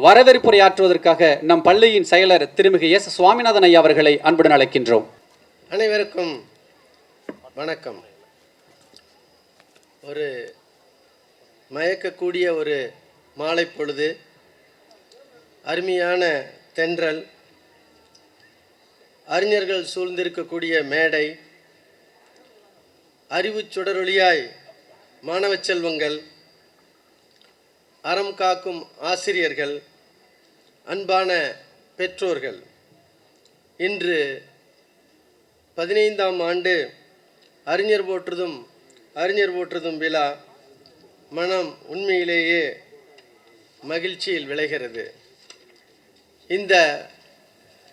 வரவேற்புரையாற்றுவதற்காக நம் பள்ளியின் செயலர் திருமிகு எஸ் சுவாமிநாதன் ஐயா அவர்களை அன்புடன் அழைக்கின்றோம். அனைவருக்கும் வணக்கம். ஒரு மயக்கக்கூடிய ஒரு மாலை பொழுது, அருமையான தென்றல், அறிஞர்கள் சூழ்ந்திருக்கக்கூடிய மேடை, அறிவு சுடரொளியாய் மாணவ செல்வங்கள், அறம் காக்கும் ஆசிரியர்கள், அன்பான பெற்றோர்கள், இன்று 15ஆம் ஆண்டு அறிஞர் போற்றுதும் விழா மனம் உண்மையிலேயே மகிழ்ச்சியில் விளைகிறது. இந்த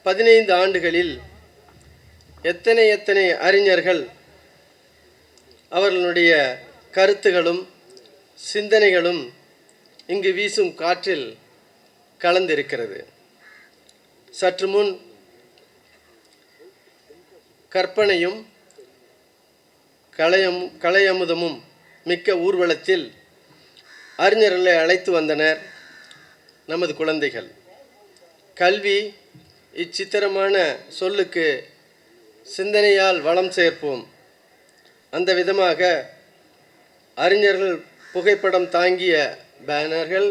15 ஆண்டுகளில் எத்தனை அறிஞர்கள் அவர்களுடைய கருத்துகளும் சிந்தனைகளும் இங்கு வீசும் காற்றில் கலந்திருக்கிறது. சற்று முன் கற்பனையும் கலையமுதமும் மிக்க ஊர்வலத்தில் அறிஞர்களை அழைத்து வந்தனர் நமது குழந்தைகள். கல்வி இச்சித்திரமான சொல்லுக்கு சிந்தனையால் வளம் சேர்ப்போம். அந்த விதமாக அறிஞர்கள் புகைப்படம் தாங்கிய பேனர்கள்,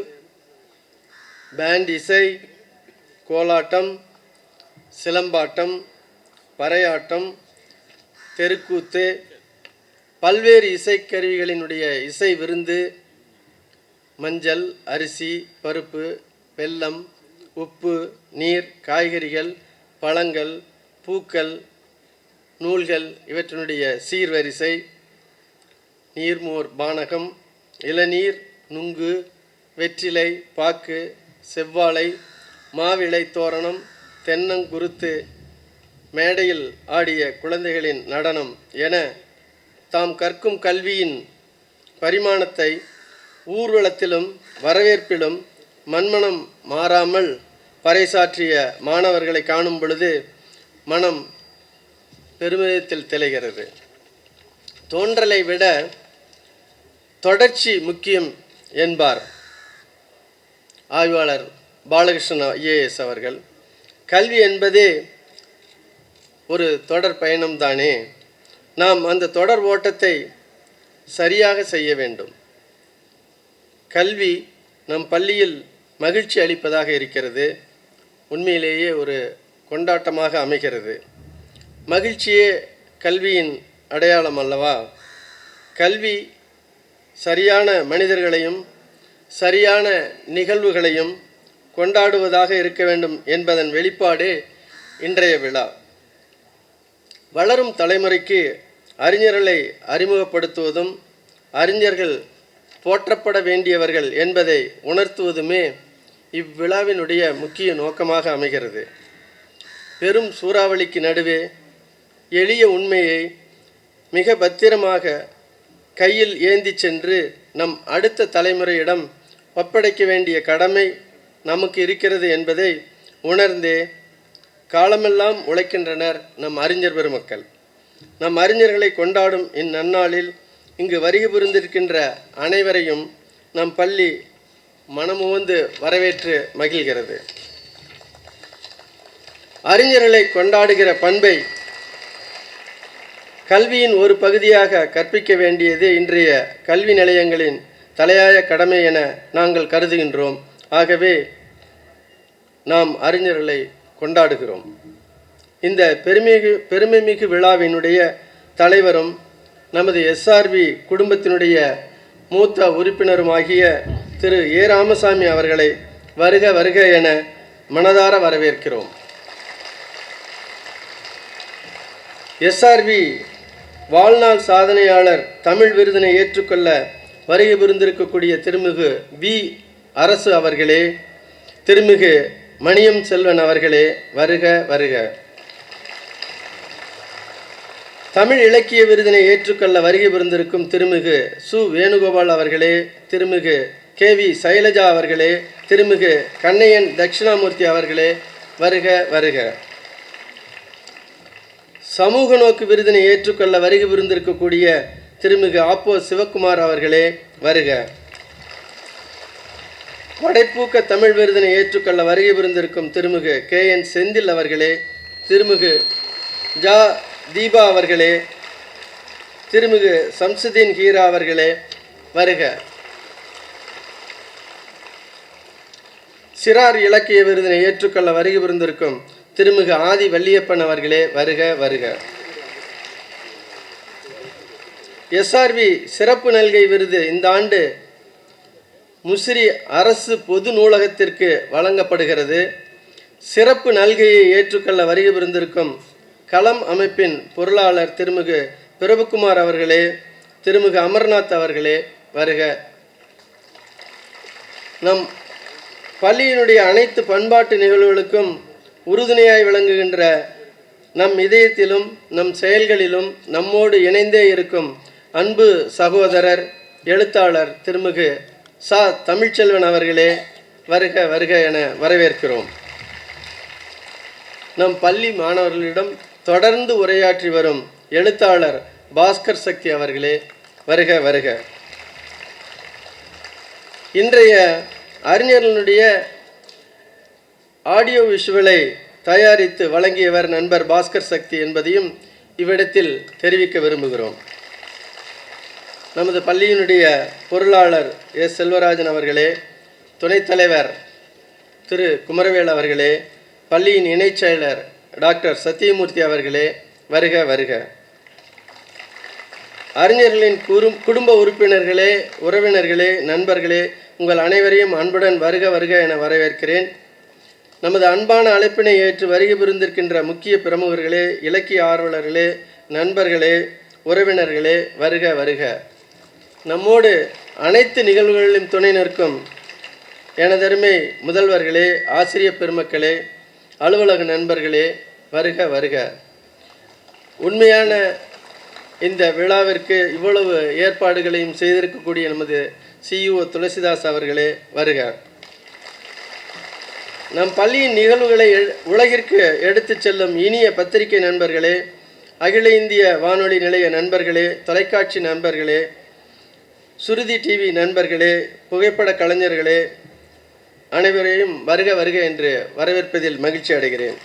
பேண்ட் இசை, கோலாட்டம், சிலம்பாட்டம், பறையாட்டம், தெருக்கூத்து, பல்வேறு இசைக்கருவிகளினுடைய இசை விருந்து, மஞ்சள், அரிசி, பருப்பு, வெல்லம், உப்பு, நீர், காய்கறிகள், பழங்கள், பூக்கள், நூல்கள் இவற்றினுடைய சீர்வரிசை, நீர்மோர் பானகம், இளநீர், நுங்கு, வெற்றிலை பாக்கு, செவ்வாழை, மாவிளை தோரணம், தென்னங்குருத்து, மேடையில் ஆடிய குழந்தைகளின் நடனம் என தாம் கற்கும் கல்வியின் பரிமாணத்தை ஊர்வலத்திலும் வரவேற்பிலும் மண்மனம் மாறாமல் பறைசாற்றிய மாணவர்களை காணும் பொழுது மனம் பெருமிதத்தில் திளைகிறது. தோன்றலை விட தொடர்ச்சி முக்கியம் என்பார் ஆய்வாளர் பாலகிருஷ்ணன் ஐஏஎஸ் அவர்கள். கல்வி என்பதே ஒரு தொடர் பயணம்தானே. நாம் அந்த தொடர் ஓட்டத்தை சரியாக செய்ய வேண்டும். கல்வி நம் பள்ளியில் மகிழ்ச்சி அளிப்பதாக இருக்கிறது. உண்மையிலேயே ஒரு கொண்டாட்டமாக அமைகிறது. மகிழ்ச்சியே கல்வியின் அடையாளம் அல்லவா? கல்வி சரியான மனிதர்களையும் சரியான நிகழ்வுகளையும் கொண்டாடுவதாக இருக்க வேண்டும் என்பதன் வெளிப்பாடு இன்றைய விழா. வளரும் தலைமுறைக்கு அறிஞர்களை அறிமுகப்படுத்துவதும் அறிஞர்கள் போற்றப்பட வேண்டியவர்கள் என்பதை உணர்த்துவதுமே இவ்விழாவினுடைய முக்கிய நோக்கமாக அமைகிறது. பெரும் சூறாவளிக்கு நடுவே எளிய உண்மையை மிக பத்திரமாக கையில் ஏந்தி சென்று நம் அடுத்த தலைமுறையிடம் ஒப்படைக்க வேண்டிய கடமை நமக்கு இருக்கிறது என்பதை உணர்ந்தே காலமெல்லாம் உழைக்கின்றனர் நம் அறிஞர் பெருமக்கள். நம் அறிஞர்களை கொண்டாடும் இந்நன்னாளில் இங்கு வருகை புரிந்திருக்கின்ற அனைவரையும் நம் பள்ளி மனமுவந்து வரவேற்று மகிழ்கிறது. அறிஞர்களை கொண்டாடுகிற பண்பை கல்வியின் ஒரு பகுதியாக கற்பிக்க வேண்டியது இன்றைய கல்வி நிலையங்களின் தலையாய கடமை என நாங்கள் கருதுகின்றோம். ஆகவே நாம் அறிஞர்களை கொண்டாடுகிறோம். இந்த பெருமைமிகு விழாவினுடைய தலைவரும் நமது எஸ்ஆர்வி குடும்பத்தினுடைய மூத்த உறுப்பினருமாகிய திரு ஏ ராமசாமி அவர்களை வருக வருக என மனதார வரவேற்கிறோம். எஸ்ஆர்வி வாழ்நாள் சாதனையாளர் தமிழ் விருதினை ஏற்றுக்கொள்ள வருகை புரிந்திருக்கக்கூடிய திருமிகு வி அரசு அவர்களே, திருமிகு மணியம் செல்வன் அவர்களே, வருக வருக. தமிழ் இலக்கிய விருதினை ஏற்றுக்கொள்ள வருகை புரிந்திருக்கும் திருமிகு சு வேணுகோபால் அவர்களே, திருமிகு கேவி சைலஜா அவர்களே, திருமிகு கண்ணையன் தட்சிணாமூர்த்தி அவர்களே, வருக வருக. சமூக நோக்கு விருதினை ஏற்றுக்கொள்ள வருகை புரிந்திருக்கக்கூடிய திருமிகு ஆப்போ சிவக்குமார் அவர்களே, வருக. படைப்பூக்க தமிழ் விருதினை ஏற்றுக்கொள்ள வருகை புரிந்திருக்கும் திருமிகு KN செந்தில் அவர்களே, திருமிகு ஜா தீபா அவர்களே, திருமிகு சம்சுதீன் ஹீரா அவர்களே வருக. சிறார் இலக்கிய விருதினை ஏற்றுக்கொள்ள வருகை புரிந்திருக்கும் திருமிகு ஆதி வள்ளியப்பன் அவர்களே வருக வருக. SRV சிறப்பு நல்கை விருது இந்த ஆண்டு முசிறி அரசு பொது நூலகத்திற்கு வழங்கப்படுகிறது. சிறப்பு நல்கையை ஏற்றுக்கொள்ள வருகை புரிந்திருக்கும் களம் அமைப்பின் பொருளாளர் திருமிகு பிரபுகுமார் அவர்களே, திருமிகு அமர்நாத் அவர்களே வருக. நம் பள்ளியினுடைய அனைத்து பண்பாட்டு நிகழ்வுகளுக்கும் உறுதுணையாய் விளங்குகின்ற நம் இதயத்திலும் நம் செயல்களிலும் நம்மோடு இணைந்தே இருக்கும் அன்பு சகோதரர் எழுத்தாளர் திருமிகு சா தமிழ்ச்செல்வன் அவர்களே வருக வருக என வரவேற்கிறோம். நம் பள்ளி மாணவர்களிடம் தொடர்ந்து உரையாற்றி வரும் எழுத்தாளர் பாஸ்கர் சக்தி அவர்களே வருக வருக. இன்றைய அறிஞர்களுடைய ஆடியோ விஷுவலை தயாரித்து வழங்கியவர் நண்பர் பாஸ்கர் சக்தி என்பதையும் இவ்விடத்தில் தெரிவிக்க விரும்புகிறோம். நமது பள்ளியினுடைய பொருளாளர் செல்வராஜன் அவர்களே, துணைத் தலைவர் திரு குமரவேல் அவர்களே, பள்ளியின் இணைச் செயலர் டாக்டர் சத்தியமூர்த்தி அவர்களே வருக வருக. அறிஞர்களின் குடும்ப உறுப்பினர்களே, உறவினர்களே, நண்பர்களே, உங்கள் அனைவரையும் அன்புடன் வருக வருக என வரவேற்கிறேன். நமது அன்பான அழைப்பினை ஏற்று வருகை புரிந்திருக்கின்ற முக்கிய பிரமுகர்களே, இலக்கிய ஆர்வலர்களே, நண்பர்களே, உறவினர்களே வருக வருக. நம்மோடு அனைத்து நிகழ்வுகளிலும் துணை நிற்கும் எனதருமை முதல்வர்களே, ஆசிரியர் பெருமக்களே, அலுவலக நண்பர்களே வருக வருக. உண்மையான இந்த விழாவிற்கு இவ்வளவு ஏற்பாடுகளையும் செய்திருக்கக்கூடிய நமது CEO துளசிதாஸ் அவர்களே வருக. நம் பள்ளியின் நிகழ்வுகளை உலகிற்கு எடுத்துச் செல்லும் இனிய பத்திரிகை நண்பர்களே, அகில இந்திய வானொலி நிலைய நண்பர்களே, தொலைக்காட்சி நண்பர்களே, சுருதி டிவி நண்பர்களே, புகைப்பட கலைஞர்களே அனைவரையும் வருக வருக என்று வரவேற்பதில் மகிழ்ச்சி அடைகிறேன்.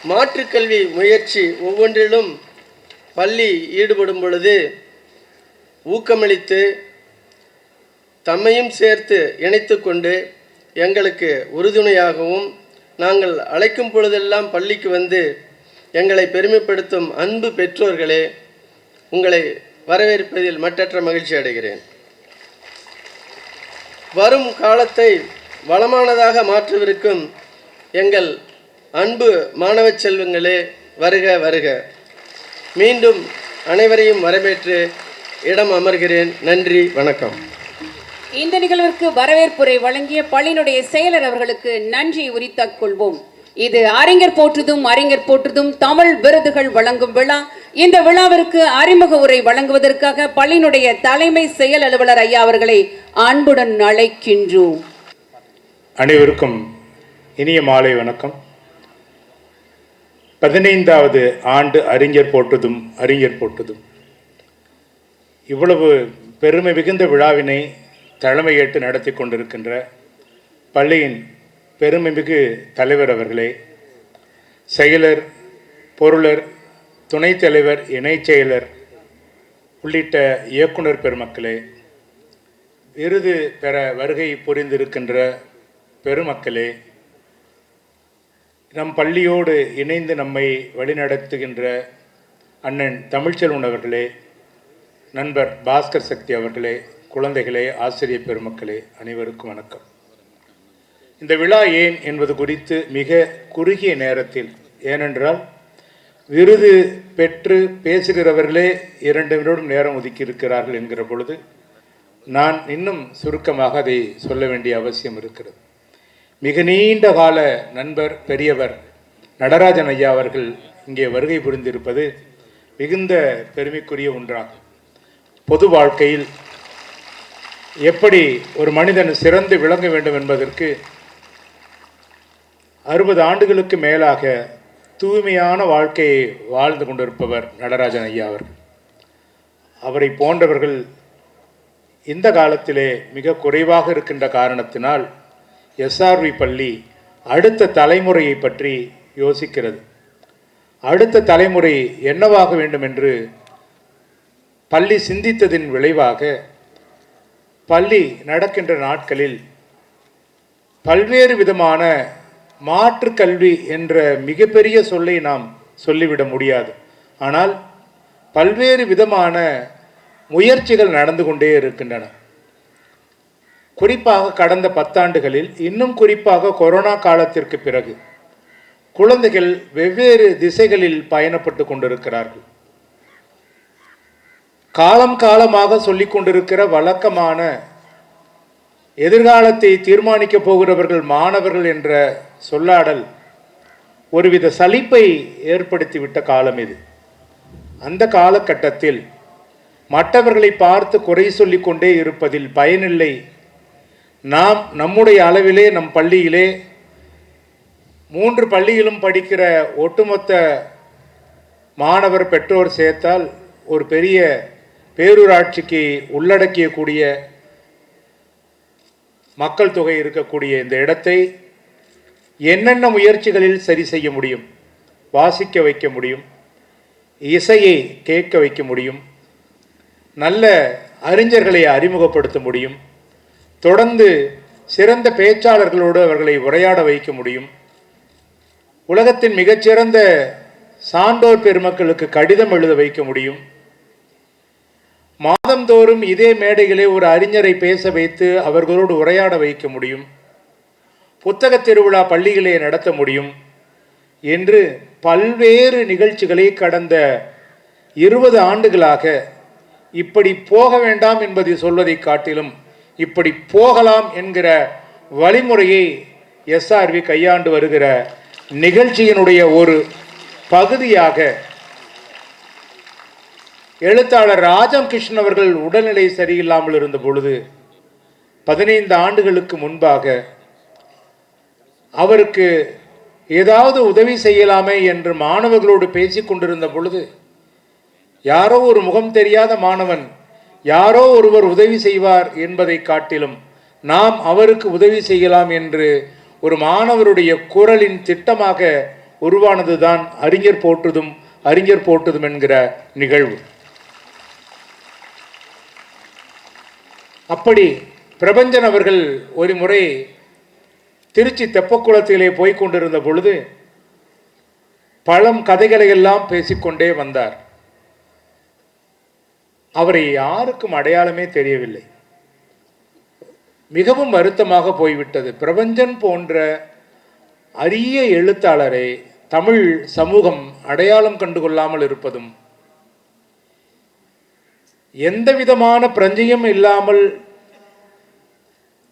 மாற்றுக்கல்வி முயற்சி ஒவ்வொன்றிலும் பள்ளி ஈடுபடும் பொழுது ஊக்கமளித்து தம்மையும் சேர்த்து இணைத்து கொண்டு எங்களுக்கு உறுதுணையாகவும், நாங்கள் அழைக்கும் பொழுதெல்லாம் பள்ளிக்கு வந்து எங்களை பெருமைப்படுத்தும் அன்பு பெற்றோர்களே, உங்களை வரவேற்பதில் மட்டற்ற மகிழ்ச்சி அடைகிறேன். வரும் காலத்தை வளமானதாக மாற்றவிருக்கும் எங்கள் அன்பு மாணவ செல்வங்களே வருக வருக. மீண்டும் அனைவரையும் வரவேற்று இடம் அமர்கிறேன். நன்றி, வணக்கம். இந்த நிகழ்விற்கு வரவேற்புரை வழங்கிய பள்ளியினுடைய செயலர் அவர்களுக்கு நன்றி உரித்தாக் கொள்வோம். இது அறிஞர் போற்றுதும் தமிழ் விருதுகள் வழங்கும் விழா. இந்த விழாவிற்கு அறிமுக உரை வழங்குவதற்காக பள்ளியினுடைய தலைமை செயல் அலுவலர் ஐயா அவர்களை அன்புடன் அழைக்கின்றோம். அனைவருக்கும் இனிய மாலை வணக்கம். 15வது ஆண்டு அறிஞர் போற்றுதும் இவ்வளவு பெருமை மிகுந்த விழாவினை தலைமையேற்று நடத்தி கொண்டிருக்கின்ற பள்ளியின் பெருமைமிகு தலைவர் அவர்களே, செயலர், பொருளர், துணைத் தலைவர், இணைச் செயலர் உள்ளிட்ட இயக்குனர் பெருமக்களே, விருது பெற வருகை புரிந்திருக்கின்ற பெருமக்களே, நம் பள்ளியோடு இணைந்து நம்மை வழிநடத்துகின்ற அண்ணன் தமிழ்ச்செல்வன் அவர்களே, நண்பர் பாஸ்கர் சக்தி அவர்களே, குழந்தைகளே, ஆசிரியர் பெருமக்களே, அனைவருக்கும் வணக்கம். இந்த விழா ஏன் என்பது குறித்து மிக குறுகிய நேரத்தில், ஏனென்றால் விருது பெற்று பேசுகிறவர்களே 2 நிமிடம் நேரம் ஒதுக்கி இருக்கிறார்கள் என்கிற பொழுது நான் இன்னும் சுருக்கமாக அதை சொல்ல வேண்டிய அவசியம் இருக்கிறது. மிக நீண்ட கால நண்பர், பெரியவர் நடராஜன் ஐயா அவர்கள் இங்கே வருகை புரிந்திருப்பது மிகுந்த பெருமைக்குரிய ஒன்றாகும். பொது வாழ்க்கையில் எப்படி ஒரு மனிதன் சிறந்து விளங்க வேண்டும் என்பதற்கு 60 ஆண்டுகளுக்கு மேலாக தூய்மையான வாழ்க்கையை வாழ்ந்து கொண்டிருப்பவர் நடராஜன் ஐயா அவர்கள். அவரை போன்றவர்கள் இந்த காலத்திலே மிக குறைவாக இருக்கின்ற காரணத்தினால் எஸ்ஆர்வி பள்ளி அடுத்த தலைமுறையை பற்றி யோசிக்கிறது. அடுத்த தலைமுறை என்னவாக வேண்டும் என்று பள்ளி சிந்தித்ததின் விளைவாக பள்ளி நடக்கின்ற நாட்களில் பல்வேறு விதமான மாற்று கல்வி என்ற மிகப்பெரிய சொல்லை நாம் சொல்லிவிட முடியாது. ஆனால் பல்வேறு விதமான முயற்சிகள் நடந்து கொண்டே இருக்கின்றன. குறிப்பாக கடந்த 10 ஆண்டுகளில், இன்னும் குறிப்பாக கொரோனா காலத்திற்கு பிறகு குழந்தைகள் வெவ்வேறு திசைகளில் பயணப்பட்டு கொண்டிருக்கிறார்கள். காலம் காலமாக சொல்லிக் கொண்டிருக்கிற வழக்கமான எதிர்காலத்தை தீர்மானிக்கப் போகிறவர்கள் மாணவர்கள் என்ற சொல்லாடல் ஒருவித சலிப்பை ஏற்படுத்திவிட்ட காலம் இது. அந்த காலகட்டத்தில் மற்றவர்களை பார்த்து குறை சொல்லிக் கொண்டே இருப்பதில் பயனில்லை. நாம் நம்முடைய அளவிலே நம் பள்ளியிலே 3 பள்ளியிலும் படிக்கிற ஒட்டுமொத்த மாணவர் பெற்றோர் சேர்த்தால் ஒரு பெரிய பேரூராட்சிக்கு உள்ளடக்கியக்கூடிய மக்கள் தொகை இருக்கக்கூடிய இந்த இடத்தை என்னென்ன முயற்சிகளில் சரி செய்ய முடியும், வாசிக்க வைக்க முடியும், இசையை கேட்க வைக்க முடியும், நல்ல அறிஞர்களை அறிமுகப்படுத்த முடியும், தொடர்ந்து சிறந்த பேச்சாளர்களோடு அவர்களை உரையாட வைக்க முடியும், உலகத்தின் மிகச்சிறந்த சான்றோர் பெருமக்களுக்கு கடிதம் எழுத வைக்க முடியும், மாதந்தோறும் இதே மேடைகளே ஒரு அறிஞரை பேச வைத்து அவர்களோடு உரையாட வைக்க முடியும், புத்தக திருவிழா பள்ளிகளே நடத்த முடியும் என்று பல்வேறு நிகழ்ச்சிகளை கடந்த 20 ஆண்டுகளாக இப்படி போக வேண்டாம் என்பதை சொல்வதை காட்டிலும் இப்படி போகலாம் என்கிற வழிமுறையை எஸ்ஆர்வி கையாண்டு வருகிற நிகழ்ச்சியினுடைய ஒரு பகுதியாக எழுத்தாளர் ராஜம் கிருஷ்ணன் அவர்கள் உடல்நிலை சரியில்லாமல் இருந்த பொழுது 15 ஆண்டுகளுக்கு முன்பாக அவருக்கு ஏதாவது உதவி செய்யலாமே என்று மாணவர்களோடு பேசிக் கொண்டிருந்த பொழுது யாரோ ஒரு முகம் தெரியாத மாணவன் யாரோ ஒருவர் உதவி செய்வார் என்பதை காட்டிலும் நாம் அவருக்கு உதவி செய்யலாம் என்று ஒரு மாணவருடைய குரலின் திட்டமாக உருவானதுதான் அறிஞர் போற்றுதும் என்கிற நிகழ்வு. அப்படி பிரபஞ்சன் அவர்கள் ஒரு முறை திருச்சி தெப்பக்குளத்திலே போய் கொண்டிருந்த பொழுது பழம் கதைகளை எல்லாம் பேசிக்கொண்டே வந்தார். அவரை யாருக்கும் அடையாளமே தெரியவில்லை. மிகவும் வருத்தமாக போய்விட்டது. பிரபஞ்சன் போன்ற அரிய எழுத்தாளரை தமிழ் சமூகம் அடையாளம் கண்டுகொள்ளாமல் இருப்பதும், எந்த விதமான பிரஞ்சையும் இல்லாமல்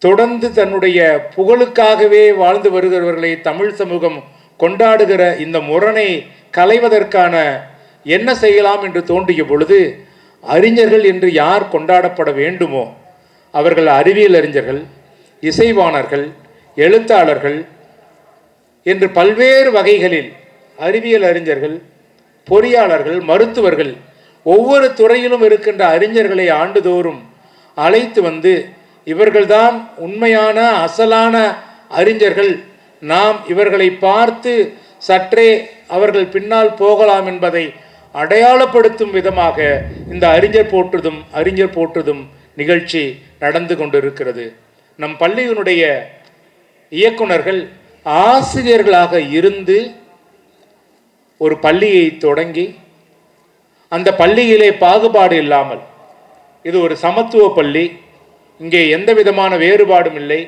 தொடர்ந்து தன்னுடைய புகழுக்காகவே வாழ்ந்து வருகிறவர்களை தமிழ் சமூகம் கொண்டாடுகிற இந்த முரணை களைவதற்கான என்ன செய்யலாம் என்று தோன்றிய பொழுது, அறிஞர்கள் என்று யார் கொண்டாடப்பட வேண்டுமோ அவர்கள் அறிவியல் அறிஞர்கள், இசைவாணர்கள், எழுத்தாளர்கள் என்று பல்வேறு வகைகளில் அறிவியல் அறிஞர்கள், பொறியாளர்கள், மருத்துவர்கள், ஒவ்வொரு துறையிலும் இருக்கின்ற அறிஞர்களை ஆண்டுதோறும் அழைத்து வந்து இவர்கள்தான் உண்மையான அசலான அறிஞர்கள், நாம் இவர்களை பார்த்து சற்றே அவர்கள் பின்னால் போகலாம் என்பதை அடையாளப்படுத்தும் விதமாக இந்த அறிஞர் போற்றுதும் நிகழ்ச்சி நடந்து கொண்டிருக்கிறது. நம் பள்ளியினுடைய இயக்குனர்கள் ஆசிரியர்களாக இருந்து ஒரு பள்ளியை தொடங்கி அந்த பள்ளியிலே பாகுபாடு இல்லாமல், இது ஒரு சமத்துவ பள்ளி, இங்கே எந்த விதமான வேறுபாடும் இல்லை,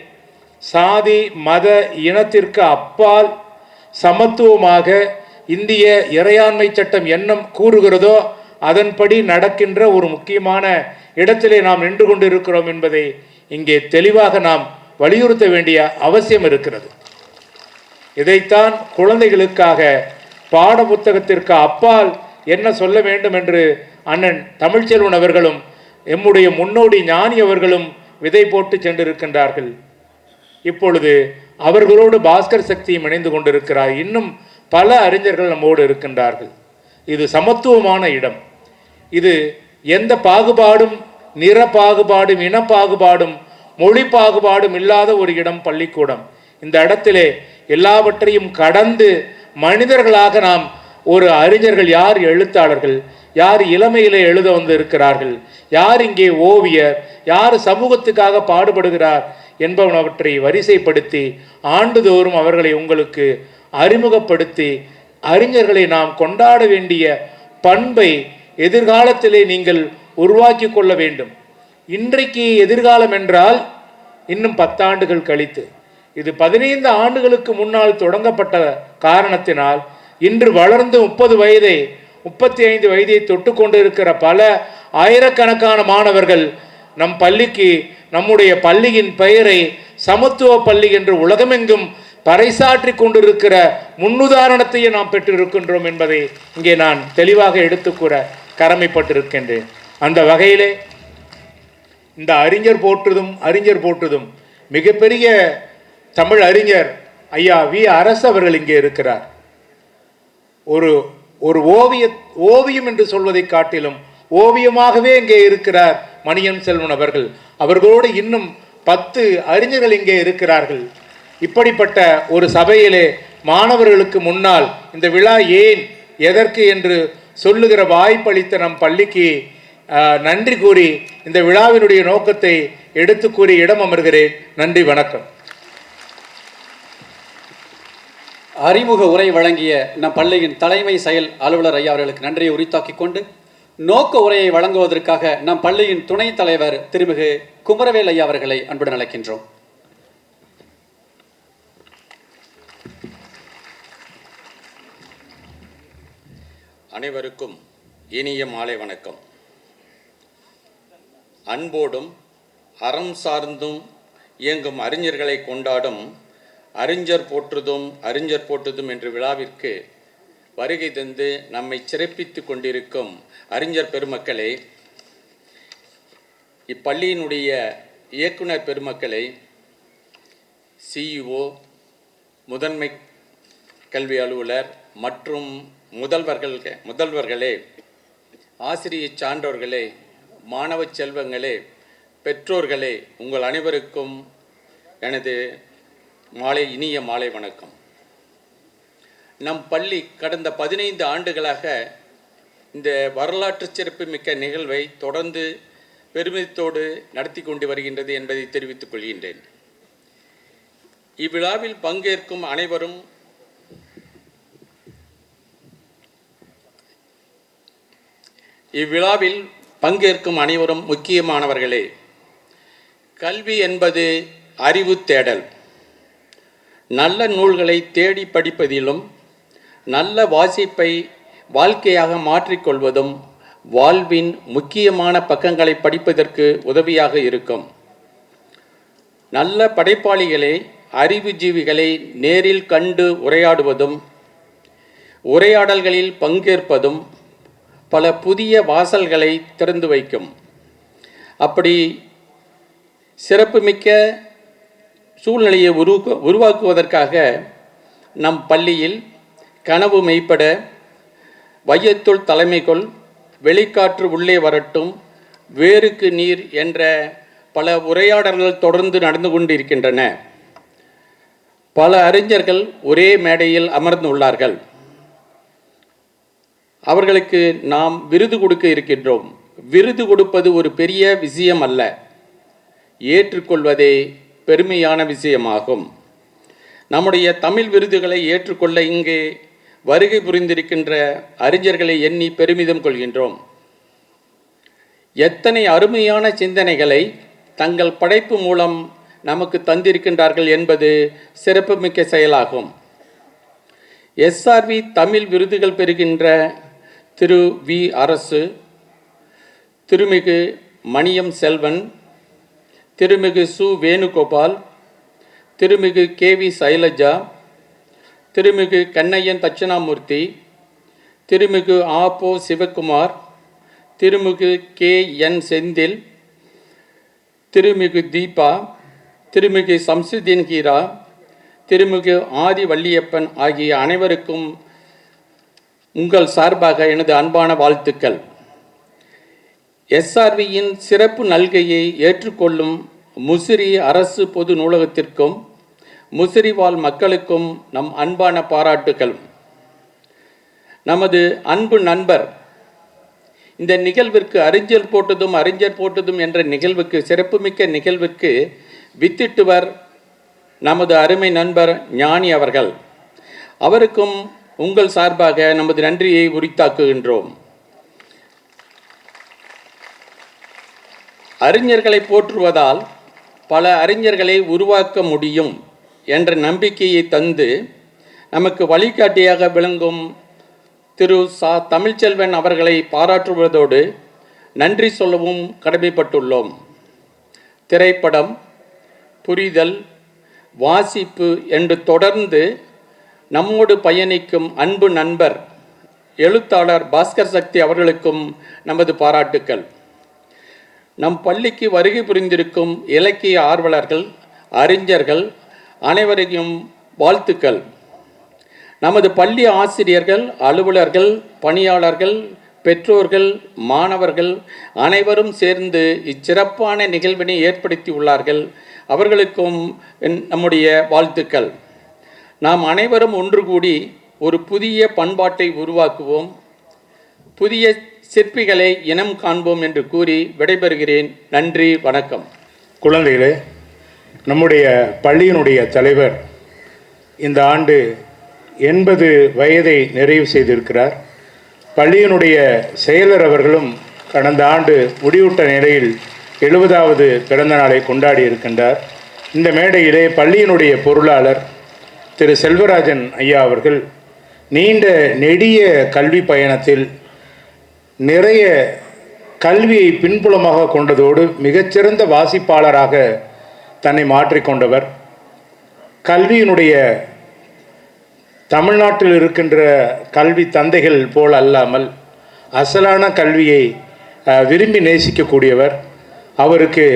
சாதி மத இனத்திற்கு அப்பால் சமத்துவமாக இந்திய இறையாண்மை சட்டம் என்ன கூறுகிறதோ அதன்படி நடக்கின்ற ஒரு முக்கியமான இடத்திலே நாம் நின்று கொண்டிருக்கிறோம் என்பதை இங்கே தெளிவாக நாம் வலியுறுத்த வேண்டிய அவசியம் இருக்கிறது. இதைத்தான் குழந்தைகளுக்காக பாட புத்தகத்திற்கு அப்பால் என்ன சொல்ல வேண்டும் என்று அண்ணன் தமிழ்ச்செல்வன் அவர்களும் எம்முடைய முன்னோடி ஞானி அவர்களும் விதை போட்டு சென்றிருக்கின்றார்கள். இப்பொழுது அவர்களோடு பாஸ்கர் சக்தியும் இணைந்து கொண்டிருக்கிறார். இன்னும் பல அறிஞர்கள் நம்மோடு இருக்கின்றார்கள். இது சமத்துவமான இடம். இது எந்த பாகுபாடும் நிற பாகுபாடும் இன பாகுபாடும் மொழி பாகுபாடும் இல்லாத ஒரு இடம் பள்ளிக்கூடம். இந்த இடத்திலே எல்லாவற்றையும் கடந்து மனிதர்களாக நாம் ஒரு அறிஞர்கள், யார் எழுத்தாளர்கள், யார் இளமையிலே எழுத வந்து இருக்கிறார்கள், யார் இங்கே ஓவியர், யார் சமூகத்துக்காக பாடுபடுகிறார் என்பவற்றை வரிசைப்படுத்தி ஆண்டுதோறும் அவர்களை உங்களுக்கு அறிமுகப்படுத்தி அறிஞர்களை நாம் கொண்டாட வேண்டிய பண்பை எதிர்காலத்திலே நீங்கள் உருவாக்கி கொள்ள வேண்டும். இன்றைக்கு எதிர்காலம் என்றால் இன்னும் 10 ஆண்டுகள் கழித்து, இது 15 ஆண்டுகளுக்கு முன்னால் தொடங்கப்பட்ட காரணத்தினால் இன்று வளர்ந்து 30 வயதை 35 வயதை தொட்டு கொண்டிருக்கிற பல ஆயிரக்கணக்கான மாணவர்கள் நம் பள்ளிக்கு, நம்முடைய பள்ளியின் பெயரை சமத்துவ பள்ளி என்று உலகமெங்கும் பறைசாற்றி கொண்டிருக்கிற முன்னுதாரணத்தையே நாம் பெற்றிருக்கின்றோம் என்பதை இங்கே நான் தெளிவாக எடுத்துக்கூற கடமைப்பட்டிருக்கின்றேன். அந்த வகையிலே இந்த அறிஞர் போற்றுதும் மிகப்பெரிய தமிழ் அறிஞர் ஐயா வி அரசு அவர்கள் இங்கே இருக்கிறார். ஒரு ஓவியம் என்று சொல்வதை காட்டிலும் ஓவியமாகவே இங்கே இருக்கிறார் மணியம் செல்வன் அவர்கள். அவர்களோடு இன்னும் 10 அறிஞர்கள் இங்கே இருக்கிறார்கள். இப்படிப்பட்ட ஒரு சபையிலே மாணவர்களுக்கு முன்னால் இந்த விழா ஏன் எதற்கு என்று சொல்லுகிற வாய்ப்பளித்த நம் பள்ளிக்கு நன்றி கூறி இந்த விழாவினுடைய நோக்கத்தை எடுத்து கூறி இடம் அமர்கிறேன். நன்றி, வணக்கம். அறிமுக உரை வழங்கிய நம் பள்ளியின் தலைமை செயல் அலுவலர் ஐயா அவர்களுக்கு நன்றியை உரித்தாக்கிக் கொண்டு நோக்க உரையை வழங்குவதற்காக நம் பள்ளியின் துணைத் தலைவர் திருமிகு குமரவேல் ஐயா அவர்களை அன்புடன் அழைக்கின்றோம். அனைவருக்கும் இனிய மாலை வணக்கம். அன்போடும் அறம் சார்ந்தும் இயங்கும் அறிஞர்களை கொண்டாடும் அறிஞர் போற்றுதும் என்ற விழாவிற்கு வருகை தந்து நம்மை சிறப்பித்து கொண்டிருக்கும் அறிஞர் பெருமக்களே, இப்பள்ளியினுடைய இயக்குனர் பெருமக்களை, சிஇஓ, முதன்மை கல்வி அலுவலர் மற்றும் முதல்வர்களே, ஆசிரிய சான்றோர்களே, மாணவ செல்வங்களே, பெற்றோர்களே, உங்கள் அனைவருக்கும் எனது இனிய மாலை வணக்கம். நம் பள்ளி கடந்த 15 ஆண்டுகளாக இந்த வரலாற்று சிறப்பு மிக்க நிகழ்வை தொடர்ந்து பெருமிதத்தோடு நடத்தி கொண்டு வருகின்றது என்பதை தெரிவித்துக் கொள்கின்றேன். இவ்விழாவில் பங்கேற்கும் அனைவரும் முக்கியமானவர்களே. கல்வி என்பது அறிவு தேடல். நல்ல நூல்களை தேடி படிப்பதிலும் நல்ல வாசிப்பை வாழ்க்கையாக மாற்றிக்கொள்வதும் வாழ்வின் முக்கியமான பக்கங்களை படிப்பதற்கு உதவியாக இருக்கும். நல்ல படைப்பாளிகளை, அறிவுஜீவிகளை நேரில் கண்டு உரையாடுவதும் உரையாடல்களில் பங்கேற்பதும் பல புதிய வாசல்களை திறந்து வைக்கும். அப்படி சிறப்புமிக்க சூழ்நிலையை உருவாக்குவதற்காக நம் பள்ளியில் கனவு மெய்ப்பட, வையத்துள் தலைமைக்குள், வெளிக்காற்று உள்ளே வரட்டும், வேருக்கு நீர் என்ற பல உரையாடல்கள் தொடர்ந்து நடந்து கொண்டிருக்கின்றன. பல அறிஞர்கள் ஒரே மேடையில் அமர்ந்துள்ளார்கள். அவர்களுக்கு நாம் விருது கொடுக்க இருக்கின்றோம். விருது கொடுப்பது ஒரு பெரிய விஷயம் அல்ல, ஏற்றுக்கொள்வதே பெருமையான விஷயமாகும். நம்முடைய தமிழ் விருதுகளை ஏற்றுக்கொள்ள இங்கே வருகை புரிந்திருக்கின்ற அறிஞர்களை எண்ணி பெருமிதம் கொள்கின்றோம். எத்தனை அருமையான சிந்தனைகளை தங்கள் படைப்பு மூலம் நமக்கு தந்திருக்கின்றார்கள் என்பது சிறப்புமிக்க செயலாகும். SRV தமிழ் விருதுகள் பெறுகின்ற திரு வி அரசு, திருமிகு மணியம் செல்வன், திருமிகு சு வேணுகோபால், திருமிகு KV சைலஜா, திருமிகு கண்ணையன் தட்சிணாமூர்த்தி, திருமிகு ஆபோ சிவகுமார், திருமிகு KN செந்தில், திருமிகு தீபா, திருமிகு சம்சுதீன் ஹீரா, திருமிகு ஆதி வள்ளியப்பன் ஆகிய அனைவருக்கும் உங்கள் சார்பாக எனது அன்பான வாழ்த்துக்கள். எஸ்ஆர்வியின் சிறப்பு நல்கையை ஏற்றுக்கொள்ளும் முசிறி அரசு பொது நூலகத்திற்கும் முசிறி வாழ் மக்களுக்கும் நம் அன்பான பாராட்டுக்கள். நமது அன்பு நண்பர் இந்த நிகழ்விற்கு அறிஞர் போட்டதும் என்ற நிகழ்வுக்கு, சிறப்புமிக்க நிகழ்வுக்கு வித்திட்டுவர் நமது அருமை நண்பர் ஞானி அவர்கள். அவருக்கும் உங்கள் சார்பாக நமது நன்றியை உரித்தாக்குகின்றோம். அறிஞர்களை போற்றுவதால் பல அறிஞர்களை உருவாக்க முடியும் என்ற நம்பிக்கையை தந்து நமக்கு வழிகாட்டியாக விளங்கும் திரு சா. தமிழ்ச்செல்வன் அவர்களை பாராட்டுவதோடு நன்றி சொல்லவும் கடமைப்பட்டுள்ளோம். திரைப்படம், புரிதல், வாசிப்பு என்று தொடர்ந்து நம்மோடு பயணிக்கும் அன்பு நண்பர் எழுத்தாளர் பாஸ்கர் சக்தி அவர்களுக்கும் நமது பாராட்டுக்கள். நம் பள்ளிக்கு வருகை புரிந்திருக்கும் இலக்கிய ஆர்வலர்கள், அறிஞர்கள் அனைவரையும் வாழ்த்துக்கள். நமது பள்ளி ஆசிரியர்கள், அலுவலர்கள், பணியாளர்கள், பெற்றோர்கள், மாணவர்கள் அனைவரும் சேர்ந்து இச்சிறப்பான நிகழ்வினை ஏற்படுத்தி உள்ளார்கள். அவர்களுக்கும் நம்முடைய வாழ்த்துக்கள். நாம் அனைவரும் ஒன்று கூடி ஒரு புதிய பண்பாட்டை உருவாக்குவோம், புதிய சிற்பிகளை இனம் காண்போம் என்று கூறி விடைபெறுகிறேன். நன்றி, வணக்கம். குழந்தைகளே, நம்முடைய பள்ளியினுடைய தலைவர் இந்த ஆண்டு 80 வயதை நிறைவு செய்திருக்கிறார். பள்ளியினுடைய செயலர் அவர்களும் கடந்த ஆண்டு முடிவுற்ற நிலையில் 70வது பிறந்த நாளை கொண்டாடி இருக்கின்றார். இந்த மேடையிலே பள்ளியினுடைய பொருளாளர் திரு செல்வராஜன் ஐயா அவர்கள் நீண்ட நெடிய கல்வி பயணத்தில் நிறைய கல்வியை பின்புலமாக கொண்டதோடு மிகச்சிறந்த வாசிப்பாளராக தன்னை மாற்றிக்கொண்டவர். கல்வியினுடைய தமிழ்நாட்டில் இருக்கின்ற கல்வி தந்தைகள் போல் அல்லாமல் அசலான கல்வியை விரும்பி நேசிக்கக்கூடியவர். அவருக்கு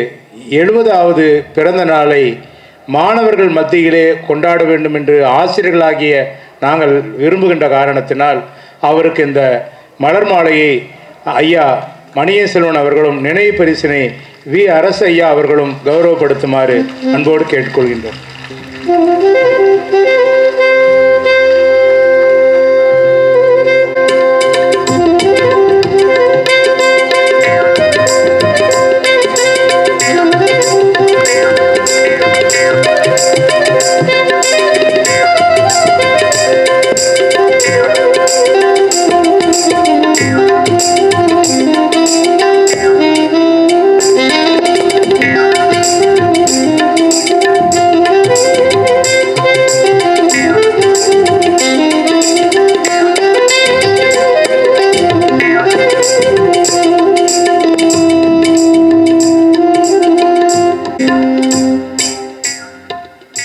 70வது பிறந்த நாளை மாணவர்கள் மத்தியிலே கொண்டாட வேண்டும் என்று ஆசிரியர்களாகிய நாங்கள் விரும்புகின்ற காரணத்தினால் அவருக்கு இந்த மலர் மாலையை ஐயா மணிய செல்வன் அவர்களும் நினைவு பரிசினை வி. அரசு ஐயா அவர்களும் கௌரவப்படுத்துமாறு அன்போடு கேட்டுக்கொள்கின்றோம்.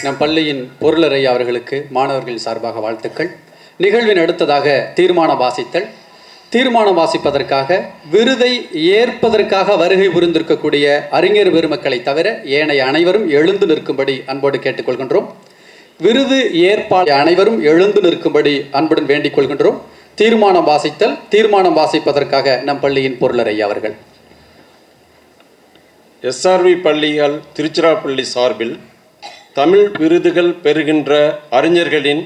நம் பள்ளியின் பொருளர் ஐயா அவர்களுக்கு மாணவர்களின் சார்பாக வாழ்த்துக்கள். நிகழ்வின் அடுத்ததாக தீர்மானம் வாசித்தல். தீர்மானம் வாசிப்பதற்காக விருதை ஏற்பதற்காக வருகை புரிந்திருக்கக்கூடிய அறிஞர் பெருமக்களை தவிர ஏனைய அனைவரும் எழுந்து நிற்கும்படி அன்போடு கேட்டுக்கொள்கின்றோம். விருது ஏற்பாளர் அனைவரும் எழுந்து நிற்கும்படி அன்புடன் வேண்டிக் கொள்கின்றோம். தீர்மானம் வாசித்தல். தீர்மானம் வாசிப்பதற்காக நம் பள்ளியின் பொருளர் ஐயா அவர்கள். எஸ்ஆர்வி பள்ளிகள் திருச்சிராப்பள்ளி சார்பில் தமிழ் விருதுகள் பெறுகின்ற அறிஞர்களின்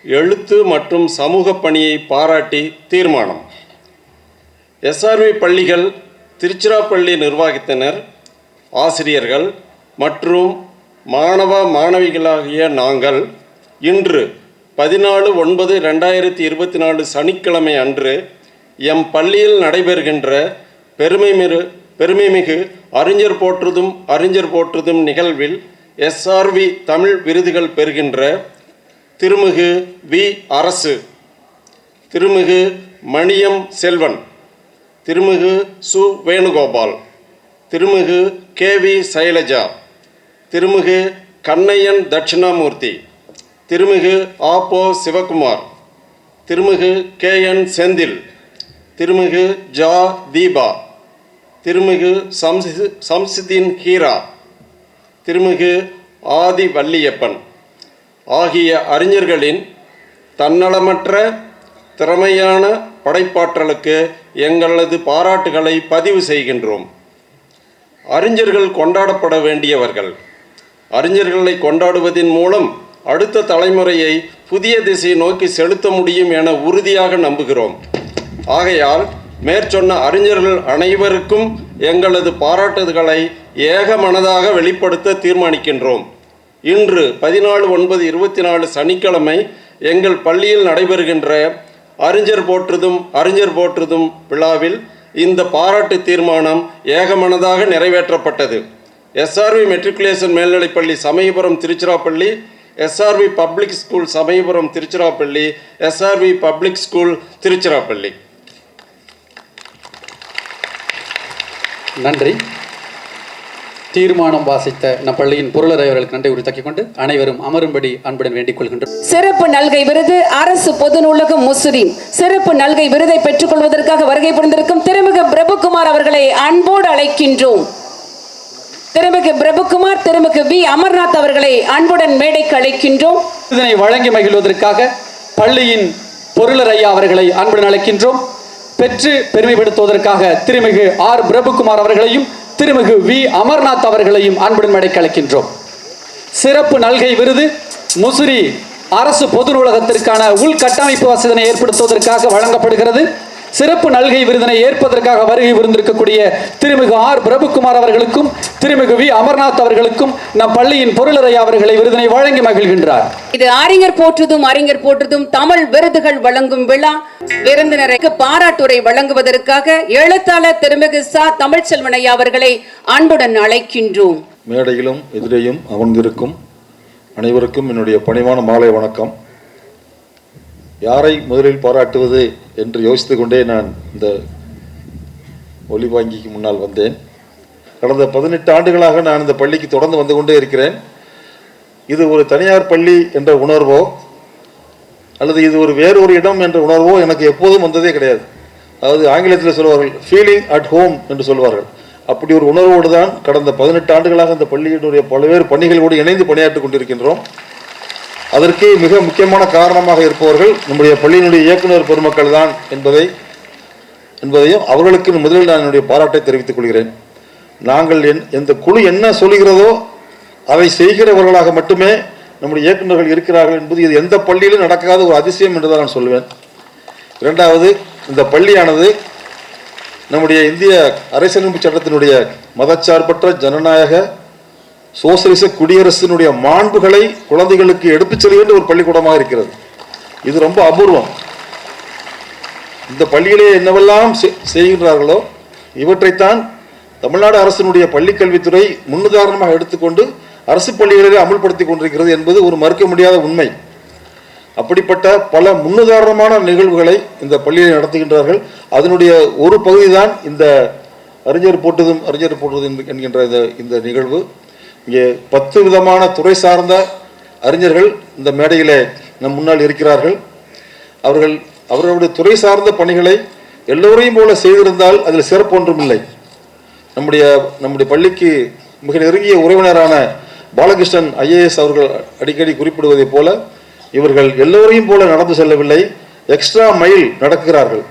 எழுத்து மற்றும் சமூக பணியை பாராட்டி தீர்மானம். எஸ்ஆர்வி பள்ளிகள் திருச்சிராப்பள்ளி நிர்வாகத்தினர், ஆசிரியர்கள் மற்றும் மாணவ மாணவிகளாகிய நாங்கள் இன்று 14/9/2024 சனிக்கிழமை அன்று எம் பள்ளியில் நடைபெறுகின்ற பெருமைமிகு அறிஞர் போற்றுதும் நிகழ்வில் எஸ்ஆர்வி தமிழ் விருதுகள் பெறுகின்ற திருமிகு வி. அரசு, திருமிகு மணியம் செல்வன், திருமிகு சு. வேணுகோபால், திருமிகு கே.வி. சைலஜா, திருமிகு கண்ணையன் தட்சிணாமூர்த்தி, திருமிகு ஆ.பொ. சிவகுமார், திருமிகு கே.என். செந்தில், திருமிகு ஜா. தீபா, திருமிகு சம்சுதீன் ஹீரா, திருமிகு ஆதி வள்ளியப்பன் ஆகிய அறிஞர்களின் தன்னலமற்ற திறமையான படைப்பாற்றலுக்கு எங்களது பாராட்டுகளை பதிவு செய்கின்றோம். அறிஞர்கள் கொண்டாடப்பட வேண்டியவர்கள். அறிஞர்களை கொண்டாடுவதன் மூலம் அடுத்த தலைமுறையை புதிய திசை நோக்கி செலுத்த முடியும் என உறுதியாக நம்புகிறோம். ஆகையால் மேற்சொன்ன அறிஞர்கள் அனைவருக்கும் எங்களது பாராட்டுதல்களை ஏகமனதாக வெளிப்படுத்த தீர்மானிக்கின்றோம். இன்று 14/9/24 சனிக்கிழமை எங்கள் பள்ளியில் நடைபெறுகின்ற அறிஞர் போற்றுதும் விழாவில் இந்த பாராட்டு தீர்மானம் ஏகமனதாக நிறைவேற்றப்பட்டது. SRV மெட்ரிகுலேஷன் மேல்நிலைப்பள்ளி Samayapuram Tiruchirappalli, SRV public school Samayapuram Tiruchirappalli, SRV public school Tiruchirappalli. நன்றி. தீர்மானம் வாசித்த நம் பள்ளியின் பொருளரை அவர்களுக்கு நன்றி உரித்தாக்கிக் கொண்டு அனைவரும் அமரும்படி அன்புடன் வேண்டிக் கொள்கின்றோம். சிறப்பு நல்கை விருது அரசு பொது நூலகம் முசிறி. சிறப்பு நல்கை விருதை பெற்றுக் கொள்வதற்காக வருகை புரிந்திருக்கும் திருமிகு பிரபுகுமார் அவர்களை அன்போடு அழைக்கின்றோம். திருமிகு பிரபுகுமார், திருமிகு வி அமர்நாத் அவர்களை அன்புடன் மேடைக்கு அழைக்கின்றோம். இதனை வழங்கி மகிழ்வதற்காக பள்ளியின் பொருளர் ஐயா அவர்களை அன்புடன் அழைக்கின்றோம். பெற்று பெருமைப்படுத்துவதற்காக திருமிகு ஆர் பிரபுகுமார் அவர்களையும் திருமிகு வி அமர்நாத் அவர்களையும் அன்புடன் மேடைக்கு அழைக்கின்றோம். சிறப்பு நல்கை விருது முசிறி அரசு பொது நூலகத்திற்கான உள்கட்டமைப்பு வசதியை ஏற்படுத்துவதற்காக வழங்கப்படுகிறது. சிறப்பு நல்கை விருதினை ஏற்பதற்காக வருகை புரிந்திருக்கக்கூடிய திருமிகு ஆர் பிரபுகுமார் அவர்களுக்கும் திருமிகு வி அமர்நாத் அவர்களுக்கும் நம் பள்ளியின் பொருளரை அவர்களை விருதினை வழங்கி மகிழ்கின்றார். இது அறிஞர் போற்றுதும் தமிழ் விருதுகள் வழங்கும் விழா. விருந்தினருக்கு பாராட்டுரை வழங்குவதற்காக எழுத்தாளர் திருமிகு ச. தமிழ்ச்செல்வன் ஐயா அவர்களை அன்புடன் அழைக்கின்றோம். மேடையிலும் எதிரையும் அமர்ந்திருக்கும் அனைவருக்கும் என்னுடைய பணிவான மாலை வணக்கம். யாரை முதலில் பாராட்டுவது என்று யோசித்து கொண்டே நான் இந்த ஒலிவாங்கிக்கு முன்னால் வந்தேன். கடந்த 18 ஆண்டுகளாக நான் இந்த பள்ளிக்கு தொடர்ந்து வந்து கொண்டே இருக்கிறேன். இது ஒரு தனியார் பள்ளி என்ற உணர்வோ அல்லது இது ஒரு வேறொரு இடம் என்ற உணர்வோ எனக்கு எப்போதும் வந்ததே கிடையாது. அதாவது ஆங்கிலத்தில் சொல்வார்கள் ஃபீலிங் அட் ஹோம் என்று சொல்வார்கள். அப்படி ஒரு உணர்வோடு தான் கடந்த 18 ஆண்டுகளாக இந்த பள்ளியினுடைய பல்வேறு பணிகளோடு இணைந்து பணியாற்றி கொண்டிருக்கின்றோம். அதற்கு மிக முக்கியமான காரணமாக இருப்பவர்கள் நம்முடைய பள்ளியினுடைய இயக்குனர் பெருமக்கள் தான் என்பதையும் அவர்களுக்கு முதலில் நான் என்னுடைய பாராட்டை தெரிவித்துக் கொள்கிறேன். நாங்கள் எந்த குழு என்ன சொல்கிறதோ அதை செய்கிறவர்களாக மட்டுமே நம்முடைய இயக்குநர்கள் இருக்கிறார்கள் என்பது இது எந்த பள்ளியிலும் நடக்காத ஒரு அதிசயம் என்றுதான் நான் சொல்வேன். இரண்டாவது, இந்த பள்ளியானது நம்முடைய இந்திய அரசியலமைப்பு சட்டத்தினுடைய மதச்சார்பற்ற ஜனநாயக சோசலிச குடியரசினுடைய மாண்புகளை குழந்தைகளுக்கு எடுத்துச் செல்ல வேண்டிய ஒரு பள்ளிக்கூடமாக இருக்கிறது. இது ரொம்ப அபூர்வம். இந்த பள்ளியிலே என்னவெல்லாம் செய்கின்றார்களோ இவற்றைத்தான் தமிழ்நாடு அரசினுடைய பள்ளிக்கல்வித்துறை முன்னுதாரணமாக எடுத்துக்கொண்டு அரசு பள்ளிகளிலே அமுல்படுத்தி கொண்டிருக்கிறது என்பது ஒரு மறுக்க முடியாத உண்மை. அப்படிப்பட்ட பல முன்னுதாரணமான நிகழ்வுகளை இந்த பள்ளியை நடத்துகின்றார்கள். அதனுடைய ஒரு பகுதி தான் இந்த அறிஞர் போற்றுதும் என்கின்ற இந்த நிகழ்வு. இங்கே 10 விதமான துறை சார்ந்த அறிஞர்கள் இந்த மேடையிலே நம் முன்னால் இருக்கிறார்கள். அவர்களுடைய துறை சார்ந்த பணிகளை எல்லோரையும் போல செய்திருந்தால் அதில் சிறப்பு ஒன்றும் இல்லை. நம்முடைய பள்ளிக்கு மிக நெருங்கிய உறவினரான பாலகிருஷ்ணன் IAS அவர்கள் அடிக்கடி குறிப்பிடுவதை போல இவர்கள் எல்லோரையும் போல நடந்து செல்லவில்லை, எக்ஸ்ட்ரா மைல் நடக்கிறார்கள்.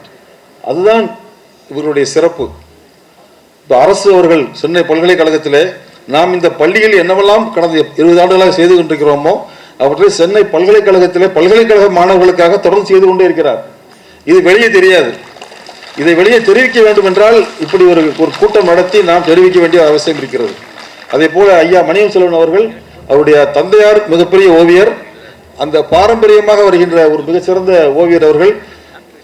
அதுதான் இவர்களுடைய சிறப்பு. இப்போ அரசு அவர்கள் சென்னை பல்கலைக்கழகத்திலே நாம் இந்த பள்ளியில் என்னவெல்லாம் கடந்த 20 ஆண்டுகளாக செய்து கொண்டிருக்கிறோமோ அவற்றை சென்னை பல்கலைக்கழகத்திலே பல்கலைக்கழக மாணவர்களுக்காக தொடர்ந்து செய்து கொண்டே இருக்கிறார். இது வெளியே தெரியாது. இதை வெளியே தெரிவிக்க வேண்டும் என்றால் இப்படி ஒரு கூட்டம் நடத்தி நாம் தெரிவிக்க வேண்டிய அவசியம் இருக்கிறது. அதே போல ஐயா மணியம் செல்வன் அவர்கள், அவருடைய தந்தையார் மிகப்பெரிய ஓவியர், அந்த பாரம்பரியமாக வருகின்ற ஒரு மிகச்சிறந்த ஓவியர் அவர்கள்,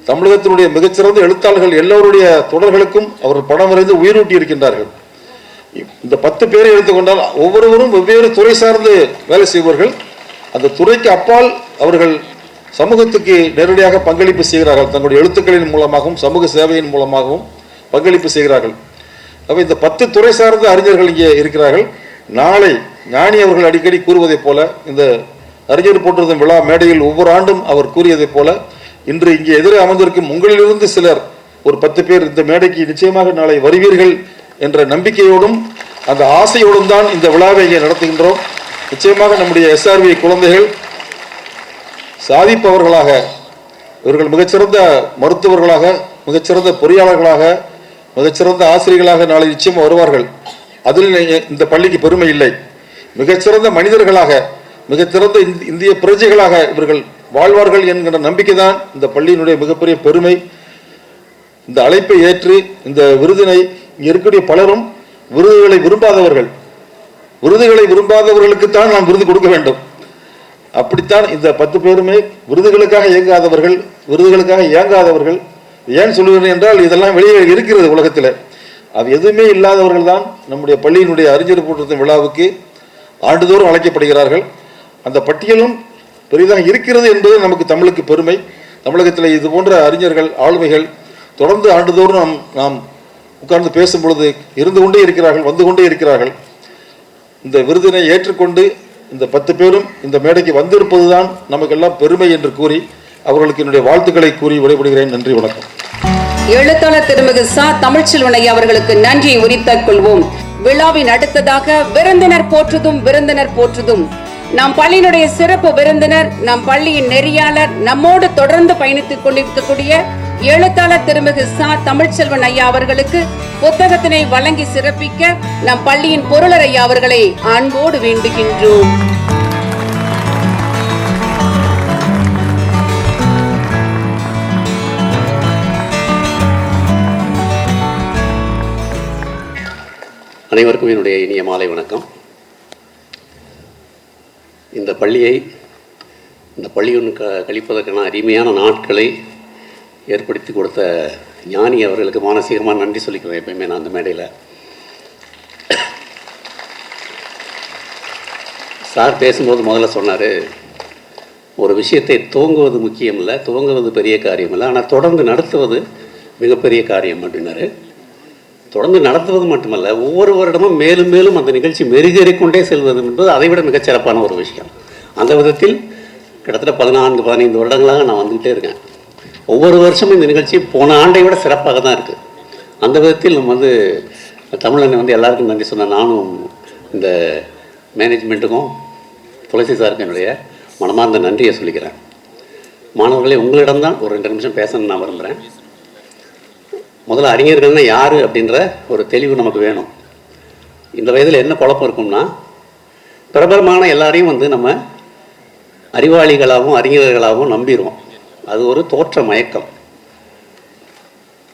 தமிழகத்தினுடைய மிகச்சிறந்த எழுத்தாளர்கள் எல்லோருடைய தொடர்களுக்கும் அவர் படம் வரைந்து உயிரூட்டி இருக்கின்றார்கள். இந்த 10 பேரை எடுத்துக்கொண்டால் ஒவ்வொருவரும் வெவ்வேறு துறை சார்ந்து வேலை செய்வார்கள். அந்த துறைக்கு அப்பால் அவர்கள் சமூகத்துக்கு நேரடியாக பங்களிப்பு செய்கிறார்கள். தங்களுடைய எழுத்துக்களின் மூலமாகவும் சமூக சேவையின் மூலமாகவும் பங்களிப்பு செய்கிறார்கள். அப்போ இந்த 10 துறை சார்ந்த அறிஞர்கள் இங்கே இருக்கிறார்கள். நாளை ஞானி அவர்கள் அடிக்கடி கூறுவதை போல, இந்த அறிஞர் போற்றுதும் விழா மேடையில் ஒவ்வொரு ஆண்டும் அவர் கூறியதை போல, இன்று இங்கே எதிரே அமர்ந்திருக்கும் உங்களிலிருந்து சிலர் ஒரு 10 பேர் இந்த மேடைக்கு நிச்சயமாக நாளை வருவீர்கள் என்ற நம்பிக்கையோடும் அந்த ஆசையோடும் தான் இந்த விழாவை இங்கே நடத்துகின்றோம். நிச்சயமாக நம்முடைய SRV குழந்தைகள் சாதிப்பவர்களாக இவர்கள் மிகச்சிறந்த மருத்துவர்களாக, மிகச்சிறந்த பொறியாளர்களாக, மிகச்சிறந்த ஆசிரியர்களாக நாளை நிச்சயமாக வருவார்கள். அதில் இந்த பள்ளிக்கு பெருமை இல்லை. மிகச்சிறந்த மனிதர்களாக, மிகச்சிறந்த இந்திய பிரஜைகளாக இவர்கள் வாழ்வார்கள் என்கிற நம்பிக்கை தான் இந்த பள்ளியினுடைய மிகப்பெரிய பெருமை. இந்த அழைப்பை ஏற்று இந்த விருதினை இங்கே இருக்கக்கூடிய பலரும் விருதுகளை விரும்பாதவர்கள், விருதுகளை விரும்பாதவர்களுக்குத்தான் நாம் விருது கொடுக்க வேண்டும். அப்படித்தான் இந்த 10 பேருமே விருதுகளுக்காக இயங்காதவர்கள், விருதுகளுக்காக இயங்காதவர்கள். ஏன் சொல்லுகிறேன் என்றால் இதெல்லாம் வெளியே இருக்கிறது உலகத்தில். அது எதுவுமே இல்லாதவர்கள் தான் நம்முடைய பள்ளியினுடைய அறிஞர் போற்றுதல் விழாவுக்கு ஆண்டுதோறும் அழைக்கப்படுகிறார்கள். அந்த பட்டியலும் பெரிதாக இருக்கிறது என்பது நமக்கு தமிழுக்கு பெருமை. தமிழகத்தில் இது போன்ற அறிஞர்கள், ஆளுமைகள் தொடர்ந்து ஆண்டுதோறும் நாம் உட்கார்ந்து பேசும் பொழுது இருந்து கொண்டே இருக்கிறார்கள், வந்து கொண்டே இருக்கிறார்கள். இந்த விருதினை ஏற்றுக்கொண்டு இந்த 10 பேரும் இந்த மேடைக்கு வந்திருப்பதுதான் நமக்கெல்லாம் பெருமை என்று கூறி அவர்களுக்கு என்னுடைய வாழ்த்துக்களை கூறி விடைபெறுகிறேன். நன்றி, வணக்கம். எழுத்தாளர் திருமிகு ச. தமிழ்ச்செல்வன் ஐயா அவர்களுக்கு நன்றி உரித்தாக் கொள்வோம். விழாவின் அடுத்ததாக விருந்தினர் போற்றுதும் விருந்தினர் போற்றுதும். நம் பள்ளியினுடைய சிறப்பு விருந்தினர், நம் பள்ளியின் நெறியாளர், நம்மோடு தொடர்ந்து பயணித்துக் கொண்டிருக்கக்கூடிய எழுத்தாளர் திருமிகு ச. தமிழ்ச்செல்வன் ஐயா அவர்களுக்கு புத்தகத்தினை வழங்கி சிறப்பிக்க நம் பள்ளியின் பொருளர் ஐயா அவர்களை அன்போடு வேண்டுகின்றோம். அனைவருக்கும் என்னுடைய இனிய மாலை வணக்கம். இந்த பள்ளியுடன் கழிப்பதற்கான அருமையான நாட்களை ஏற்படுத்தி கொடுத்த ஞானி அவர்களுக்கு மானசீகமாக நன்றி சொல்லிக்கிறேன். எப்பயுமே நான் அந்த மேடையில் சார் பேசும்போது முதல்ல சொன்னார், ஒரு விஷயத்தை துவங்குவது முக்கியம் இல்லை, துவங்குவது பெரிய காரியம் இல்லை, ஆனால் தொடர்ந்து நடத்துவது மிகப்பெரிய காரியம் அப்படின்னாரு. தொடர்ந்து நடத்துவது மட்டுமல்ல, ஒவ்வொரு வருடமும் மேலும் மேலும் அந்த நிகழ்ச்சி மெருகேறிக்கொண்டே செல்வது என்பது அதைவிட மிகச்சிறப்பான ஒரு விஷயம். அந்த விதத்தில் கிட்டத்தட்ட 14-15 வருடங்களாக நான் வந்துக்கிட்டே இருக்கேன். ஒவ்வொரு வருஷமும் இந்த நிகழ்ச்சி போன ஆண்டை விட சிறப்பாக தான் இருக்குது. அந்த விதத்தில் நம்ம தமிழனை எல்லாருக்கும் நன்றி சொன்னேன். நானும் இந்த மேனேஜ்மெண்ட்டுக்கும் துளசி சாருக்கு என்னுடைய மனமார்ந்த நன்றியை சொல்லிக்கிறேன். மாணவர்களே, உங்களிடம்தான் ஒரு 2 நிமிஷம் பேசணும்னு நான் விரும்புகிறேன். முதல்ல அறிஞர்கள்னா யார் அப்படின்ற ஒரு தெளிவு நமக்கு வேணும். இந்த வயதில் என்ன குழப்பம் இருக்கும்னா, பிரபலமான எல்லாரையும் நம்ம அறிவாளிகளாகவும் அறிஞர்களாகவும் நம்பிடுவோம். அது ஒரு தோற்ற மயக்கம்.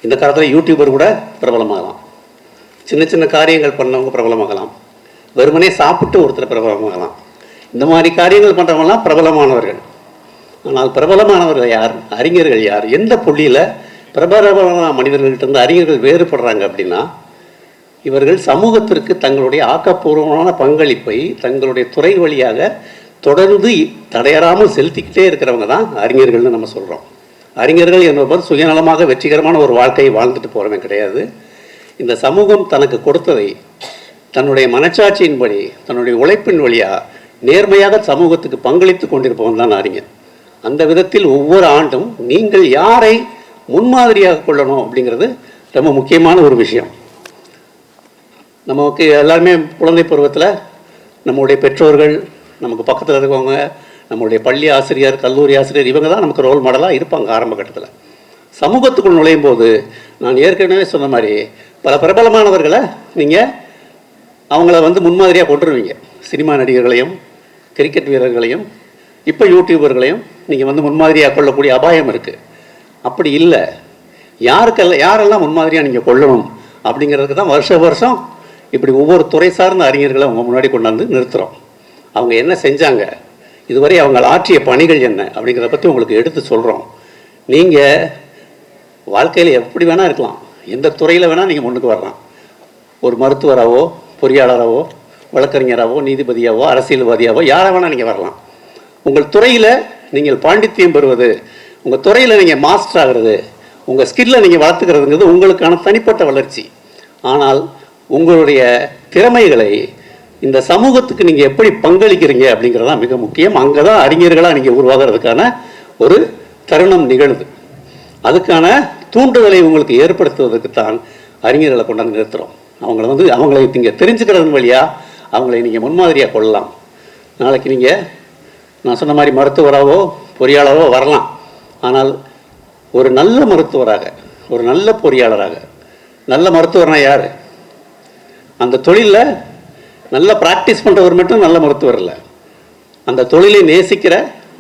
இந்த காலத்தில் யூடியூபர் கூட பிரபலமாகலாம், சின்ன சின்ன காரியங்கள் பண்ணவங்க பிரபலமாகலாம், வெறுமனே சாப்பிட்டு ஒருத்தர் பிரபலமாகலாம். இந்த மாதிரி காரியங்கள் பண்ணுறவங்களாம் பிரபலமானவர்கள். ஆனால் பிரபலமானவர்கள் யார், அறிஞர்கள் யார்? எந்த புள்ளியில் பிரபலமான மனிதர்கள்ட்ட அறிஞர்கள் வேறுபடுறாங்க அப்படின்னா, இவர்கள் சமூகத்திற்கு தங்களுடைய ஆக்கப்பூர்வமான பங்களிப்பை தங்களுடைய துறை வழியாக தொடர்ந்து தடையறாமல் செலுத்திக்கிட்டே இருக்கிறவங்க தான் அறிஞர்கள்னு நம்ம சொல்கிறோம். அறிஞர்கள் என்பவர் சுயநலமாக வெற்றிகரமான ஒரு வாழ்க்கையை வாழ்ந்துட்டு போகிறவங்க கிடையாது. இந்த சமூகம் தனக்கு கொடுத்ததை தன்னுடைய மனச்சாட்சியின்படி தன்னுடைய உழைப்பின் வழியாக நேர்மையாக சமூகத்துக்கு பங்களித்து கொண்டிருப்பவன் தான் அறிஞர். அந்த விதத்தில் ஒவ்வொரு ஆண்டும் நீங்கள் யாரை முன்மாதிரியாக கொள்ளணும் அப்படிங்கிறது ரொம்ப முக்கியமான ஒரு விஷயம். நமக்கு எல்லாருமே குழந்தை பருவத்தில் நம்முடைய பெற்றோர்கள், நமக்கு பக்கத்தில் இருக்கவங்க, நம்மளுடைய பள்ளி ஆசிரியர், கல்லூரி ஆசிரியர், இவங்க தான் நமக்கு ரோல் மாடலாக இருப்பாங்க ஆரம்ப கட்டத்தில். சமூகத்துக்குள் நுழையும் போது நான் ஏற்கனவே சொன்ன மாதிரி பல பிரபலமானவர்களை நீங்கள் அவங்கள முன்மாதிரியாக கொண்டுருவீங்க. சினிமா நடிகர்களையும், கிரிக்கெட் வீரர்களையும், இப்போ யூடியூபர்களையும் நீங்கள் முன்மாதிரியாக கொள்ளக்கூடிய அபாயம் இருக்குது. அப்படி இல்லை, யாரெல்லாம் முன்மாதிரியாக நீங்கள் கொள்ளணும் அப்படிங்கிறதுக்கு தான் வருஷம் இப்படி ஒவ்வொரு துறை சார்ந்த அறிஞர்களை அவங்க முன்னாடி கொண்டாந்து நிறுத்துகிறோம். அவங்க என்ன செஞ்சாங்க, இதுவரை அவங்க ஆற்றிய பணிகள் என்ன அப்படிங்கிறத பற்றி உங்களுக்கு எடுத்து சொல்கிறோம். நீங்கள் வாழ்க்கையில் எப்படி வேணால் இருக்கலாம், எந்த துறையில் வேணால் நீங்கள் முன்னுக்கு வரலாம். ஒரு மருத்துவராகவோ, பொறியாளராகவோ, வழக்கறிஞராகவோ, நீதிபதியாகவோ, அரசியல்வாதியாகவோ யாரை வேணால் நீங்கள் வரலாம். உங்கள் துறையில் நீங்கள் பாண்டித்தியம் பெறுவது, உங்கள் துறையில் நீங்கள் மாஸ்டர் ஆகிறது, உங்கள் ஸ்கில்லை நீங்கள் வளர்த்துக்கிறதுங்கிறது உங்களுக்கான தனிப்பட்ட வளர்ச்சி. ஆனால் உங்களுடைய திறமைகளை இந்த சமூகத்துக்கு நீங்கள் எப்படி பங்களிக்கிறீங்க அப்படிங்கிறது தான் மிக முக்கியம். அங்கே தான் அறிஞர்களாக நீங்கள் உருவாகிறதுக்கான ஒரு தருணம் நிகழுது. அதுக்கான தூண்டுதலை உங்களுக்கு ஏற்படுத்துவதற்கு தான் அறிஞர்களை கொண்டாந்து நிறுத்துகிறோம். அவங்களை நீங்கள் தெரிஞ்சுக்கிறதன் வழியாக அவங்களை நீங்கள் முன்மாதிரியாக கொள்ளலாம். நாளைக்கு நீங்கள் நான் சொன்ன மாதிரி மருத்துவராகவோ பொறியாளரோ வரலாம். ஆனால் ஒரு நல்ல மருத்துவராக, ஒரு நல்ல பொறியாளராக, நல்ல மருத்துவர்னா யார்? அந்த தொழிலில் நல்ல ப்ராக்டிஸ் பண்ணுறவர் மட்டும் நல்ல மருத்துவர் இல்லை. அந்த தொழிலை நேசிக்கிற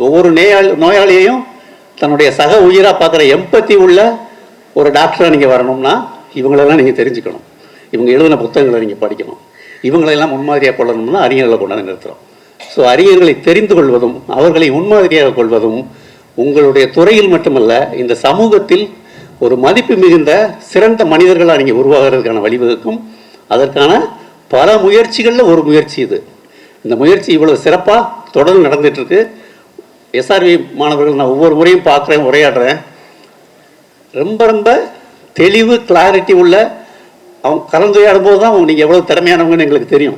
ஒவ்வொரு நோயாளியையும் தன்னுடைய சக உயிராக பார்க்குற எம்பத்தி உள்ள ஒரு டாக்டராக நீங்கள் வரணும்னா இவங்களெல்லாம் நீங்கள் தெரிஞ்சுக்கணும். இவங்க எழுதின புத்தகங்களை நீங்கள் படிக்கணும். இவங்களெல்லாம் முன்மாதிரியாக கொள்ளணும்னா அறிஞர்களை கொண்டாந்து நிறுத்துகிறோம். ஸோ அறிஞர்களை தெரிந்து கொள்வதும் அவர்களை முன்மாதிரியாக கொள்வதும் உங்களுடைய துறையில் மட்டுமல்ல, இந்த சமூகத்தில் ஒரு மதிப்பு மிகுந்த சிறந்த மனிதர்களாக நீங்கள் உருவாகிறதுக்கான வழிவகுக்கும். அதற்கான பல முயற்சிகளில் ஒரு முயற்சி இது. இந்த முயற்சி இவ்வளவு சிறப்பாக தொடர்ந்து நடந்துகிட்ருக்கு. எஸ்ஆர்வி மாணவர்கள் நான் ஒவ்வொரு முறையும் பார்க்குறேன், உரையாடுறேன். ரொம்ப ரொம்ப தெளிவு, கிளாரிட்டி உள்ள அவங்க கலந்துரையாடும் போது தான் நீங்கள் எவ்வளோ திறமையானவங்கன்னு எங்களுக்கு தெரியும்.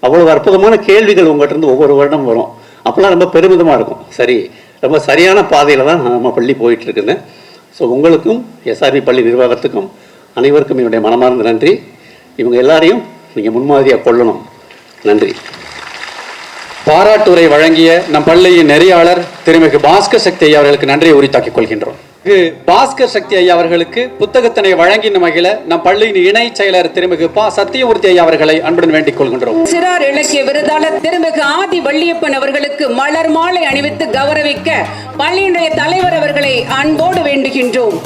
அவ்வளோ அற்புதமான கேள்விகள் உங்கள்கிட்ட இருந்து ஒவ்வொரு வருடம் வரும். அப்போல்லாம் ரொம்ப பெருமிதமாக இருக்கும். சரி, ரொம்ப சரியான பாதையில் தான் நம்ம பள்ளி போயிட்டுருக்குன்னு. ஸோ உங்களுக்கும் எஸ்ஆர்வி பள்ளி நிர்வாகத்துக்கும் அனைவருக்கும் என்னுடைய மனமார்ந்த நன்றி. இவங்க எல்லாரையும் நீங்கள் முன்மாதிரியாக கொள்ளணும். நன்றி. பாராட்டுரை வழங்கிய நம் பள்ளியின் நெறியாளர் திருமிகு பாஸ்கர் சக்தி ஐயா அவர்களுக்கு நன்றியை உரித்தாக்கிக் கொள்கின்றோம். பாஸ்கர் சக்தி ஐயா அவர்களுக்கு புத்தகத்தினை வழங்கின வகையில நம் பள்ளியின் இணை செயலர் திருமிகு பா சத்தியமூர்த்தி ஐயா அவர்களை அன்புடன் வேண்டிக் கொள்கின்றோம். சிறார் இலக்கிய விருதாளர் திருமிகு ஆதி வள்ளியப்பன் அவர்களுக்கு மலர் மாலை அணிவித்து கௌரவிக்க பள்ளியினுடைய தலைவர் அவர்களை அன்போடு வேண்டுகின்றோம்.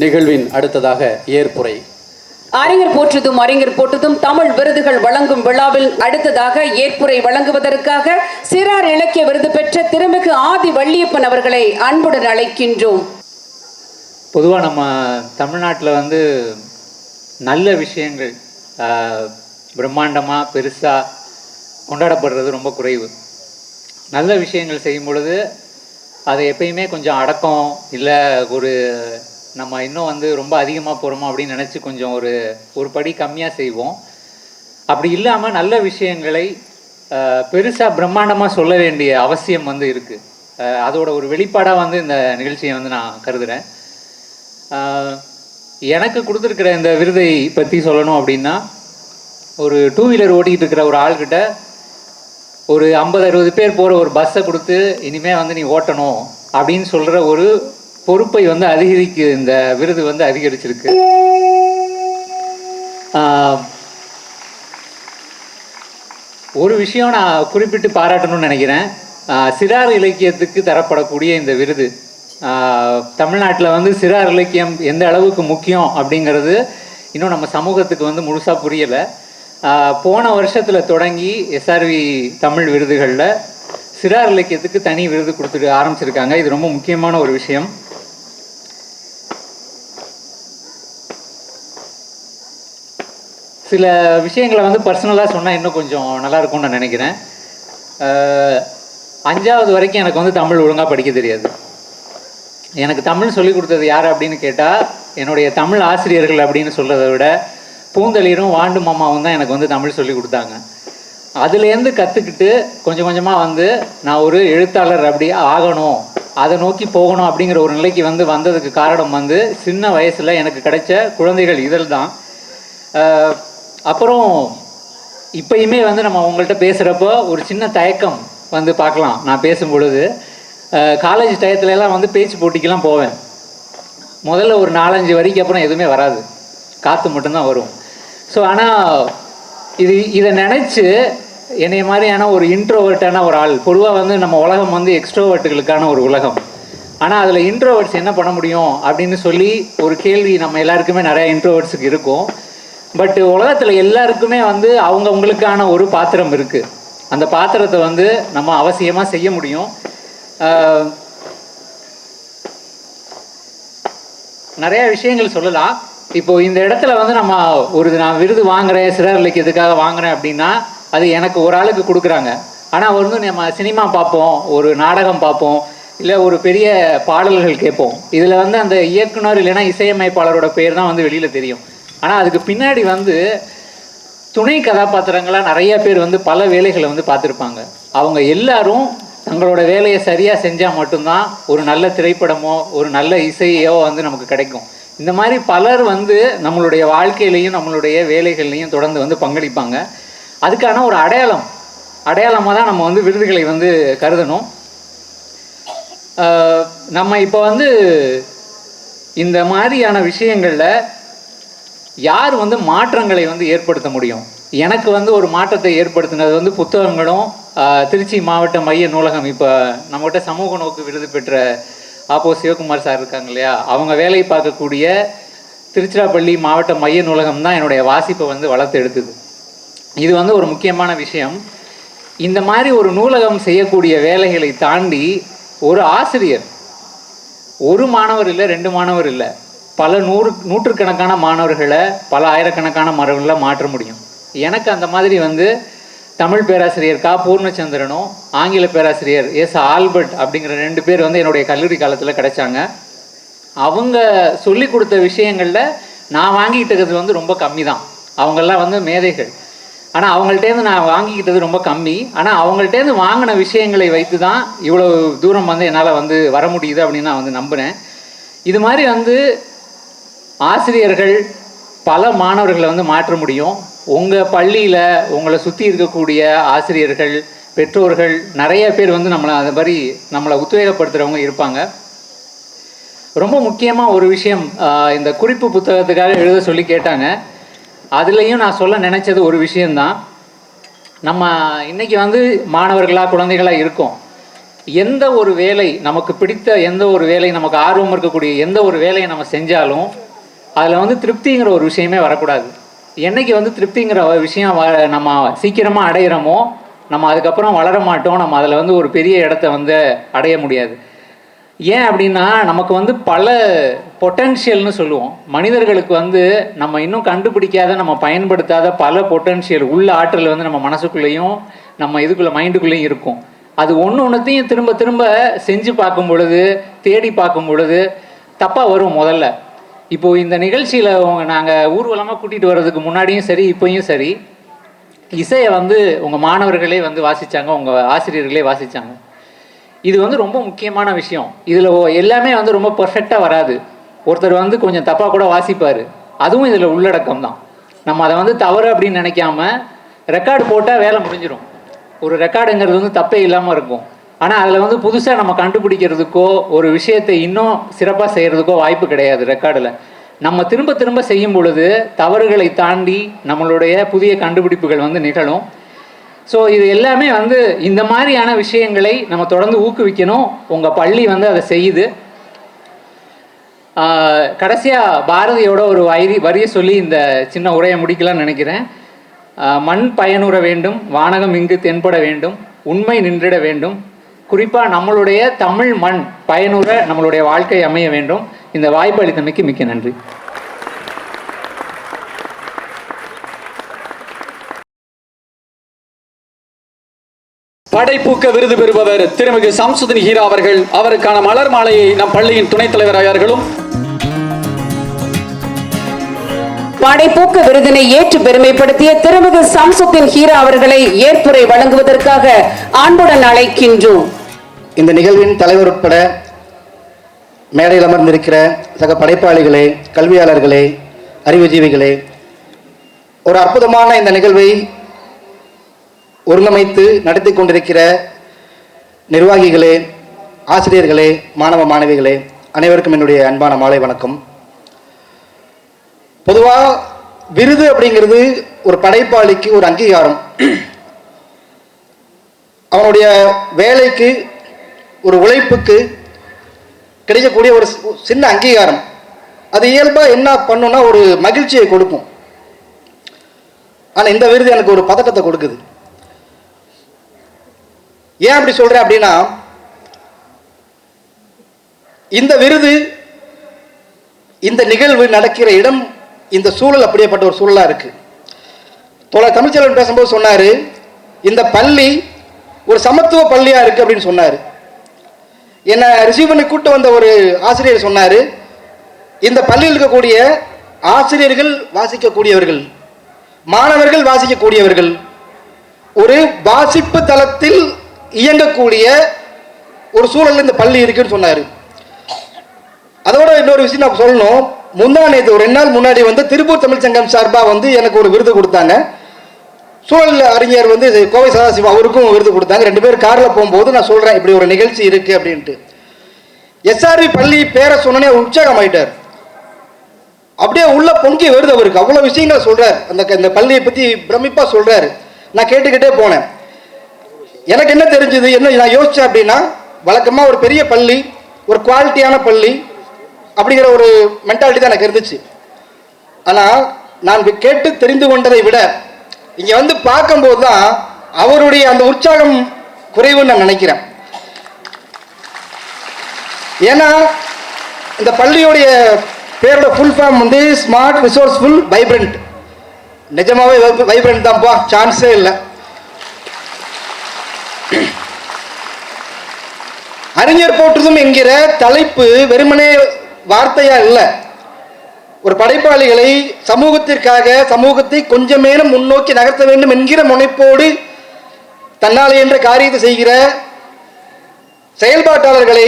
நிகழ்வின் அடுத்ததாக ஏற்புரை. அறிஞர் போற்றுதும் தமிழ் விருதுகள் வழங்கும் விழாவில் அடுத்ததாக ஏற்புரை வழங்குவதற்காக சிறார் இலக்கிய விருது பெற்ற திருமிகு ஆதி வள்ளியப்பன் அவர்களை அன்புடன் அழைக்கின்றோம். பொதுவாக நம்ம தமிழ்நாட்டில் நல்ல விஷயங்கள் பிரம்மாண்டமாக பெருசாக கொண்டாடப்படுறது ரொம்ப குறைவு. நல்ல விஷயங்கள் செய்யும் பொழுது அதை எப்பயுமே கொஞ்சம் அடக்கம், இல்லை ஒரு நம்ம இன்னும் ரொம்ப அதிகமாக போகிறோமோ அப்படின்னு நினச்சி கொஞ்சம் ஒரு படி கம்மியாக செய்வோம். அப்படி இல்லாமல் நல்ல விஷயங்களை பெருசாக பிரம்மாண்டமாக சொல்ல வேண்டிய அவசியம் இருக்குது. அதோட ஒரு வெளிப்பாடாக இந்த நிகழ்ச்சியை நான் கருதுகிறேன். எனக்கு கொடுத்துருக்கிற இந்த விருதை பற்றி சொல்லணும் அப்படின்னா, ஒரு 2 வீலர் ஓட்டிகிட்டு இருக்கிற ஒரு ஆள்கிட்ட ஒரு 50-60 பேர் போகிற ஒரு பஸ்ஸை கொடுத்து இனிமேல் நீ ஓட்டணும் அப்படின்னு சொல்கிற ஒரு பொறுப்பை அதிகரிக்கு இந்த விருது அதிகரிச்சிருக்கு. ஒரு விஷயம் நான் குறிப்பிட்டு பாராட்டணும்னு நினைக்கிறேன். சிறார் இலக்கியத்துக்கு தரப்படக்கூடிய இந்த விருது தமிழ்நாட்டில் சிறார் இலக்கியம் எந்த அளவுக்கு முக்கியம் அப்படிங்கிறது இன்னும் நம்ம சமூகத்துக்கு முழுசாக புரியலை. போன வருஷத்தில் தொடங்கி எஸ்ஆர்வி தமிழ் விருதுகளில் சிறார் இலக்கியத்துக்கு தனி விருது கொடுத்துட்டு ஆரம்பிச்சிருக்காங்க. இது ரொம்ப முக்கியமான ஒரு விஷயம். சில விஷயங்களை பர்சனலாக சொன்னால் இன்னும் கொஞ்சம் நல்லாயிருக்கும்னு நான் நினைக்கிறேன். 5வது வரைக்கும் எனக்கு தமிழ் ஒழுங்காக படிக்க தெரியாது. எனக்கு தமிழ் சொல்லிக் கொடுத்தது யார் அப்படின்னு கேட்டால், என்னுடைய தமிழ் ஆசிரியர்கள் அப்படின்னு சொல்கிறத விட பூந்தளிரும் வாண்டு மாமாவும் தான் எனக்கு தமிழ் சொல்லி கொடுத்தாங்க. அதுலேருந்து கற்றுக்கிட்டு கொஞ்சம் கொஞ்சமாக நான் ஒரு எழுத்தாளர் அப்படி ஆகணும், அதை நோக்கி போகணும் அப்படிங்கிற ஒரு நிலைக்கு வந்ததுக்கு காரணம் சின்ன வயசில் எனக்கு கிடைச்ச குழந்தைகள் இதழ் தான். அப்புறம் இப்பயுமே நம்ம உங்கள்கிட்ட பேசுகிறப்போ ஒரு சின்ன தயக்கம் பார்க்கலாம். நான் பேசும் பொழுது காலேஜ் டயத்துலலாம் பேச்சு போட்டிக்கெலாம் போவேன். முதல்ல ஒரு 4-5 வரிக்கு அப்புறம் எதுவுமே வராது, காற்று மட்டும்தான் வரும். ஸோ ஆனால் இதை நினச்சி என்னை மாதிரியான ஒரு இன்ட்ரோவர்ட்டான ஒரு ஆள், பொதுவாக நம்ம உலகம் எக்ஸ்ட்ரோவர்ட்டுகளுக்கான ஒரு உலகம், ஆனால் அதில் இன்ட்ரோவர்ட்ஸ் என்ன பண்ண முடியும் அப்படின்னு சொல்லி ஒரு கேள்வி நம்ம எல்லாருக்குமே நிறையா இன்ட்ரோவர்ட்ஸுக்கு இருக்கும். பட் உலகத்தில் எல்லாருக்குமே அவங்கவுங்களுக்கான ஒரு பாத்திரம் இருக்குது. அந்த பாத்திரத்தை நம்ம அவசியமாக செய்ய முடியும். நிறையா விஷயங்கள் சொல்லலாம். இப்போது இந்த இடத்துல நம்ம நான் விருது வாங்குகிறேன், சிறார் இலக்கியத்துக்காக வாங்குகிறேன் அப்படின்னா அது எனக்கு ஒரு ஆளுக்கு கொடுக்குறாங்க. ஆனால் நம்ம சினிமா பார்ப்போம், ஒரு நாடகம் பார்ப்போம், இல்லை ஒரு பெரிய பாடல்கள் கேட்போம். இதில் அந்த இயக்குனர் இல்லைன்னா இசையமைப்பாளரோட பேர் தான் வெளியில் தெரியும். ஆனால் அதுக்கு பின்னாடி துணை கதாபாத்திரங்களாக நிறைய பேர் வந்து பல வேலைகளை வந்து பார்த்துருப்பாங்க. அவங்க எல்லாரும் தங்களோட வேலையை சரியாக செஞ்சால் மட்டும்தான் ஒரு நல்ல திரைப்படமோ ஒரு நல்ல இசையோ வந்து நமக்கு கிடைக்கும். இந்த மாதிரி பலர் வந்து நம்மளுடைய வாழ்க்கையிலையும் நம்மளுடைய வேலைகள்லையும் தொடர்ந்து வந்து பங்களிப்பாங்க. அதுக்கான ஒரு அடையாளமாக தான் நம்ம வந்து விருதுகளை வந்து கருதணும். நம்ம இப்போ வந்து இந்த மாதிரியான விஷயங்களில் யார் வந்து மாற்றங்களை வந்து ஏற்படுத்த முடியும்? எனக்கு வந்து ஒரு மாற்றத்தை ஏற்படுத்தினது வந்து புத்தகங்களும் திருச்சி மாவட்ட மைய நூலகம். இப்போ நம்மகிட்ட சமூக நோக்கு விருது பெற்ற ஆப்போ சிவகுமார் சார் இருக்காங்க இல்லையா, அவங்க வேலை பார்க்கக்கூடிய திருச்சிராப்பள்ளி மாவட்ட மைய நூலகம் தான் என்னுடைய வாசிப்பை வந்து வளர்த்து எடுத்தது. இது வந்து ஒரு முக்கியமான விஷயம். இந்த மாதிரி ஒரு நூலகம் செய்யக்கூடிய வேலைகளை தாண்டி ஒரு ஆசிரியர், ஒரு மாணவர் இல்லை, 2 மாணவர் இல்லை, பல நூற்றுக்கணக்கான மாணவர்களை, பல ஆயிரக்கணக்கான மாணவர்களை மாற்ற முடியும். எனக்கு அந்த மாதிரி வந்து தமிழ் பேராசிரியர் கா பூர்ணச்சந்திரனும் ஆங்கில பேராசிரியர் எஸ் ஆல்பர்ட் அப்படிங்கிற 2 பேர் வந்து என்னுடைய கல்லூரி காலத்தில் கிடைச்சாங்க. அவங்க சொல்லி கொடுத்த விஷயங்களில் நான் வாங்கிக்கிட்டது வந்து ரொம்ப கம்மி தான். அவங்கெல்லாம் வந்து மேதைகள், ஆனால் அவங்கள்ட்டேருந்து நான் வாங்கிக்கிட்டது ரொம்ப கம்மி. ஆனால் அவங்கள்ட்டேருந்து வாங்கின விஷயங்களை வைத்து தான் இவ்வளோ தூரம் வந்து என்னால் வந்து வர முடியுது அப்படின்னு நான் வந்து நம்புகிறேன். இது மாதிரி வந்து ஆசிரியர்கள் பல மாணவர்களை வந்து மாற்ற முடியும். உங்கள் பள்ளியில் உங்களை சுற்றி இருக்கக்கூடிய ஆசிரியர்கள், பெற்றோர்கள் நிறைய பேர் வந்து நம்மளை உத்வேகப்படுத்துகிறவங்க இருப்பாங்க. ரொம்ப முக்கியமாக ஒரு விஷயம், இந்த குறிப்பு புத்தகத்துக்காக எழுத சொல்லி கேட்டாங்க. அதுலேயும் நான் சொல்ல நினச்சது ஒரு விஷயந்தான். நம்ம இன்றைக்கி வந்து மாணவர்களாக குழந்தைகளாக இருக்கோம். எந்த ஒரு வேலை நமக்கு பிடித்த, எந்த ஒரு வேலை நமக்கு ஆர்வம் இருக்கக்கூடிய எந்த ஒரு வேலையை நம்ம செஞ்சாலும் அதில் வந்து திருப்திங்கிற ஒரு விஷயமே வரக்கூடாது. என்றைக்கு வந்து திருப்திங்கிற விஷயம் நம்ம சீக்கிரமாக அடையிறோமோ நம்ம அதுக்கப்புறம் வளர மாட்டோம். நம்ம அதில் வந்து ஒரு பெரிய இடத்த வந்து அடைய முடியாது. ஏன் அப்படின்னா நமக்கு வந்து பல பொட்டன்ஷியல்னு சொல்லுவோம். மனிதர்களுக்கு வந்து நம்ம இன்னும் கண்டுபிடிக்காத, நம்ம பயன்படுத்தாத பல பொட்டன்ஷியல் உள்ள ஆற்றல் வந்து நம்ம மனசுக்குள்ளேயும் நம்ம இதுக்குள்ளே மைண்டுக்குள்ளேயும் இருக்கும். அது ஒன்றுத்தையும் திரும்ப திரும்ப செஞ்சு பார்க்கும் பொழுது, தேடி பார்க்கும் பொழுது தப்பாக வரும் முதல்ல. இப்போது இந்த நிகழ்ச்சியில் நாங்கள் ஊர்வலமாக கூட்டிகிட்டு வர்றதுக்கு முன்னாடியும் சரி இப்போயும் சரி இசையை வந்து உங்கள் மாணவர்களே வந்து வாசித்தாங்க, உங்கள் ஆசிரியர்களே வாசித்தாங்க. இது வந்து ரொம்ப முக்கியமான விஷயம். இதில் எல்லாமே வந்து ரொம்ப பர்ஃபெக்டாக வராது. ஒருத்தர் வந்து கொஞ்சம் தப்பாக கூட வாசிப்பார். அதுவும் இதில் உள்ளடக்கம் தான். நம்ம அதை வந்து தவறு அப்படின்னு நினைக்காம ரெக்கார்டு போட்டால் வேலை முடிஞ்சிடும். ஒரு ரெக்கார்டுங்கிறது வந்து தப்பே இல்லாமல் இருக்கும். ஆனால் அதில் வந்து புதுசாக நம்ம கண்டுபிடிக்கிறதுக்கோ ஒரு விஷயத்தை இன்னும் சிறப்பாக செய்கிறதுக்கோ வாய்ப்பு கிடையாது. ரெக்கார்டில் நம்ம திரும்ப திரும்ப செய்யும் பொழுது தவறுகளை தாண்டி நம்மளுடைய புதிய கண்டுபிடிப்புகள் வந்து நிகழும். ஸோ இது எல்லாமே வந்து இந்த மாதிரியான விஷயங்களை நம்ம தொடர்ந்து ஊக்குவிக்கணும். உங்கள் பள்ளி வந்து அதை செய்யுது. கடைசியாக பாரதியோட ஒரு வரியை சொல்லி இந்த சின்ன உரையை முடிக்கலாம்னு நினைக்கிறேன். மண் பயனுற வேண்டும், வானகம் இங்கு தென்பட வேண்டும், உண்மை நின்றிட வேண்டும், குறிப்பாக நம்மளுடைய தமிழ் மண் பயனுற நம்மளுடைய வாழ்க்கை அமைய வேண்டும். இந்த வாய்ப்பு அளித்தமைக்கு மிக்க நன்றி. படைப்பூக்க விருது பெறுபவர் திருமிகு சம்சுதீன் ஹீரா அவர்கள். அவருக்கான மலர் மாலையை நம் பள்ளியின் துணைத் தலைவர் அவர்களும் படைப்பூக்க விருதினை ஏற்று பெருமைப்படுத்திய திருமிகு சம்சுதீன் ஹீரா அவர்களை ஏற்புரை வழங்குவதற்காக அன்புடன் அழைக்கின்றோம். இந்த நிகழ்வின் தலைவர் உட்பட மேடையில் அமர்ந்திருக்கிற சக படைப்பாளிகளே, கல்வியாளர்களே, அறிவுஜீவிகளே, ஒரு அற்புதமான இந்த நிகழ்வை ஒருங்கமைத்து நடத்தி கொண்டிருக்கிற நிர்வாகிகளே, ஆசிரியர்களே, மாணவ மாணவிகளே, அனைவருக்கும் என்னுடைய அன்பான மாலை வணக்கம். பொதுவாக விருது அப்படிங்கிறது ஒரு படைப்பாளிக்கு ஒரு அங்கீகாரம், அவனுடைய வேலைக்கு, ஒரு உழைப்புக்கு கிடைக்கக்கூடிய ஒரு சின்ன அங்கீகாரம். அது இயல்பாக என்ன பண்ணுன்னா ஒரு மகிழ்ச்சியை கொடுக்கும். ஆனால் இந்த விருது எனக்கு ஒரு பதட்டத்தை கொடுக்குது. ஏன் அப்படி சொல்றேன் அப்படின்னா, இந்த விருது, இந்த நிகழ்வு நடக்கிற இடம், இந்த சூழல் அப்படியேப்பட்ட ஒரு சூழலா இருக்கு. தோழர் தமிழ்ச்செல்வன் பேசும்போது சொன்னாரு, இந்த பள்ளி ஒரு சமத்துவ பள்ளியா இருக்கு அப்படின்னு சொன்னாரு. என்னை ரிசீவ் பண்ணி கூட்டு வந்த ஒரு ஆசிரியர் சொன்னாரு, இந்த பள்ளியில் இருக்கக்கூடிய ஆசிரியர்கள் வாசிக்கக்கூடியவர்கள், மாணவர்கள் வாசிக்கக்கூடியவர்கள், ஒரு வாசிப்பு தளத்தில் இயங்கக்கூடிய ஒரு சூழல் இந்த பள்ளி இருக்குன்னு சொன்னார். அதோட இன்னொரு விஷயம் நான் சொல்லணும். நேற்று ஒரு 2 நாள் முன்னாடி வந்து திருப்பூர் தமிழ் சங்கம் சார்பாக வந்து எனக்கு ஒரு விருது கொடுத்தாங்க. சூழல் அறிஞர் வந்து கோவை சதாசிவம் அவருக்கும் விருது கொடுத்தாங்க. 2 பேர் காரில் போகும்போது நான் சொல்கிறேன் இப்படி ஒரு நிகழ்ச்சி இருக்குது அப்படின்ட்டு. எஸ்ஆர்வி பள்ளி பேரை சொன்னோன்னே உற்சாகம் ஆயிட்டார். அப்படியே உள்ள பொங்கி வருது அவருக்கு. அவ்வளோ விஷயங்களை சொல்கிறார். அந்த பள்ளியை பற்றி பிரமிப்பாக சொல்கிறாரு. நான் கேட்டுக்கிட்டே போனேன். எனக்கு என்ன தெரிஞ்சது, என்ன நான் யோசித்தேன் அப்படின்னா, வழக்கமாக ஒரு பெரிய பள்ளி, ஒரு குவாலிட்டியான பள்ளி அப்படிங்கிற ஒரு மென்டாலிட்டி தான் எனக்கு இருந்துச்சு. ஆனால் நான் கேட்டு தெரிந்து கொண்டதை விட இங்கே வந்து பார்க்கும்போது தான் அவருடைய அந்த உற்சாகம் குறைவுன்னு நான் நினைக்கிறேன். ஏன்னா இந்த பள்ளியுடைய பேரோட ஃபுல் ஃபார்ம் வந்து ஸ்மார்ட், ரிசோர்ஸ்ஃபுல், வைப்ரண்ட். நிஜமாவே வைப்ரண்ட் தான்ப்பா, சான்ஸே இல்லை. அறிஞர் போற்றுதும் என்கிற தலைப்பு வெறுமனே வார்த்தையா இல்லை. ஒரு படைப்பாளிகளை சமூகத்திற்காக, சமூகத்தை கொஞ்சமேனும் முன்னோக்கி நகர்த்த வேண்டும் என்கிற முனைப்போடு தன்னால் என்ற காரியத்தை செய்கிற செயல்பாட்டாளர்களை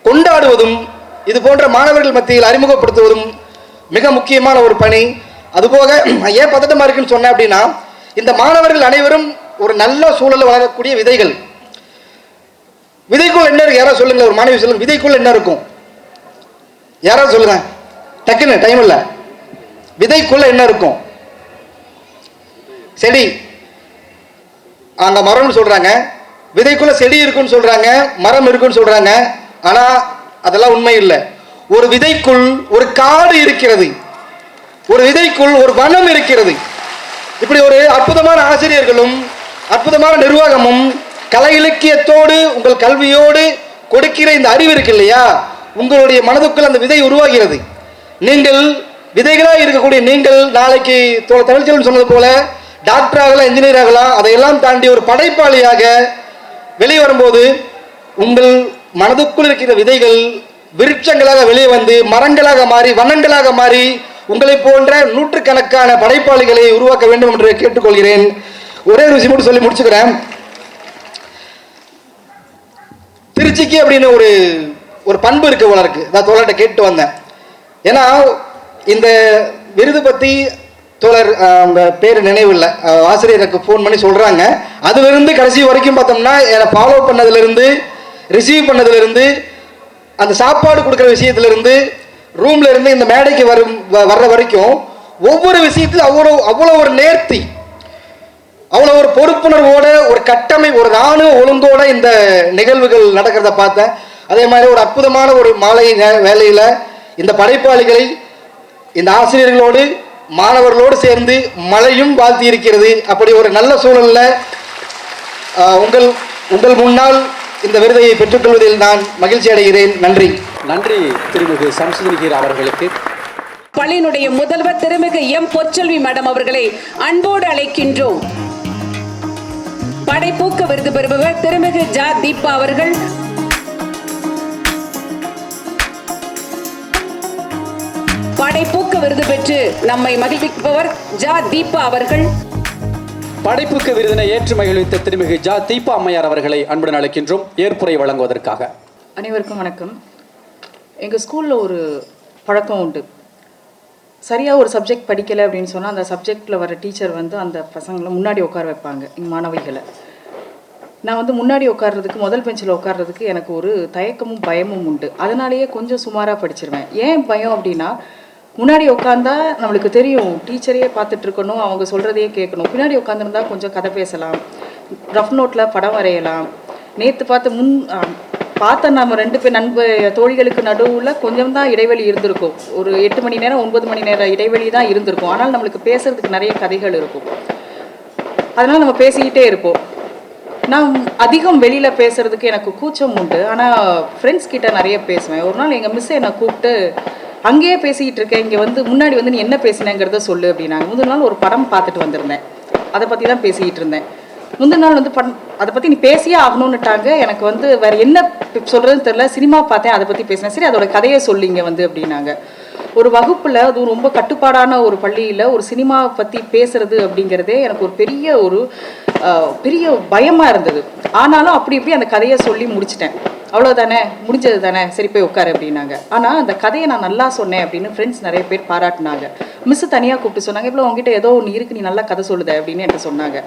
கொண்டாடுவதும் இது போன்ற மாணவர்கள் மத்தியில் அறிமுகப்படுத்துவதும் மிக முக்கியமான ஒரு பணி. அதுபோக ஏன் பதட்டமா இருக்குன்னு சொன்னேன் அப்படின்னா, இந்த மாணவர்கள் அனைவரும் ஒரு நல்ல சூழலில் வளரக்கூடிய விதைகள். விதைக்குள் என்ன இருக்கு? யாராவது சொல்லுங்க. ஒரு மாணவி சொல்லுங்க, விதைக்குள் என்ன இருக்கும்? யாராவது சொல்லுங்க, டக்குன்னு, டைம் இல்லை. விதைக்குள்ள என்ன இருக்கும்? செடி. அங்க மரம்னு சொல்றாங்க, விதைக்குள்ள செடி இருக்குன்னு சொல்றாங்க, மரம் இருக்குன்னு சொல்றாங்க. ஆனா அதெல்லாம் உண்மை இல்லை. ஒரு விதைக்குள் ஒரு காடு இருக்கிறது, ஒரு விதைக்குள் ஒரு வனம் இருக்கிறது. இப்படி ஒரு அற்புதமான ஆசிரியர்களும் அற்புதமான நிர்வாகமும் கலை இலக்கியத்தோடு உங்கள் கல்வியோடு கொடுக்கிற இந்த அறிவு இருக்கு இல்லையா, உங்களுடைய மனதுக்குள் அந்த விதை உருவாகிறது. நீங்கள் விதைகளாக இருக்கக்கூடிய நீங்கள் நாளைக்கு தமிழ்ச்செல்வன் சொன்னது போல டாக்டர் ஆகலாம், இன்ஜினியர் ஆகலாம். அதையெல்லாம் தாண்டி ஒரு படைப்பாளியாக வெளியே வரும்போது உங்கள் மனதுக்குள் இருக்கிற விதைகள் விருட்சங்களாக வெளியே வந்து மரங்களாக மாறி, வனங்களாக மாறி உங்களை போன்ற நூற்றுக்கணக்கான படைப்பாளிகளை உருவாக்க வேண்டும் என்று கேட்டுக்கொள்கிறேன். ஒரே ஒரு விஷயம் மட்டும் சொல்லி முடிச்சுக்கிறேன். திருச்சிக்கு அப்படின்னு ஒரு பண்பு இருக்கு போல இருக்கு. நான் தோழர்கிட்ட கேட்டு வந்தேன். ஏன்னா இந்த விருது பத்தி தோழர் பேர் நினைவில்லை, ஆசிரியருக்கு ஃபோன் பண்ணி சொல்றாங்க. அதுலேருந்து கடைசி வரைக்கும் பார்த்தோம்னா என்னை ஃபாலோ பண்ணதுலேருந்து, ரிசீவ் பண்ணதுலேருந்து, அந்த சாப்பாடு கொடுக்குற விஷயத்துலேருந்து, ரூம்ல இருந்து இந்த மேடைக்கு வர்ற வரைக்கும் ஒவ்வொரு விஷயத்திலும் அவ்வளோ ஒரு நேர்த்தி, அவ்வளோ ஒரு பொறுப்புணர்வோட, ஒரு கட்டமை, ஒரு ராணுவ ஒழுங்கோட இந்த நிகழ்வுகள் நடக்கிறத பார்த்தேன். அதே மாதிரி ஒரு அற்புதமான ஒரு மாலை வேலையில இந்த படைப்பாளிகளை இந்த ஆசிரியர்களோடு மாணவர்களோடு சேர்ந்து மழையும் வாழ்த்தி இருக்கிறது. அப்படி ஒரு நல்ல சூழல்ல உங்கள் முன்னால் இந்த விருதை பெற்றுக்கொள்வதில் நான் மகிழ்ச்சி அடைகிறேன். நன்றி. நன்றி திருமிகு சம்சுதனிகீர் அவர்களுக்கு. பள்ளியினுடைய முதல்வர் திருமிகு எம் பொற்செல்வி மேடம் அவர்களை அன்போடு அழைக்கின்றோம். படைப்பூக்க விருது பெறுபவர் திருமிகு ஜா தீபா அவர்கள். படைப்பூக்க விருது பெற்று நம்மை மகிழ்விப்பவர் ஜா தீபா அவர்கள். படைப்புக்கு விருதினை ஏற்று மகிழ்வித்த திருமிகு ஜா தீபா அம்மையார் அவர்களை அன்புடன் அழைக்கின்றோம் ஏற்புரை வழங்குவதற்காக. அனைவருக்கும் வணக்கம். எங்கள் ஸ்கூலில் ஒரு பழக்கம் உண்டு. சரியாக ஒரு சப்ஜெக்ட் படிக்கலை அப்படின்னு சொன்னால் அந்த சப்ஜெக்டில் வர டீச்சர் வந்து அந்த பசங்களை முன்னாடி உட்கார வைப்பாங்க, எங்கள் மாணவிகளை. நான் வந்து முன்னாடி உட்கார்றதுக்கு, முதல் பெஞ்சில் உட்கார்றதுக்கு எனக்கு ஒரு தயக்கமும் பயமும் உண்டு. அதனாலேயே கொஞ்சம் சுமாராக படிச்சிருவேன். ஏன் பயம் அப்படின்னா, முன்னாடி உட்காந்தா நம்மளுக்கு தெரியும், டீச்சரையே பார்த்துட்டு இருக்கணும், அவங்க சொல்கிறதையே கேட்கணும். பின்னாடி உட்காந்துருந்தா கொஞ்சம் கதை பேசலாம், ரஃப் நோட்டில் படம் வரையலாம். நேற்று பார்த்த நம்ம 2 பேர் தோழிகளுக்கு நடுவில் கொஞ்சம் தான் இடைவெளி இருந்திருக்கும். ஒரு 8 மணி நேரம் 9 மணி நேரம் இடைவெளி தான் இருந்திருக்கும். ஆனால் நம்மளுக்கு பேசுறதுக்கு நிறைய கதைகள் இருக்கும். அதனால் நம்ம பேசிக்கிட்டே இருப்போம். நான் அதிகம் வெளியில் பேசுறதுக்கு எனக்கு கூச்சம் உண்டு. ஆனால் ஃப்ரெண்ட்ஸ் கிட்ட நிறைய பேசுவேன். ஒரு நாள் எங்கள் மிஸ் என்னை கூப்பிட்டு, அங்கேயே பேசிக்கிட்டு இருக்கேன், இங்கே வந்து முன்னாடி வந்து நீ என்ன பேசினேங்கிறத சொல்லு அப்படின்னாங்க. முதல் நாள் ஒரு படம் பார்த்துட்டு வந்திருந்தேன், அதை பற்றி தான் பேசிக்கிட்டு இருந்தேன். முந்தின நாள் வந்து அதை பற்றி நீ பேசியே ஆகணும்னுட்டாங்க. எனக்கு வந்து வேறு என்ன சொல்கிறதுன்னு தெரில. சினிமா பார்த்தேன், அதை பற்றி பேசினேன். சரி, அதோட கதையை சொல்லிங்க வந்து அப்படின்னாங்க. ஒரு வகுப்பில் அது ரொம்ப கட்டுப்பாடான ஒரு பள்ளியில் ஒரு சினிமாவை பற்றி பேசுறது அப்படிங்கிறதே எனக்கு ஒரு பெரிய பயமாக இருந்தது. ஆனாலும் அப்படி இப்படி அந்த கதையை சொல்லி முடிச்சிட்டேன். அவ்வளோதானே, முடிஞ்சது தானே, சரி போய் உட்காரு அப்படின்னாங்க. ஆனால் அந்த கதையை நான் நல்லா சொன்னேன் அப்படின்னு ஃப்ரெண்ட்ஸ் நிறைய பேர் பாராட்டினாங்க. மிஸ் தனியாக கூப்பிட்டு சொன்னாங்க, இவ்வளோ உங்ககிட்ட ஏதோ ஒன்று இருக்குது, நீ நல்லா கதை சொல்லுத அப்படின்னு என்கிட்ட சொன்னாங்க.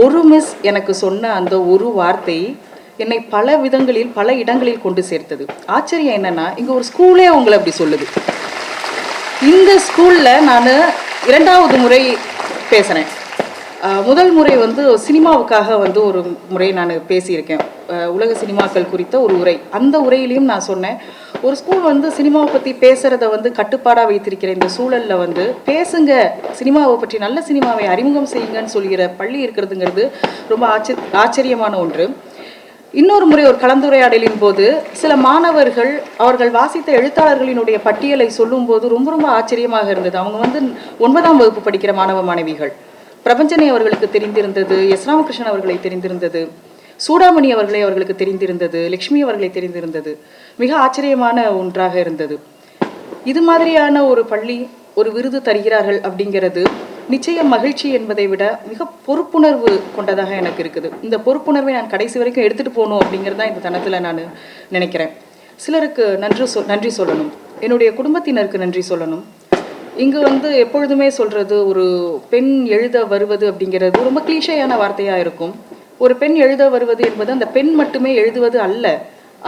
ஒரு மிஸ் எனக்கு சொன்ன அந்த ஒரு வார்த்தை என்னை பல விதங்களில் பல இடங்களில் கொண்டு சேர்த்தது. ஆச்சரியம் என்னன்னா, இங்கே ஒரு ஸ்கூலே உங்களை அப்படி சொல்லுது. இந்த ஸ்கூலில் நான் 2வது முறை பேசுகிறேன். முதல் முறை சினிமாவுக்காக ஒரு முறை நான் பேசியிருக்கேன், உலக சினிமாக்கள் குறித்த ஒரு உரை. அந்த உரையிலையும் நான் சொன்னேன், ஒரு ஸ்கூல் சினிமாவை பற்றி பேசுகிறத கட்டுப்பாடாக வைத்திருக்கிற இந்த சூழலில் பேசுங்க, சினிமாவை பற்றி, நல்ல சினிமாவை அறிமுகம் செய்யுங்கன்னு சொல்கிற பள்ளி இருக்கிறதுங்கிறது ரொம்ப ஆச்சரியமான ஒன்று. இன்னொரு முறை ஒரு கலந்துரையாடலின் போது சில மாணவர்கள் அவர்கள் வாசித்த எழுத்தாளர்களினுடைய பட்டியலை சொல்லும்போது ரொம்ப ரொம்ப ஆச்சரியமாக இருந்தது. அவங்க 9ஆம் வகுப்பு படிக்கிற மாணவ மாணவிகள். பிரபஞ்சனை அவர்களுக்கு தெரிந்திருந்தது, எஸ் ராமகிருஷ்ணன் அவர்களை தெரிந்திருந்தது, சூடாமணி அவர்களுக்கு தெரிந்திருந்தது, லக்ஷ்மி அவர்களை தெரிந்திருந்தது. மிக ஆச்சரியமான ஒன்றாக இருந்தது. இது மாதிரியான ஒரு பள்ளி ஒரு விருது தருகிறார்கள் அப்படிங்கிறது நிச்சயம் மகிழ்ச்சி என்பதை விட மிக பொறுப்புணர்வு கொண்டதாக எனக்கு இருக்குது. இந்த பொறுப்புணர்வை நான் கடைசி வரைக்கும் எடுத்துகிட்டு போகணும் அப்படிங்கிறது தான் இந்த தனத்தில் நான் நினைக்கிறேன். சிலருக்கு நன்றி சொல்லணும், என்னுடைய குடும்பத்தினருக்கு நன்றி சொல்லணும். இங்கு எப்பொழுதுமே சொல்கிறது, ஒரு பெண் எழுத வருவது அப்படிங்கிறது ரொம்ப கிளீஷையான வார்த்தையாக இருக்கும். ஒரு பெண் எழுத வருவது என்பது அந்த பெண் மட்டுமே எழுதுவது அல்ல,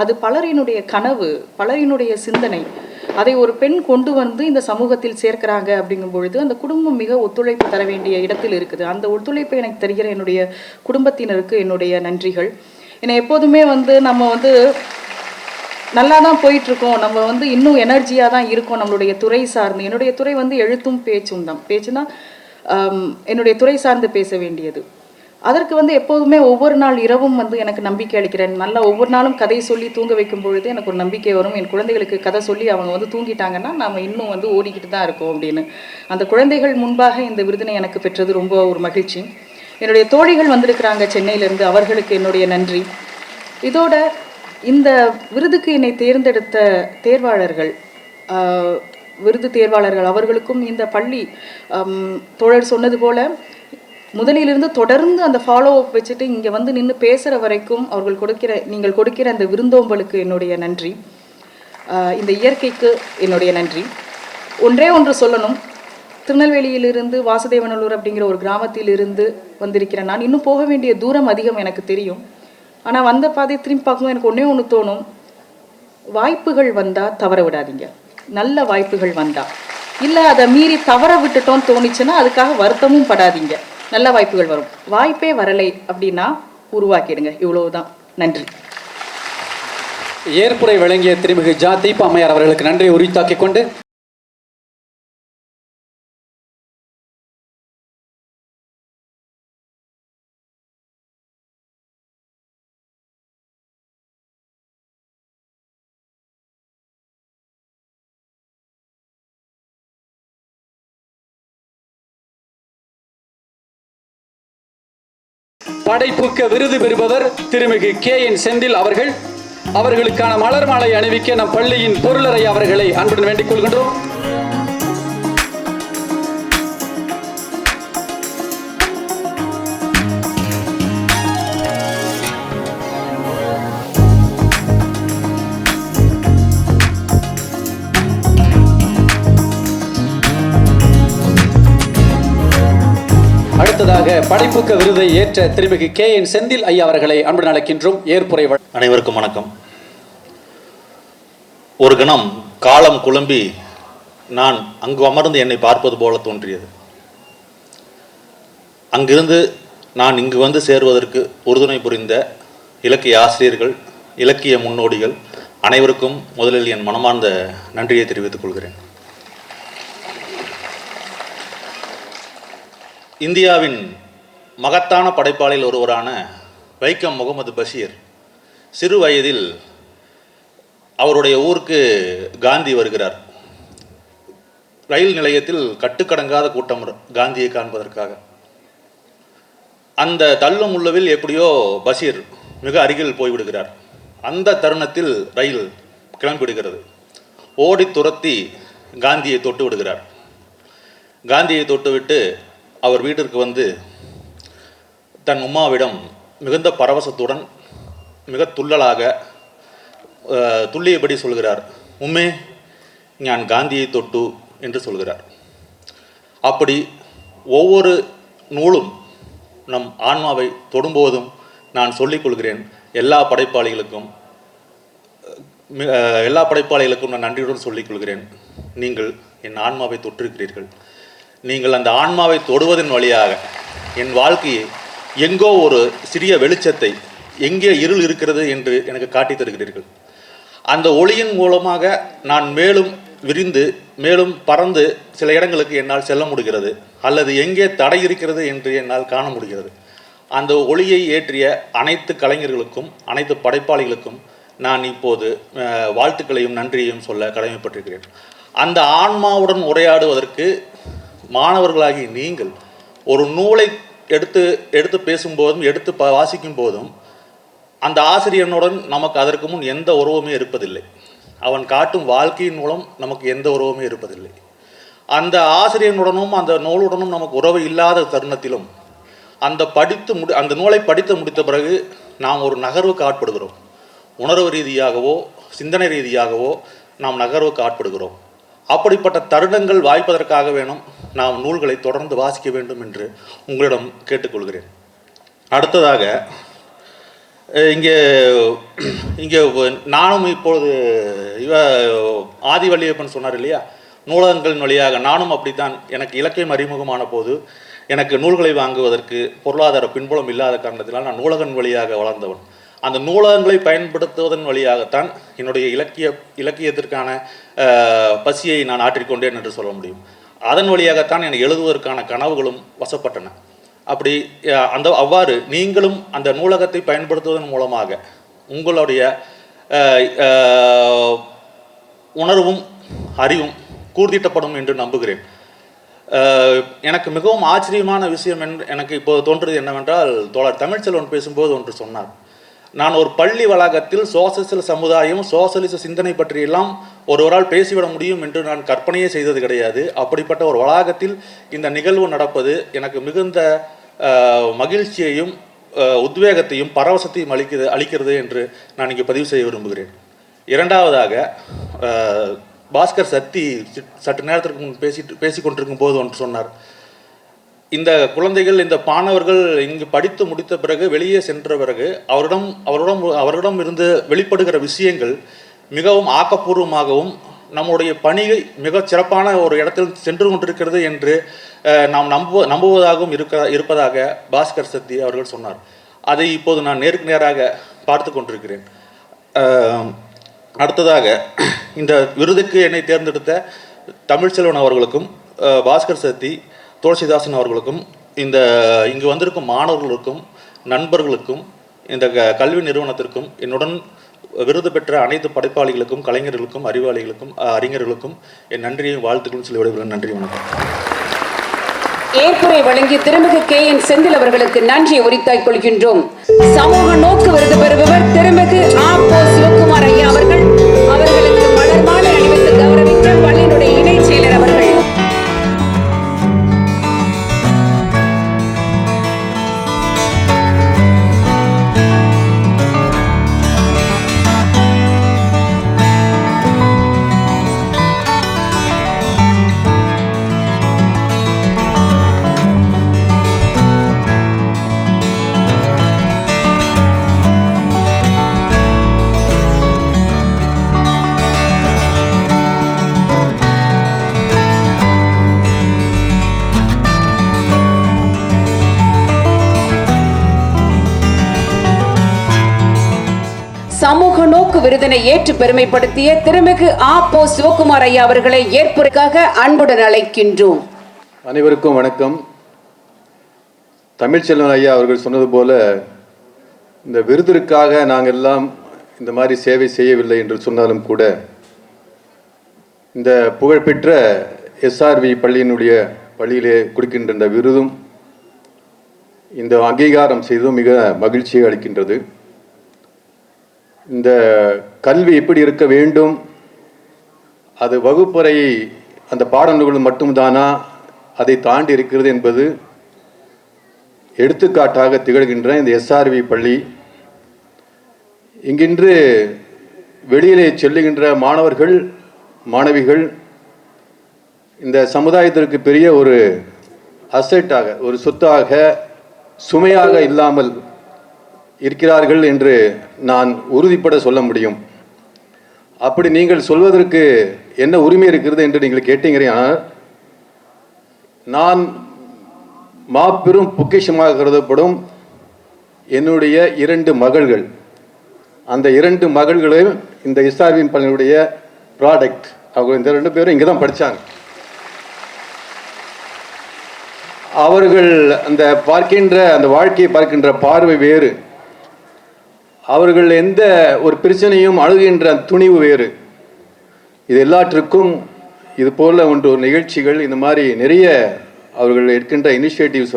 அது பலரினுடைய கனவு, பலரினுடைய சிந்தனை. அதை ஒரு பெண் கொண்டு இந்த சமூகத்தில் சேர்க்கிறாங்க அப்படிங்கும் பொழுது அந்த குடும்பம் மிக ஒத்துழைப்பு தர வேண்டிய இடத்தில் இருக்குது. அந்த ஒத்துழைப்பை எனக்கு தருகிற என்னுடைய குடும்பத்தினருக்கு என்னுடைய நன்றிகள். ஏன்னா எப்போதுமே நம்ம நல்லா தான் போயிட்டுருக்கோம், நம்ம இன்னும் எனர்ஜியாக தான் இருக்கோம் நம்மளுடைய துறை சார்ந்து. என்னுடைய துறை எழுத்தும் பேச்சும் தான். பேச்சுன்னா என்னுடைய துறை சார்ந்து பேச வேண்டியது. அதற்கு எப்போதுமே ஒவ்வொரு நாள் இரவும் எனக்கு நம்பிக்கை அளிக்கிறேன். நல்லா ஒவ்வொரு நாளும் கதை சொல்லி தூங்க வைக்கும் பொழுது எனக்கு ஒரு நம்பிக்கை வரும், என் குழந்தைகளுக்கு கதை சொல்லி அவங்க தூங்கிட்டாங்கன்னா நம்ம இன்னும் ஓடிக்கிட்டு தான் இருக்கோம் அப்படின்னு. அந்த குழந்தைகள் முன்பாக இந்த விருதினை எனக்கு பெற்றது ரொம்ப ஒரு மகிழ்ச்சி. என்னுடைய தோழிகள் வந்திருக்கிறாங்க சென்னையிலேருந்து, அவர்களுக்கு என்னுடைய நன்றி. இதோட இந்த விருதுக்கு என்னை தேர்ந்தெடுத்த தேர்வாளர்கள், விருது தேர்வாளர்கள் அவர்களுக்கும் இந்த பள்ளி தோழர் சொன்னது போல முதலிலிருந்து தொடர்ந்து அந்த ஃபாலோ அப் வச்சுட்டு இங்கே நின்று பேசுகிற வரைக்கும் நீங்கள் கொடுக்கிற அந்த விருந்தோம்பலுக்கு என்னுடைய நன்றி. இந்த இயற்கைக்கு என்னுடைய நன்றி. ஒன்று சொல்லணும், திருநெல்வேலியிலிருந்து வாசுதேவநல்லூர் அப்படிங்கிற ஒரு கிராமத்திலிருந்து வந்திருக்கிறேன் நான். இன்னும் போக வேண்டிய தூரம் அதிகம் எனக்கு தெரியும். ஆனால் வந்த பாதையை திரும்பி பார்க்கும்போது எனக்கு ஒன்று தோணும், வாய்ப்புகள் வந்தால் தவற விடாதீங்க. நல்ல வாய்ப்புகள் வந்தால், இல்லை அதை மீறி தவற விட்டுட்டோன்னு தோணிச்சுன்னா அதுக்காக வருத்தமும் படாதீங்க. நல்ல வாய்ப்புகள் வரும். வாய்ப்பே வரலை அப்படின்னா உருவாக்கிடுங்க. இவ்வளவுதான். நன்றி. ஏற்புரை வழங்கிய திருமிகு ஜா தீபா அம்மையார் அவர்களுக்கு நன்றி உரித்தாக்கிக் கொண்டு படைப்புக்க விருது பெறுபவர் திருமிகு KN செந்தில் அவர்கள். அவர்களுக்கான மலர் மாலை அணிவிக்க நம் பள்ளியின் பொருளரை அவர்களை அன்புடன் வேண்டிக் கொள்கின்றோம். அடுத்ததாக படைப்புக்க விருதை ஏற்ற திருமிகு KN செந்தில் ஐயா அவர்களை அன்புடன் அழைக்கின்றோம். ஏற்புரை. அனைவருக்கும் வணக்கம். ஒரு கணம் காலம் குழம்பி நான் அங்கு அமர்ந்து என்னை பார்ப்பது போல தோன்றியது. அங்கிருந்து நான் இங்கு சேருவதற்கு உறுதுணை புரிந்த இலக்கிய ஆசிரியர்கள், இலக்கிய முன்னோடிகள் அனைவருக்கும் முதலில் என் மனமார்ந்த நன்றியை தெரிவித்துக் கொள்கிறேன். இந்தியாவின் மகத்தான படைப்பாளில் ஒருவரான வைக்கம் முகமது பஷீர் சிறு வயதில் அவருடைய ஊருக்கு காந்தி வருகிறார். ரயில் நிலையத்தில் கட்டுக்கடங்காத கூட்டம் காந்தியை காண்பதற்காக. அந்த தள்ளும் உள்ளவில் எப்படியோ பஷீர் மிக அருகில் போய்விடுகிறார். அந்த தருணத்தில் ரயில் கிளம்பிவிடுகிறது. ஓடி துரத்தி காந்தியை தொட்டு விடுகிறார். காந்தியை தொட்டுவிட்டு அவர் வீட்டிற்கு வந்து தன் உம்மாவிடம் மிகுந்த பரவசத்துடன் மிக துள்ளலாக துல்லியபடி சொல்கிறார், உம்மே ஞான் காந்தியை தொட்டு என்று சொல்கிறார். அப்படி ஒவ்வொரு நூலும் நம் ஆன்மாவை தொடும்போதும் நான் சொல்லிக்கொள்கிறேன், எல்லா படைப்பாளிகளுக்கும் நான் நன்றியுடன் சொல்லிக்கொள்கிறேன், நீங்கள் என் ஆன்மாவை தொற்றிருக்கிறீர்கள். நீங்கள் அந்த ஆன்மாவை தொடுவதன் வழியாக என் வாழ்க்கையை எங்கோ ஒரு சிறிய வெளிச்சத்தை, எங்கே இருள் இருக்கிறது என்று எனக்கு காட்டித் தருகிறீர்கள். அந்த ஒளியின் மூலமாக நான் மேலும் விரிந்து மேலும் பறந்து சில இடங்களுக்கு என்னால் செல்ல முடிகிறது, அல்லது எங்கே தடை இருக்கிறது என்று என்னால் காண முடிகிறது. அந்த ஒளியை ஏற்றிய அனைத்து கலைஞர்களுக்கும் அனைத்து படைப்பாளிகளுக்கும் நான் இப்போது வாழ்த்துக்களையும் நன்றியையும் சொல்ல கடமைப்பட்டிருக்கிறேன். அந்த ஆன்மாவுடன் உரையாடுவதற்கு மாணவர்களாகி நீங்கள் ஒரு நூலை எடுத்து பேசும்போதும் எடுத்து வாசிக்கும் போதும் அந்த ஆசிரியனுடன் நமக்கு அதற்கு முன் எந்த உறவுமே இருப்பதில்லை. அவன் காட்டும் வாழ்க்கையின் மூலம் நமக்கு எந்த உறவுமே இருப்பதில்லை. அந்த ஆசிரியனுடனும் அந்த நூலுடனும் நமக்கு உறவு இல்லாத தருணத்திலும் அந்த நூலை படித்து முடித்த பிறகு நாம் ஒரு நகர்வுக்கு ஆட்படுகிறோம். உணர்வு ரீதியாகவோ சிந்தனை ரீதியாகவோ நாம் நகர்வுக்கு ஆட்படுகிறோம். அப்படிப்பட்ட தருணங்கள் வாய்ப்பதற்காக வேணும் நாம் நூல்களை தொடர்ந்து வாசிக்க வேண்டும் என்று உங்களிடம் கேட்டுக்கொள்கிறேன். அடுத்ததாக இங்கே நானும் இப்பொழுது ஆதிவள்ளியப்பன் சொன்னார் இல்லையா, நூலகங்களின் வழியாக நானும் அப்படித்தான். எனக்கு இலக்கியம் அறிமுகமான போது எனக்கு நூல்களை வாங்குவதற்கு பொருளாதார பின்புலம் இல்லாத காரணத்தினால் நான் நூலகன் வழியாக வளர்ந்தவன். அந்த நூலகங்களை பயன்படுத்துவதன் வழியாகத்தான் என்னுடைய இலக்கியத்திற்கான பசியை நான் ஆற்றிக்கொண்டேன் என்று சொல்ல முடியும். அதன் வழியாகத்தான் எனக்கு எழுதுவதற்கான கனவுகளும் வசப்பட்டன. அப்படி அவ்வாறு நீங்களும் அந்த நூலகத்தை பயன்படுத்துவதன் மூலமாக உங்களுடைய உணர்வும் அறிவும் கூர்திட்டப்படும் என்று நம்புகிறேன். எனக்கு மிகவும் ஆச்சரியமான விஷயம் எனக்கு இப்போது தோன்றுவது என்னவென்றால், தோழர் தமிழ்ச்செல்வன் பேசும்போது ஒன்று சொன்னார். நான் ஒரு பள்ளி வளாகத்தில் சோசலிச சமுதாயம் சோசலிச சிந்தனை பற்றியெல்லாம் ஒருவரால் பேசிவிட முடியும் என்று நான் கற்பனையே செய்தது கிடையாது. அப்படிப்பட்ட ஒரு வளாகத்தில் இந்த நிகழ்வு நடப்பது எனக்கு மிகுந்த மகிழ்ச்சியையும் உத்வேகத்தையும் பரவசத்தையும் அளிக்கிறது என்று நான் இங்கே பதிவு செய்ய விரும்புகிறேன். இரண்டாவதாக, பாஸ்கர் சக்தி சற்று நேரத்திற்கு முன் பேசி கொண்டிருக்கும் போது ஒன்று சொன்னார். இந்த குழந்தைகள், இந்த மாணவர்கள் இங்கு படித்து முடித்த பிறகு வெளியே சென்ற பிறகு அவரிடம் இருந்து வெளிப்படுகிற விஷயங்கள் மிகவும் ஆக்கப்பூர்வமாகவும் நம்முடைய பணியை மிகச் சிறப்பான ஒரு இடத்தில் சென்று கொண்டிருக்கிறது என்று நாம் நம்புவதாகவும் இருப்பதாக பாஸ்கர் சக்தி அவர்கள் சொன்னார். அதை இப்போது நான் நேருக்கு நேராக பார்த்து கொண்டிருக்கிறேன். அடுத்ததாக, இந்த விருதுக்கு என்னை தேர்ந்தெடுத்த தமிழ்ச்செல்வன் அவர்களுக்கும் பாஸ்கர் சக்தி துளசிதாசன் அவர்களுக்கும் இங்கு வந்திருக்கும் மாணவர்களுக்கும் நண்பர்களுக்கும் இந்த கல்வி நிறுவனத்திற்கும் என்னுடன் விருது பெற்ற அனைத்து படைப்பாளிகளுக்கும் கலைஞர்களுக்கும் அறிவாளிகளுக்கும் அறிஞர்களுக்கும் என் நன்றியையும் வாழ்த்துக்களும் சொல்லி விடைபெறுகிறேன். நன்றி, வணக்கம். ஏற்புரை வழங்கி திருமிகு KN செந்தில் அவர்களுக்கு நன்றியை உரித்தாய் கொள்கின்றோம். சமூக நோக்கு விருது பெறுபவர் திருமிகு ஆ.போ. சிவகுமார் ஐயா அவர்கள். அவர்களுக்கு மலர் மாலை அணிவித்து கௌரவித்த பள்ளியினுடைய இணைச் செயலர் அவர்கள். சமூக நோக்கு விருதினை ஏற்று பெருமைப்படுத்திய திருமிகு ஆ.போ. சிவகுமார் ஐயா அவர்களை ஏற்புரைக்காக அன்புடன் அழைக்கின்றோம். அனைவருக்கும் வணக்கம். தமிழ்ச்செல்வன் ஐயா அவர்கள் சொன்னது போல, இந்த விருதிற்காக நாங்கள் எல்லாம் இந்த மாதிரி சேவை செய்யவில்லை என்று சொன்னாலும் கூட, இந்த புகழ்பெற்ற SRV பள்ளியிலே கொடுக்கின்ற இந்த விருதும் இந்த அங்கீகாரம் செய்தும் மிக மகிழ்ச்சியை அளிக்கின்றது. இந்த கல்வி எப்படி இருக்க வேண்டும், அது வகுப்பறையை அந்த பாடநூல்கள் மட்டும்தானா, அதை தாண்டி இருக்கிறது என்பது எடுத்துக்காட்டாக திகழ்கின்ற இந்த எஸ்ஆர்வி பள்ளி இங்கின்று வெளியிலே செல்லுகின்ற மாணவர்கள் மாணவிகள் இந்த சமுதாயத்திற்கு பெரிய ஒரு அசெட்டாக, ஒரு சொத்தாக, சுமையாக இல்லாமல் இருக்கிறார்கள் என்று நான் உறுதிப்பட சொல்ல முடியும். அப்படி நீங்கள் சொல்வதற்கு என்ன உரிமை இருக்கிறது என்று நீங்கள் கேட்டீங்கன்னா, நான் மாபெரும் பொக்கிஷமாக கருதப்படும் என்னுடைய 2 மகள்கள், அந்த 2 மகள்களும் இந்த எஸ்ஆர்வியின் பள்ளியினுடைய ப்ராடக்ட். அவங்க இந்த 2 பேரும் இங்கே தான் படித்தாங்க. அவர்கள் அந்த வாழ்க்கையை பார்க்கின்ற பார்வை வேறு, அவர்கள் எந்த ஒரு பிரச்சனையும் அணுகின்ற துணிவு வேறு. இது எல்லாற்றுக்கும் இது போல ஒரு நிகழ்ச்சிகள், இந்த மாதிரி நிறைய அவர்கள் எடுக்கின்ற இனிஷியேட்டிவ்ஸ்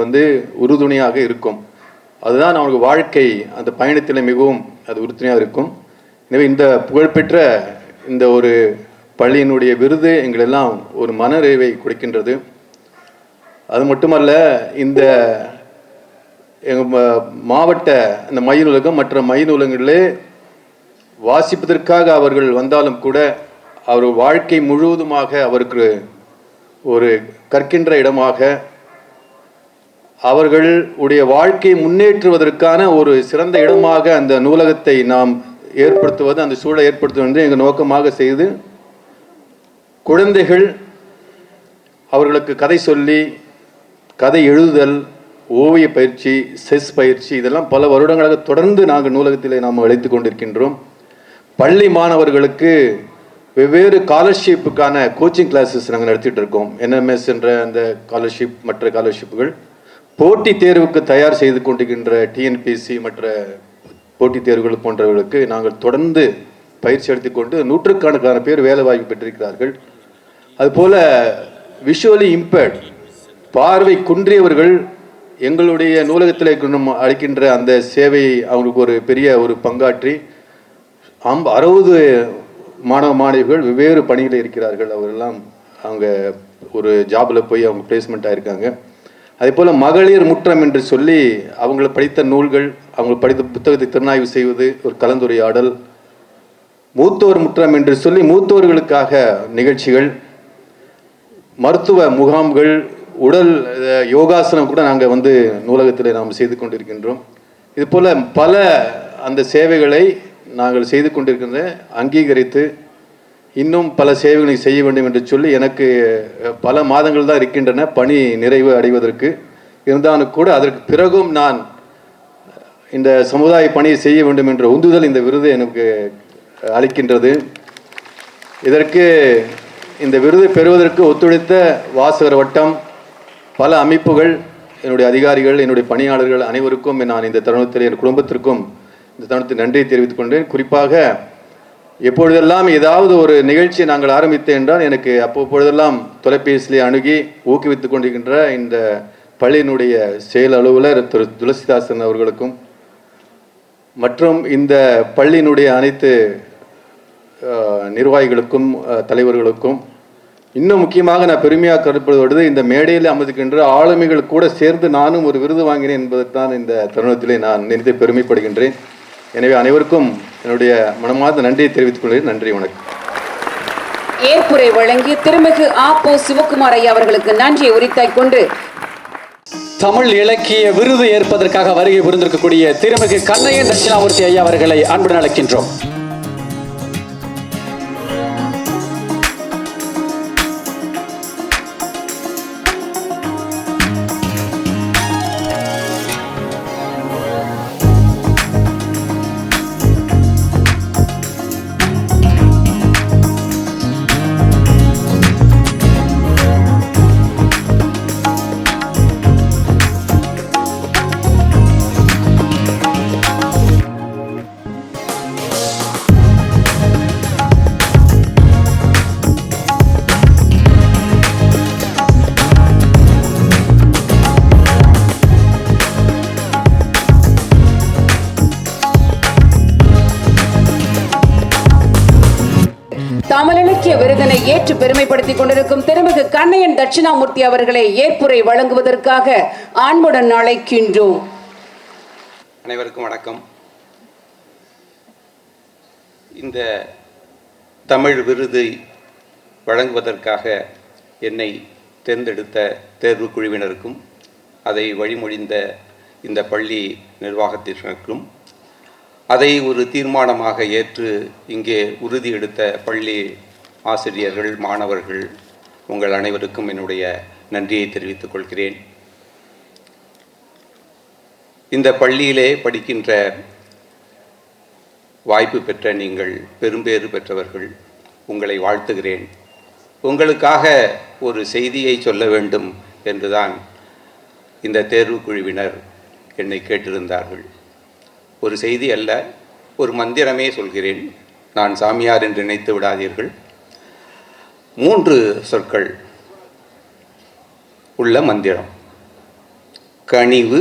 உறுதுணையாக இருக்கும். அதுதான் அவங்களுக்கு வாழ்க்கை அந்த பயணத்தில் மிகவும் அது உறுதுணையாக இருக்கும். எனவே இந்த புகழ்பெற்ற இந்த ஒரு பள்ளியினுடைய விருது எங்களெல்லாம் ஒரு மனநிறைவை கொடுக்கின்றது. அது மட்டுமல்ல, இந்த எங்கள் மாவட்ட இந்த மைய நூலகம் மற்ற மைய நூலகங்களிலே வாசிப்பதற்காக அவர்கள் வந்தாலும் கூட அவர் வாழ்க்கை முழுவதுமாக அவருக்கு ஒரு கற்கின்ற இடமாக, அவர்களுடைய வாழ்க்கையை முன்னேற்றுவதற்கான ஒரு சிறந்த இடமாக அந்த நூலகத்தை நாம் ஏற்படுத்துவது, அந்த சூழலை ஏற்படுத்துவது என்று எங்கள் நோக்கமாக செய்து, குழந்தைகள் அவர்களுக்கு கதை சொல்லி, கதை எழுதுதல், ஓவிய பயிற்சி, செஸ் பயிற்சி, இதெல்லாம் பல வருடங்களாக தொடர்ந்து நாங்கள் நூலகத்திலே நாம் அழைத்து கொண்டிருக்கின்றோம். பள்ளி மாணவர்களுக்கு வெவ்வேறு ஸ்காலர்ஷிப்புக்கான கோச்சிங் கிளாஸஸ் நாங்கள் நடத்திட்டு இருக்கோம். என்எம்எஸ் என்ற அந்த ஸ்காலர்ஷிப், மற்ற ஸ்காலர்ஷிப்புகள், போட்டித் தேர்வுக்கு தயார் செய்து கொண்டிருக்கின்ற டிஎன்பிஎஸ்சி மற்ற போட்டித் தேர்வுகள் போன்றவர்களுக்கு நாங்கள் தொடர்ந்து பயிற்சி எடுத்துக்கொண்டு நூற்றுக்கணக்கான பேர் வேலை வாய்ப்பு பெற்றிருக்கிறார்கள். அதுபோல் விஷுவலி இம்பேர்ட், பார்வை குன்றியவர்கள் எங்களுடைய நூலகத்தில் அளிக்கின்ற அந்த சேவையை அவங்களுக்கு ஒரு பெரிய ஒரு பங்காற்றி 60 மாணவ மாணவிகள் வெவ்வேறு பணியில் இருக்கிறார்கள். அவரெல்லாம் அவங்க ஒரு ஜாபில் போய் அவங்க பிளேஸ்மெண்ட் ஆகிருக்காங்க. அதே போல் மகளிர் முற்றம் என்று சொல்லி அவங்கள படித்த நூல்கள், அவங்க படித்த புத்தகத்தை திறனாய்வு செய்வது, ஒரு கலந்துரையாடல், மூத்தோர் முற்றம் என்று சொல்லி மூத்தோர்களுக்காக நிகழ்ச்சிகள், மருத்துவ முகாம்கள், உடல் யோகாசனம் கூட நாங்கள் நூலகத்தில் நாம் செய்து கொண்டிருக்கின்றோம். இது போல் பல அந்த சேவைகளை நாங்கள் செய்து கொண்டிருக்கின்ற அங்கீகரித்து இன்னும் பல சேவைகளை செய்ய வேண்டும் என்று சொல்லி எனக்கு பல மாதங்கள் தான் இருக்கின்றன பணி நிறைவு அடைவதற்கு. இருந்தாலும் கூட அதற்கு பிறகும் நான் இந்த சமுதாய பணியை செய்ய வேண்டும் என்ற உந்துதல் இந்த விருது எனக்கு அளிக்கின்றது. இதற்கு இந்த விருது பெறுவதற்கு ஒத்துழைத்த வாசகர் வட்டம், பல அமைப்புகள், என்னுடைய அதிகாரிகள், என்னுடைய பணியாளர்கள் அனைவருக்கும் நான் இந்த தருணத்தில் என் குடும்பத்திற்கும் இந்த தருணத்தில் நன்றியை தெரிவித்துக் கொண்டேன். குறிப்பாக எப்பொழுதெல்லாம் ஏதாவது ஒரு நிகழ்ச்சியை நாங்கள் ஆரம்பித்தேன் என்றால் எனக்கு அப்பொழுதெல்லாம் தொலைபேசியிலே அணுகி ஊக்குவித்துக் கொண்டிருக்கின்ற இந்த பள்ளியினுடைய செயல் அலுவலர் திரு துளசிதாசன் அவர்களுக்கும் மற்றும் இந்த பள்ளியினுடைய அனைத்து நிர்வாகிகளுக்கும் தலைவர்களுக்கும், இன்னும் முக்கியமாக நான் பெருமையாக கருதப்படுவது இந்த மேடையில் அமர்ந்திருக்கின்ற ஆளுமைகள் கூட சேர்ந்து நானும் ஒரு விருது வாங்கினேன் என்பதற்கான இந்த தருணத்திலே நான் நினைத்து பெருமைப்படுகின்றேன். எனவே அனைவருக்கும் என்னுடைய மனமார்ந்த நன்றியை தெரிவித்துக் கொள்கிறேன். நன்றி, வணக்கம். ஏற்புரை வழங்கி திருமிகு ஆ.போ. சிவகுமார் ஐயா அவர்களுக்கு நன்றியை உரித்தாய் கொண்டு தமிழ் இலக்கிய விருது ஏற்பதற்காக வருகை புரிந்திருக்கக்கூடிய திருமிகு கண்ணையன் தட்சிணாமூர்த்தி ஐயா அவர்களை அன்புடன் அழைக்கின்றோம். இலக்கிய விருதினை ஏற்று பெருமைப்படுத்திக் கொண்டிருக்கும் திருமிகு கண்ணையன் தட்சிணாமூர்த்தி அவர்களை ஏற்புரை வழங்குவதற்காக அன்புடன் அழைக்கின்றோம். அனைவருக்கும் வணக்கம். இந்த தமிழ் விருதை வழங்குவதற்காக என்னை தேர்ந்தெடுத்த தேர்வு குழுவினருக்கும் அதை வழிமொழிந்த இந்த பள்ளி நிர்வாகத்தினருக்கும் அதை ஒரு தீர்மானமாக ஏற்று இங்கே உறுதி எடுத்த பள்ளி ஆசிரியர்கள், மாணவர்கள், உங்கள் அனைவருக்கும் என்னுடைய நன்றியை தெரிவித்துக் கொள்கிறேன். இந்த பள்ளியிலே படிக்கின்ற வாய்ப்பு பெற்ற நீங்கள் பெரும்பேறு பெற்றவர்கள், உங்களை வாழ்த்துகிறேன். உங்களுக்காக ஒரு செய்தியை சொல்ல வேண்டும் என்றுதான் இந்த தேர்வு குழுவினர் என்னை கேட்டிருந்தார்கள். ஒரு செய்தி அல்ல, ஒரு மந்திரமே சொல்கிறேன். நான் சாமியார் என்று நினைத்து விடாதீர்கள். 3 சொற்கள் உள்ள மந்திரம்: கனிவு,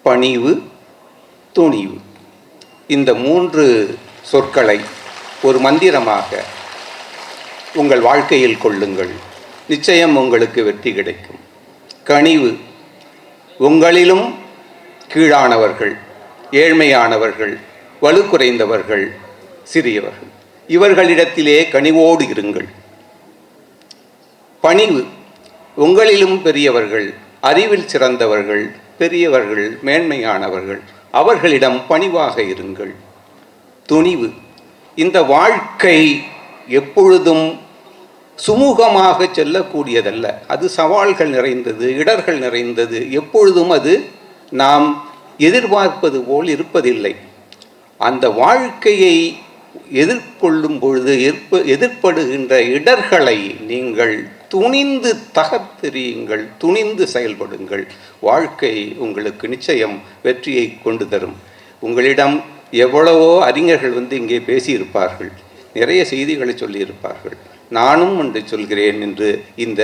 பணிவு, துணிவு. இந்த 3 சொற்களை ஒரு மந்திரமாக உங்கள் வாழ்க்கையில் கொள்ளுங்கள். நிச்சயம் உங்களுக்கு வெற்றி கிடைக்கும். கனிவு, உங்களிலும் கீழானவர்கள், ஏழ்மையானவர்கள், வலு குறைந்தவர்கள், சிறியவர்கள், இவர்களிடத்திலே கனிவோடு இருங்கள். பணிவு, உங்களிலும் பெரியவர்கள், அறிவில் சிறந்தவர்கள், பெரியவர்கள், மேன்மையானவர்கள், அவர்களிடம் பணிவாக இருங்கள். துணிவு, இந்த வாழ்க்கை எப்பொழுதும் சுமூகமாக செல்லக்கூடியதல்ல. அது சவால்கள் நிறைந்தது, இடர்கள் நிறைந்தது. எப்பொழுதும் அது நாம் எதிர்பார்ப்பது போல் இருப்பதில்லை. அந்த வாழ்க்கையை எதிர்கொள்ளும் பொழுது எதிர்ப்படுகின்ற இடர்களை நீங்கள் துணிந்து தகர்த்தெறியுங்கள், துணிந்து செயல்படுங்கள். வாழ்க்கை உங்களுக்கு நிச்சயம் வெற்றியை கொண்டு தரும். உங்களிடம் எவ்வளவோ அறிஞர்கள் இங்கே பேசியிருப்பார்கள், நிறைய செய்திகளை சொல்லியிருப்பார்கள். நானும் ஒன்று சொல்கிறேன் என்று இந்த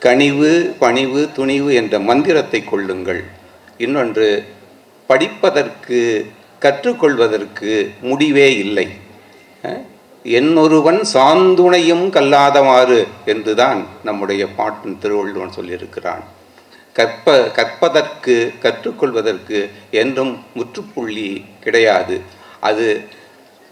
கனிவு, பணிவு, துணிவு என்ற மந்திரத்தை கொள்ளுங்கள். இன்னொன்று, படிப்பதற்கு, கற்றுக்கொள்வதற்கு முடிவே இல்லை. என்னொருவன் சாந்துணையும் கல்லாதவாறு என்றுதான் நம்முடைய பாட்டன் திருவள்ளுவன் சொல்லியிருக்கிறான். கற்பதற்கு, கற்றுக்கொள்வதற்கு என்றும் முற்றுப்புள்ளி கிடையாது. அது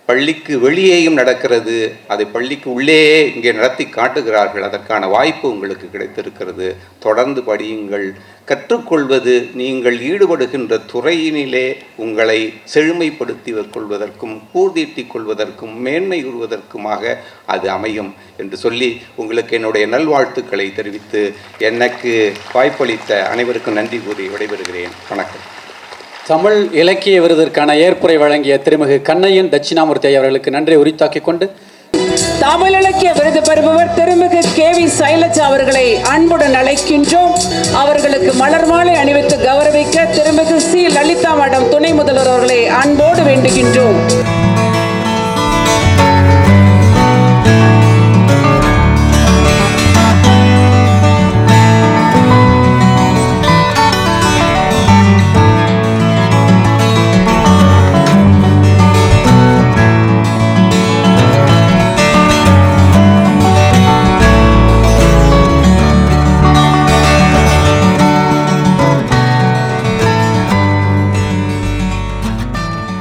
பள்ளிக்கு வெளியேயும் நடக்கிறது, அதை பள்ளிக்கு உள்ளேயே இங்கே நடத்தி காட்டுகிறார்கள். அதற்கான வாய்ப்பு உங்களுக்கு கிடைத்திருக்கிறது. தொடர்ந்து படியுங்கள். கற்றுக்கொள்வது நீங்கள் ஈடுபடுகின்ற துறையினிலே உங்களை செழுமைப்படுத்தி கொள்வதற்கும், கூர்தீட்டிக் கொள்வதற்கும், மேன்மை உறுவதற்குமாக அது அமையும் என்று சொல்லி உங்களுக்கு என்னுடைய நல்வாழ்த்துக்களை தெரிவித்து எனக்கு வாய்ப்பளித்த அனைவருக்கும் நன்றி கூறி விடைபெறுகிறேன். வணக்கம். தமிழ் இலக்கிய விருதிற்கான ஏற்புரை வழங்கிய திருமிகு கண்ணையன் தட்சிணாமூர்த்தி அவர்களுக்கு நன்றி உரித்தாக்கிக் கொண்டு தமிழ் இலக்கிய விருது பெறுபவர் திருமிகு KV சைலஜா அவர்களை அன்புடன் அழைக்கின்றோம். அவர்களுக்கு மலர் மாலை அணிவித்து கௌரவிக்க திருமிகு C லலிதா மேடம் துணை முதல்வர் அவர்களை அன்போடு வேண்டுகின்றோம்.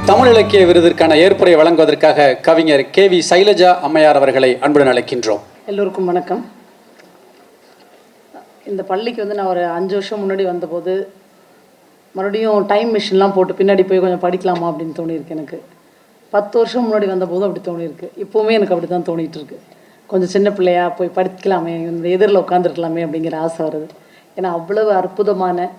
தமிழ் இலக்கிய விருதிற்கான ஏற்புரை வழங்குவதற்காக கவிஞர் KV சைலஜா அம்மையார் அவர்களை அன்புடன் அழைக்கின்றோம். எல்லோருக்கும் வணக்கம். இந்த பள்ளிக்கு நான் ஒரு 5 வருஷம் முன்னாடி வந்தபோது மறுபடியும் டைம் மிஷின்லாம் போட்டு பின்னாடி போய் கொஞ்சம் படிக்கலாமா அப்படின்னு தோணியிருக்கு. எனக்கு 10 வருஷம் முன்னாடி வந்தபோதும் அப்படி தோணியிருக்கு. இப்போவுமே எனக்கு அப்படி தான் தோணிகிட்டு இருக்கு. கொஞ்சம் சின்ன பிள்ளையா போய் படிக்கலாமே, இந்த எதிரில் உட்காந்துருக்கலாமே அப்படிங்கிற ஆசை வருது. ஏன்னா அவ்வளவு அற்புதமான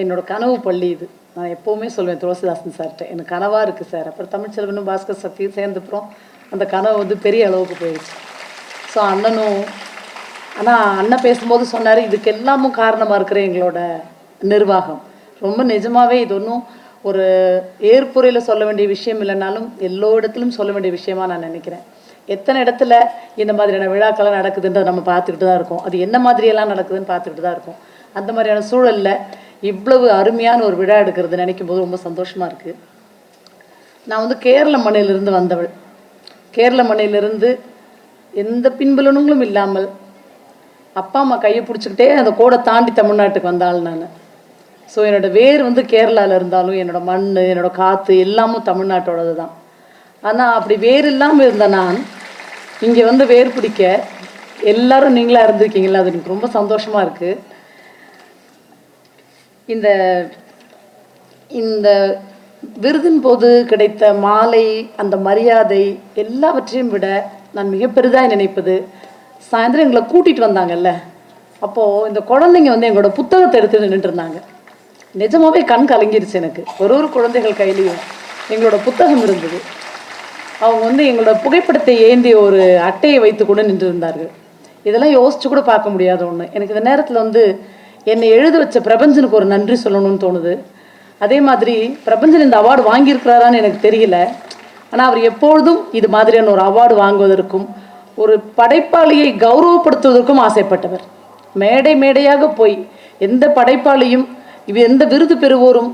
என்னோடய கனவு பள்ளி இது. நான் எப்போவுமே சொல்வேன் துளசிதாசன் சார்கிட்ட, எனக்கு கனவாக இருக்குது சார். அப்புறம் தமிழ்ச்செல்வனும் பாஸ்கர் சக்தி சேர்ந்தப்புறம் அந்த கனவு பெரிய அளவுக்கு போயிடுச்சு. ஸோ ஆனால் அண்ணன் பேசும்போது சொன்னார், இதுக்கு எல்லாமும் காரணமாக இருக்கிற எங்களோட நிர்வாகம். ரொம்ப நிஜமாகவே இது ஒன்றும் ஒரு ஏற்புரையில் சொல்ல வேண்டிய விஷயம் இல்லைனாலும் எல்லோ இடத்துலையும் சொல்ல வேண்டிய விஷயமா நான் நினைக்கிறேன். எத்தனை இடத்துல இந்த மாதிரியான விழாக்கள்லாம் நடக்குதுன்றதை நம்ம பார்த்துக்கிட்டு தான் இருக்கோம். அது என்ன மாதிரியெல்லாம் நடக்குதுன்னு பார்த்துக்கிட்டு தான் இருக்கோம். அந்த மாதிரியான சூழலில் இவ்வளவு அருமையான ஒரு விழா எடுக்கிறது நினைக்கும் போது ரொம்ப சந்தோஷமாக இருக்குது. நான் கேரள மண்ணிலிருந்து வந்தவள். கேரள மண்ணிலிருந்து எந்த பின்புலனுங்களும் இல்லாமல் அப்பா அம்மா கையை பிடிச்சிக்கிட்டே அந்த கோடை தாண்டி தமிழ்நாட்டுக்கு வந்தாலும் நான். ஸோ என்னோடய வேர் வந்து கேரளாவில் இருந்தாலும் என்னோடய மண், என்னோடய காற்று எல்லாமும் தமிழ்நாட்டோடது தான். ஆனால் அப்படி வேர் இல்லாமல் இருந்த நான் இங்கே வந்து வேர் பிடிக்க எல்லாரும் நீங்களாக இருந்திருக்கீங்களா, அது எனக்கு ரொம்ப சந்தோஷமாக இருக்குது. இந்த இந்த விருதின் போது கிடைத்த மாலை, அந்த மரியாதை எல்லாவற்றையும் விட நான் மிக பெரிதாக நினைப்பது, சாயந்தரம் எங்களை கூட்டிகிட்டு வந்தாங்கல்ல, அப்போது இந்த குழந்தைங்க வந்து எங்களோட புத்தகத்தை எடுத்து நின்றுட்டு இருந்தாங்க. நிஜமாகவே கண் கலங்கிருச்சு எனக்கு. ஒரு குழந்தைகள் கையிலையும் எங்களோட புத்தகம் இருந்தது. அவங்க வந்து எங்களோட புகைப்படத்தை ஏந்திய ஒரு அட்டையை வைத்து கூட நின்று இருந்தார்கள். இதெல்லாம் யோசிச்சு கூட பார்க்க முடியாத ஒன்று. எனக்கு இந்த நேரத்தில் வந்து என்னை எழுத வச்ச பிரபஞ்சனுக்கு ஒரு நன்றி சொல்லணும்னு தோணுது. அதே மாதிரி பிரபஞ்சன் இந்த அவார்டு வாங்கியிருக்கிறாரான்னு எனக்கு தெரியல. ஆனால் அவர் எப்பொழுதும் இது மாதிரியான ஒரு அவார்டு வாங்குவதற்கும் ஒரு படைப்பாளியை கௌரவப்படுத்துவதற்கும் ஆசைப்பட்டவர். மேடை மேடையாக போய் எந்த படைப்பாளியும் எந்த விருது பெறுவோரும்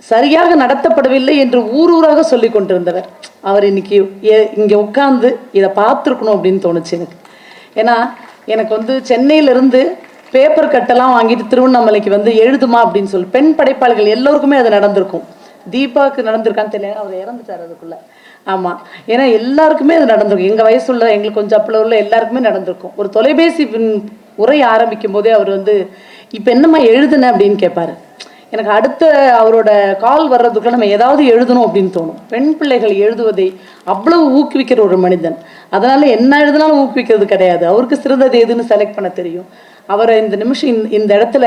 சரியாக நடத்தப்படவில்லை என்று ஊராக சொல்லி கொண்டிருந்தவர். அவர் இன்னைக்கு இங்கே உட்கார்ந்து இதை பார்த்துருக்கணும் அப்படின்னு தோணுச்சு எனக்கு. ஏன்னா எனக்கு வந்து சென்னையிலேருந்து பேப்பர் கட்டெல்லாம் வாங்கிட்டு திருவண்ணாமலைக்கு வந்து எழுதுமா அப்படின்னு சொல்லி பெண் படைப்பாளிகள் எல்லோருக்குமே அது நடந்திருக்கும். தீபாவுக்கு நடந்திருக்கான்னு தெரியல, அவர் இறந்துட்டார் அதுக்குள்ளே. ஆமாம், ஏன்னா எல்லாருக்குமே அது நடந்திருக்கும். எங்கள் வயசுள்ள எங்களுக்கு கொஞ்சம் அப்பள உள்ள எல்லாருக்குமே நடந்திருக்கும். ஒரு தொலைபேசி உரை ஆரம்பிக்கும் போதே அவர் வந்து இப்போ என்னம்மா எழுதுன அப்படின்னு கேட்பாரு. எனக்கு அடுத்த அவரோட கால் வர்றதுக்குள்ள நம்ம ஏதாவது எழுதணும் அப்படின்னு தோணும். பெண் பிள்ளைகள் எழுதுவதை அவ்வளவு ஊக்குவிக்கிற ஒரு மனிதன். அதனால என்ன எழுதினாலும் ஊக்குவிக்கிறது கிடையாது, அவருக்கு சிறந்தது எதுன்னு செலக்ட் பண்ண தெரியும். அவரை இந்த நிமிஷம் இந்த இடத்துல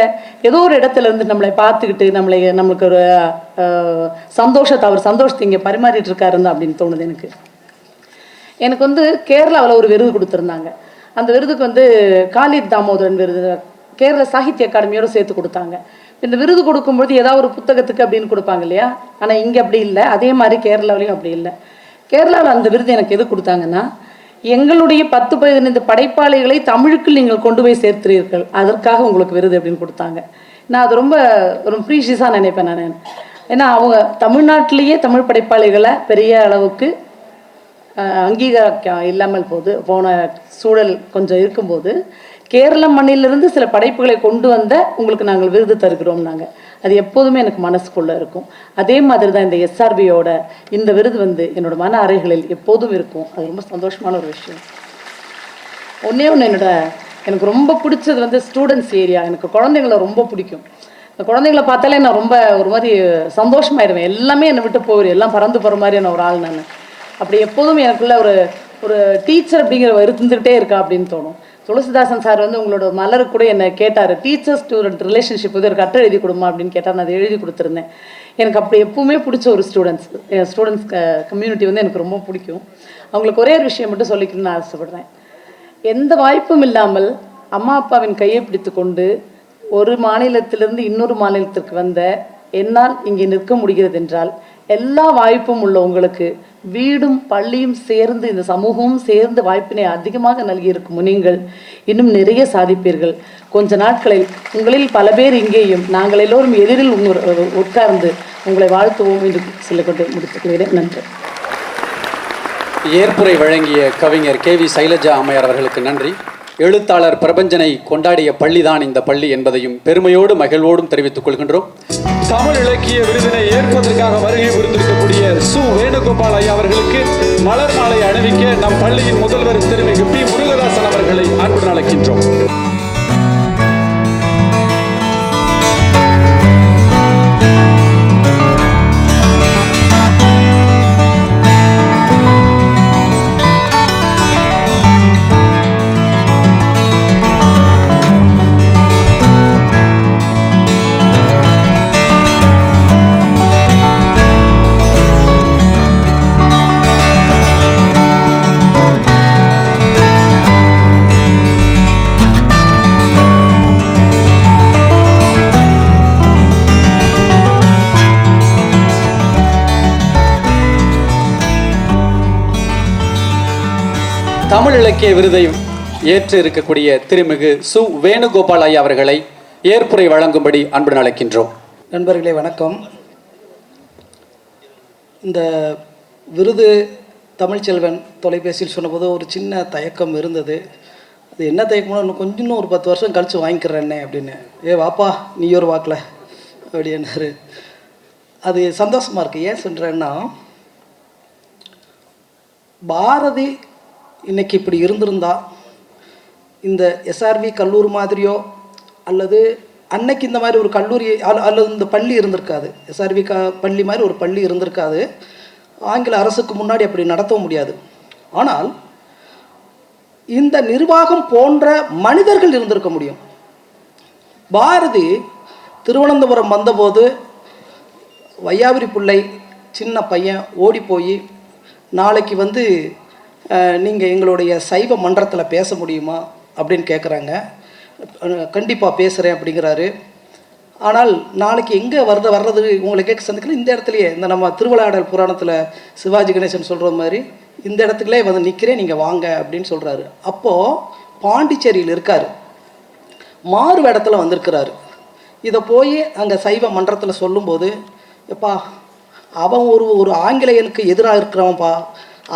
ஏதோ ஒரு இடத்துல இருந்து நம்மளை பார்த்துக்கிட்டு நம்மளுக்கு ஒரு சந்தோஷத்தை, அவர் சந்தோஷத்தை இங்கே பரிமாறிட்டு இருக்காருன்னு அப்படின்னு தோணுது எனக்கு. எனக்கு வந்து கேரளாவில் ஒரு விருது கொடுத்துருந்தாங்க. அந்த விருதுக்கு வந்து காலித் தாமோதரன் விருது கேரள சாகித்ய அகாடமியோடு சேர்த்து கொடுத்தாங்க. இந்த விருது கொடுக்கும்பொழுது ஏதாவது ஒரு புத்தகத்துக்கு அப்படின்னு கொடுப்பாங்க இல்லையா, ஆனால் இங்கே அப்படி இல்லை. அதே மாதிரி கேரளாவிலையும் அப்படி இல்லை. கேரளாவில் அந்த விருது எனக்கு எது கொடுத்தாங்கன்னா, எங்களுடைய 10-15 படைப்பாளிகளை தமிழுக்கு நீங்கள் கொண்டு போய் சேர்த்துறீர்கள், அதற்காக உங்களுக்கு விருது அப்படின்னு கொடுத்தாங்க. நான் அது ரொம்ப ப்ரீஷியஸாக நினைப்பேன் நான். ஏன்னா அவங்க தமிழ்நாட்டிலேயே தமிழ் படைப்பாளிகளை பெரிய அளவுக்கு அங்கீகாரம் இல்லாமல் போன சூழல் கொஞ்சம் இருக்கும்போது கேரள மண்ணிலிருந்து சில படைப்புகளை கொண்டு வந்த உங்களுக்கு நாங்கள் விருது தருகிறோம் நாங்கள். அது எப்போதுமே எனக்கு மனசுக்குள்ளே இருக்கும். அதே மாதிரி தான் இந்த எஸ்ஆர்பியோட இந்த விருது வந்து என்னோட மன அறைகளில் எப்போதும் இருக்கும். அது ரொம்ப சந்தோஷமான ஒரு விஷயம். ஒன்று எனக்கு ரொம்ப பிடிச்சது வந்து ஸ்டூடெண்ட்ஸ் ஏரியா. எனக்கு குழந்தைங்கள ரொம்ப பிடிக்கும். இந்த குழந்தைங்கள பார்த்தாலே நான் ரொம்ப ஒரு மாதிரி சந்தோஷமாயிடுவேன். எல்லாமே என்னை விட்டு போயிடும், எல்லாம் பறந்து போகிற மாதிரியான ஒரு ஆள் நான். அப்படி எப்போதும் எனக்குள்ள ஒரு டீச்சர் அப்படிங்கிற இருந்துகிட்டே இருக்கா அப்படின்னு தோணும். துளசிதாசன் சார் வந்து உங்களோட மலர் கூட என்னை கேட்டார், டீச்சர் ஸ்டூடெண்ட் ரிலேஷன்ஷிப் வந்து ஒரு கட்டுரை எழுதி கொடுமா அப்படின்னு கேட்டார். நான் அதை எழுதி கொடுத்துருந்தேன். எனக்கு அப்படி எப்பவுமே பிடிச்ச ஒரு ஸ்டூடெண்ட்ஸ் கம்யூனிட்டி வந்து எனக்கு ரொம்ப பிடிக்கும். அவங்களுக்கு ஒரே ஒரு விஷயம் மட்டும் சொல்லிக்கணும்னு நான் ஆசைப்படுறேன். எந்த வாய்ப்பும் இல்லாமல் அம்மா அப்பாவின் கையை பிடித்து கொண்டு ஒரு மாநிலத்திலிருந்து இன்னொரு மாநிலத்திற்கு வந்த என்னால் இங்கே நிற்க முடிகிறது என்றால், எல்லா வாய்ப்பும் உள்ள உங்களுக்கு வீடும் பள்ளியும் சேர்ந்து இந்த சமூகமும் சேர்ந்து வாய்ப்பினை அதிகமாக நல்கியிருக்கும் நீங்கள் இன்னும் நிறைய சாதிப்பீர்கள். கொஞ்ச நாட்களில் உங்களில் பல பேர் இங்கேயும் நாங்கள் எல்லோரும் எதிரில் உட்கார்ந்து உங்களை வாழ்த்துவோம் என்று சொல்லிக்கொண்டு முடித்துக்கொள்கிறேன். நன்றி. ஏற்புரை வழங்கிய கவிஞர் KV சைலஜா அம்மையார் அவர்களுக்கு நன்றி. எழுத்தாளர் பிரபஞ்சனை கொண்டாடிய பள்ளிதான் இந்த பள்ளி என்பதையும் பெருமையோடு மகிழ்வோடும் தெரிவித்துக் கொள்கின்றோம். தமிழ் இலக்கிய விருதினை ஏற்பதற்காக வருகை புரிந்திருக்கக்கூடிய சு வேணுகோபால் ஐயா அவர்களுக்கு மலர் மாலை அணிவிக்க நம் பள்ளியின் முதல்வர் திருமிகு P. முருகதாசன் அவர்களை அன்புடன் அழைக்கின்றோம். தமிழ் இலக்கிய விருதை ஏற்று இருக்கக்கூடிய திருமிகு சு வேணுகோபால் ஐயா அவர்களை ஏற்புரை வழங்கும்படி அன்புடன் அழைக்கின்றோம். நண்பர்களே வணக்கம். இந்த விருது தமிழ்ச்செல்வன் தொலைபேசியில் சொன்னபோது ஒரு சின்ன தயக்கம் இருந்தது. அது என்ன தயக்கம்னா, இன்னும் ஒரு 10 வருஷம் கழித்து வாங்கிக்கிறேன்னே அப்படின்னு. வாப்பா நீ ஒரு வாக்கில் அப்படின்னாரு. அது சந்தோஷமாக இருக்குது. ஏன் சொல்கிறேன்னா, பாரதி இன்னைக்கு இப்படி இருந்திருந்தா இந்த எஸ்ஆர்வி கல்லூரி மாதிரியோ அல்லது அன்னைக்கு இந்த மாதிரி ஒரு கல்லூரி அல்லது இந்த பள்ளி இருந்திருக்காது. எஸ்ஆர்வி பள்ளி மாதிரி ஒரு பள்ளி இருந்திருக்காது. ஆங்கில அரசுக்கு முன்னாடி அப்படி நடத்த முடியாது. ஆனால் இந்த நிர்வாகம் போன்ற மனிதர்கள் இருந்திருக்க முடியும். பாரதி திருவனந்தபுரம் வந்தபோது வையாபுரி பிள்ளை சின்ன பையன் ஓடி போய், நாளைக்கு வந்து நீங்கள் எங்களுடைய சைவ மன்றத்தில் பேச முடியுமா அப்படின்னு கேட்குறாங்க. கண்டிப்பாக பேசுகிறேன் அப்படிங்கிறாரு. ஆனால் நாளைக்கு எங்கே வர்றது உங்களுக்கு சந்திக்கல, இந்த இடத்துலையே இந்த நம்ம திருவிளையாடல் புராணத்தில் சிவாஜி கணேசன் சொல்கிற மாதிரி இந்த இடத்துக்குள்ளே வந்து நிற்கிறேன், நீங்கள் வாங்க அப்படின்னு சொல்கிறாரு. அப்போது பாண்டிச்சேரியில் இருக்கார், மாறு வேடத்தில் வந்திருக்கிறாரு. இதை போய் அங்கே சைவ மன்றத்தில் சொல்லும்போது, எப்பா அவன் ஒரு ஆங்கிலேயனுக்கு எதிராக இருக்கிறவன்ப்பா,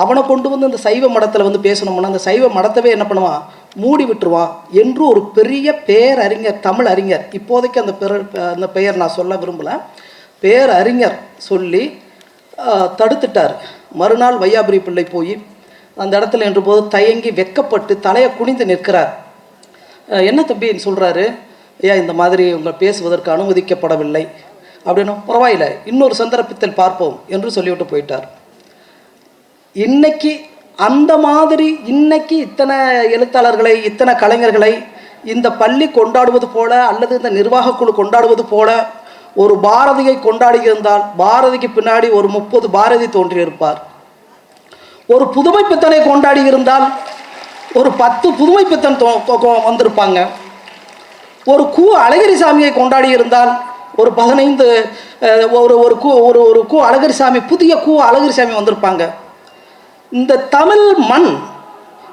அவனை கொண்டு வந்து அந்த சைவ மடத்தில் வந்து பேசணும்னா அந்த சைவ மடத்தவே என்ன பண்ணுவான், மூடி விட்டுருவான் என்று ஒரு பெரிய பேரறிஞர், தமிழ் அறிஞர், இப்போதைக்கு அந்த பெயர் நான் சொல்ல விரும்பலை, பேரறிஞர் சொல்லி தடுத்துட்டார். மறுநாள் வையாபுரி பிள்ளை போய் அந்த இடத்துல நின்ற போது தயங்கி வெக்கப்பட்டு தலையை குனிந்து நிற்கிறார். என்ன தம்பின்னு சொல்கிறாரு, ஐயா இந்த மாதிரி உங்களை பேசுவதற்கு அனுமதிக்கப்படவில்லை அப்படின்னா, பரவாயில்லை இன்னொரு சந்தர்ப்பத்தில் பார்ப்போம் என்று சொல்லிவிட்டு போயிட்டார். இன்னைக்கு அந்த மாதிரி இன்னைக்கு இத்தனை எழுத்தாளர்களை, இத்தனை கலைஞர்களை இந்த பள்ளி கொண்டாடுவது போல அல்லது இந்த நிர்வாக குழு கொண்டாடுவது போல ஒரு பாரதியை கொண்டாடி இருந்தால், பாரதிக்கு பின்னாடி ஒரு 30 பாரதி தோன்றியிருப்பார். ஒரு புதுமை பித்தனை கொண்டாடி இருந்தால் ஒரு 10 புதுமை பித்தன் வந்திருப்பாங்க. ஒரு கு அழகிரிசாமியை கொண்டாடி இருந்தால் ஒரு 15 ஒரு கு அழகிரிசாமி, புதிய கு அழகிரிசாமி வந்திருப்பாங்க. இந்த தமிழ் மண்,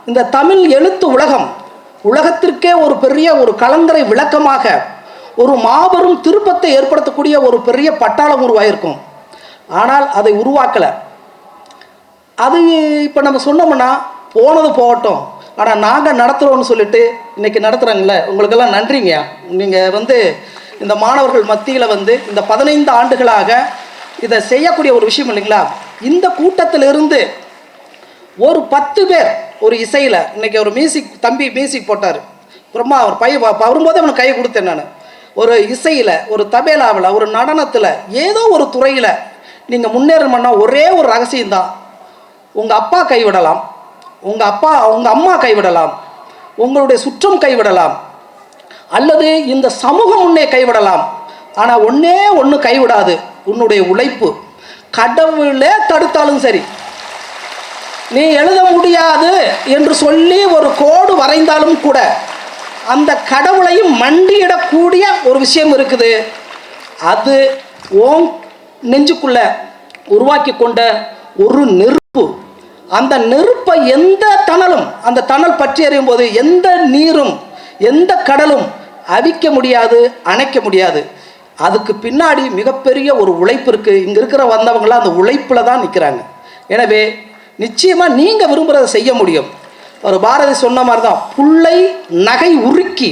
இந்த தமிழ் எழுத்து உலகம், உலகத்திற்கே ஒரு பெரிய ஒரு கலங்கரை விளக்கமாக ஒரு மாபெரும் திருப்பத்தை ஏற்படுத்தக்கூடிய ஒரு பெரிய பட்டாளம் உருவாயிருக்கும். ஆனால் அதை உருவாக்கலை. அது இப்போ நம்ம சொன்னோம்னா போனது போகட்டும், ஆனால் நாங்கள் நடத்துகிறோம்னு சொல்லிட்டு இன்றைக்கி நடத்துகிறாங்களே, உங்களுக்கெல்லாம் நன்றிங்க. நீங்கள் வந்து இந்த மாணவர்கள் மத்தியில் வந்து இந்த 15 ஆண்டுகளாக இதை செய்யக்கூடிய ஒரு விஷயம் இல்லைங்களா. இந்த கூட்டத்திலிருந்து ஒரு 10 பேர் ஒரு இசையில், இன்றைக்கி ஒரு தம்பி மியூசிக் போட்டார், அப்புறமா அவர் பையன் வரும்போதே அவனுக்கு கை கொடுத்தேன் நான். ஒரு இசையில், ஒரு தபேலாவில், ஒரு நடனத்தில், ஏதோ ஒரு துறையில் நீங்கள் முன்னேறணும்னா ஒரே ஒரு ரகசியம்தான். உங்கள் அப்பா கைவிடலாம், உங்கள் அம்மா கைவிடலாம், உங்களுடைய சுற்றம் கைவிடலாம், அல்லது இந்த சமூகம் முன்னே கைவிடலாம். ஆனால் ஒன்று கைவிடாது, உன்னுடைய உழைப்பு. கடவுளே தடுத்தாலும் சரி, நீ எழுத முடியாது என்று சொல்லி ஒரு கோடு வரைந்தாலும் கூட அந்த கடவுளையும் மண்டியிடக்கூடிய ஒரு விஷயம் இருக்குது. அது ஓம் நெஞ்சுக்குள்ள உருவாக்கி கொண்ட ஒரு நெருப்பு. அந்த நெருப்பை எந்த தணலும், அந்த தணல் பற்றி எறியும் போது எந்த நீரும் எந்த கடலும் அவிக்க முடியாது, அணைக்க முடியாது. அதுக்கு பின்னாடி மிகப்பெரிய ஒரு உழைப்பு இருக்குது. இங்கே இருக்கிற வந்தவங்களாம் அந்த உழைப்பில் தான் நிற்கிறாங்க. எனவே நிச்சயமாக நீங்கள் விரும்புகிறத செய்ய முடியும். ஒரு பாரதி சொன்ன மாதிரி தான், புல்லை நகை உருக்கி,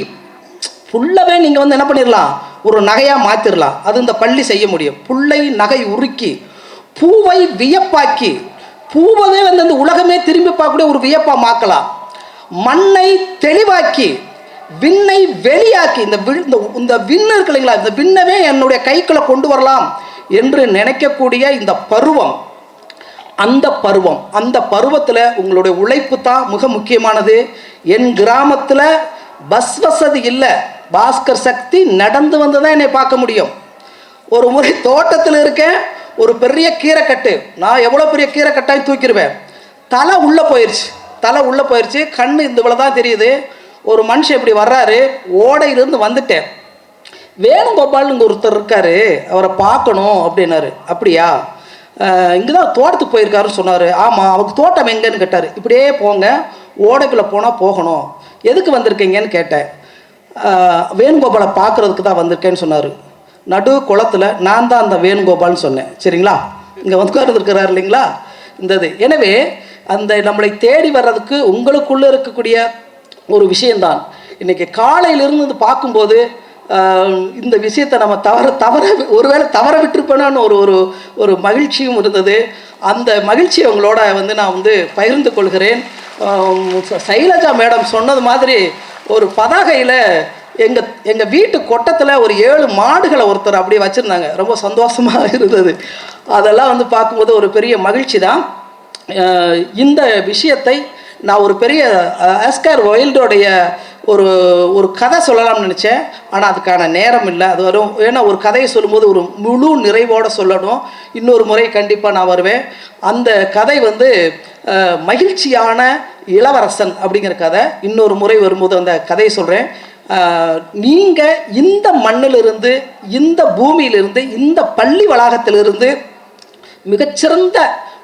புல்லவே நீங்கள் வந்து என்ன பண்ணிடலாம், ஒரு நகையாக மாற்றிடலாம். அது இந்த பள்ளி செய்ய முடியும். புல்லை நகை உருக்கி, பூவை வியப்பாக்கி, பூவவே வந்து இந்த உலகமே திரும்பி பார்க்கக்கூடிய ஒரு வியப்பாக மாற்றலாம். மண்ணை தெளிவாக்கி, விண்ணை வெளியாக்கி, இந்த விண்ணு இருக்கு இல்லைங்களா, இந்த விண்ணவே என்னுடைய கைக்குள்ளே கொண்டு வரலாம் என்று நினைக்கக்கூடிய இந்த பருவம், அந்த பருவத்தில் உங்களுடைய உழைப்பு தான் மிக முக்கியமானது. என் கிராமத்தில் பஸ் வசதி இல்லை, பாஸ்கர் சக்தி நடந்து வந்து தான் என்னை பார்க்க முடியும். ஒரு முறை தோட்டத்தில் இருக்கேன், ஒரு பெரிய கீரைக்கட்டு, நான் எவ்வளோ பெரிய கீரைக்கட்டாயும் தூக்கிடுவேன், தலை உள்ளே போயிடுச்சு, கண்ணு இந்த இவ்வளோ தான் தெரியுது. ஒரு மனுஷன் இப்படி வர்றாரு, ஓடையிலிருந்து வந்துட்டேன், வேணுகோபால்னு ஒருத்தர் இருக்காரு, அவரை பார்க்கணும் அப்படின்னாரு. அப்படியா, இங்கே தான் தோட்டத்துக்கு போயிருக்காருன்னு சொன்னார். ஆமாம், அவருக்கு தோட்டம் எங்கன்னு கேட்டார். இப்படியே போங்க, ஓடைக்குள்ளே போனால் போகணும். எதுக்கு வந்திருக்கீங்கன்னு கேட்டேன். வேணுகோபாலை பார்க்குறதுக்கு தான் வந்திருக்கேன்னு சொன்னார். நடு குளத்தில் நான் தான் அந்த வேணுகோபால்னு சொன்னேன். சரிங்களா, இங்கே வந்து இருக்கிறார் இல்லைங்களா இந்த இது. எனவே அந்த நம்மளை தேடி வர்றதுக்கு உங்களுக்குள்ளே இருக்கக்கூடிய ஒரு விஷயம்தான். இன்றைக்கி காலையிலிருந்து இது பார்க்கும்போது இந்த விஷயத்தை நம்ம ஒருவேளை தவற விட்டுருப்பேனான்னு ஒரு மகிழ்ச்சியும் இருந்தது. அந்த மகிழ்ச்சியை உங்களோட நான் பகிர்ந்து கொள்கிறேன். சைலஜா மேடம் சொன்னது மாதிரி ஒரு பதாகையில் எங்கள் வீட்டு கொட்டத்தில் ஒரு 7 மாடுகளை ஒருத்தர் அப்படியே வச்சுருந்தாங்க. ரொம்ப சந்தோஷமாக இருந்தது. அதெல்லாம் பார்க்கும்போது ஒரு பெரிய மகிழ்ச்சி தான். இந்த விஷயத்தை நான் ஒரு பெரிய ஆஸ்கார் வைல்டோடைய ஒரு கதை சொல்லலாம்னு நினச்சேன். ஆனால் அதுக்கான நேரம் இல்லை. அது வரும். ஏன்னா ஒரு கதையை சொல்லும்போது ஒரு முழு நிறைவோடு சொல்லணும். இன்னொரு முறை கண்டிப்பாக நான் வருவேன். அந்த கதை மகிழ்ச்சியான இளவரசன் அப்படிங்கிற கதை. இன்னொரு முறை வரும்போது அந்த கதையை சொல்கிறேன். நீங்கள் இந்த மண்ணிலிருந்து, இந்த பூமியிலிருந்து, இந்த பள்ளி வளாகத்திலிருந்து மிகச்சிறந்த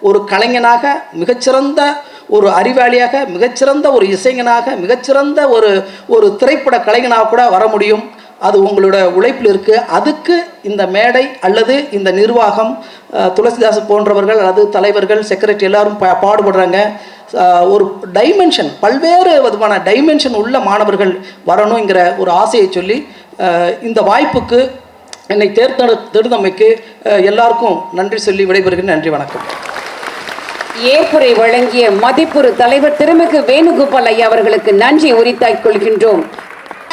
ஒரு கலைஞனாக, மிகச்சிறந்த ஒரு அறிவாளியாக, மிகச்சிறந்த ஒரு இசைஞனாக, மிகச்சிறந்த ஒரு திரைப்பட கலைஞனாக கூட வர முடியும். அது உங்களோட உழைப்பில் இருக்குது. அதுக்கு இந்த மேடை அல்லது இந்த நிர்வாகம், துளசிதாஸ் போன்றவர்கள் அல்லது தலைவர்கள், செக்ரட்டரி எல்லாரும் பாடுபடுறாங்க. ஒரு டைமென்ஷன், பல்வேறு விதமான டைமென்ஷன் உள்ள மாணவர்கள் வரணுங்கிற ஒரு ஆசையை சொல்லி இந்த வாய்ப்புக்கு என்னை தேர்ந்தெடுத்தமைக்கு எல்லாருக்கும் நன்றி சொல்லி விடைபெறுகிறேன். நன்றி, வணக்கம். ஏற்புரை வழங்கிய மதிப்புறு தலைவர் திருமிகு வேணுகோபால் ஐயா அவர்களுக்கு நன்றி உரித்தாக்கிக் கொள்கின்றோம்.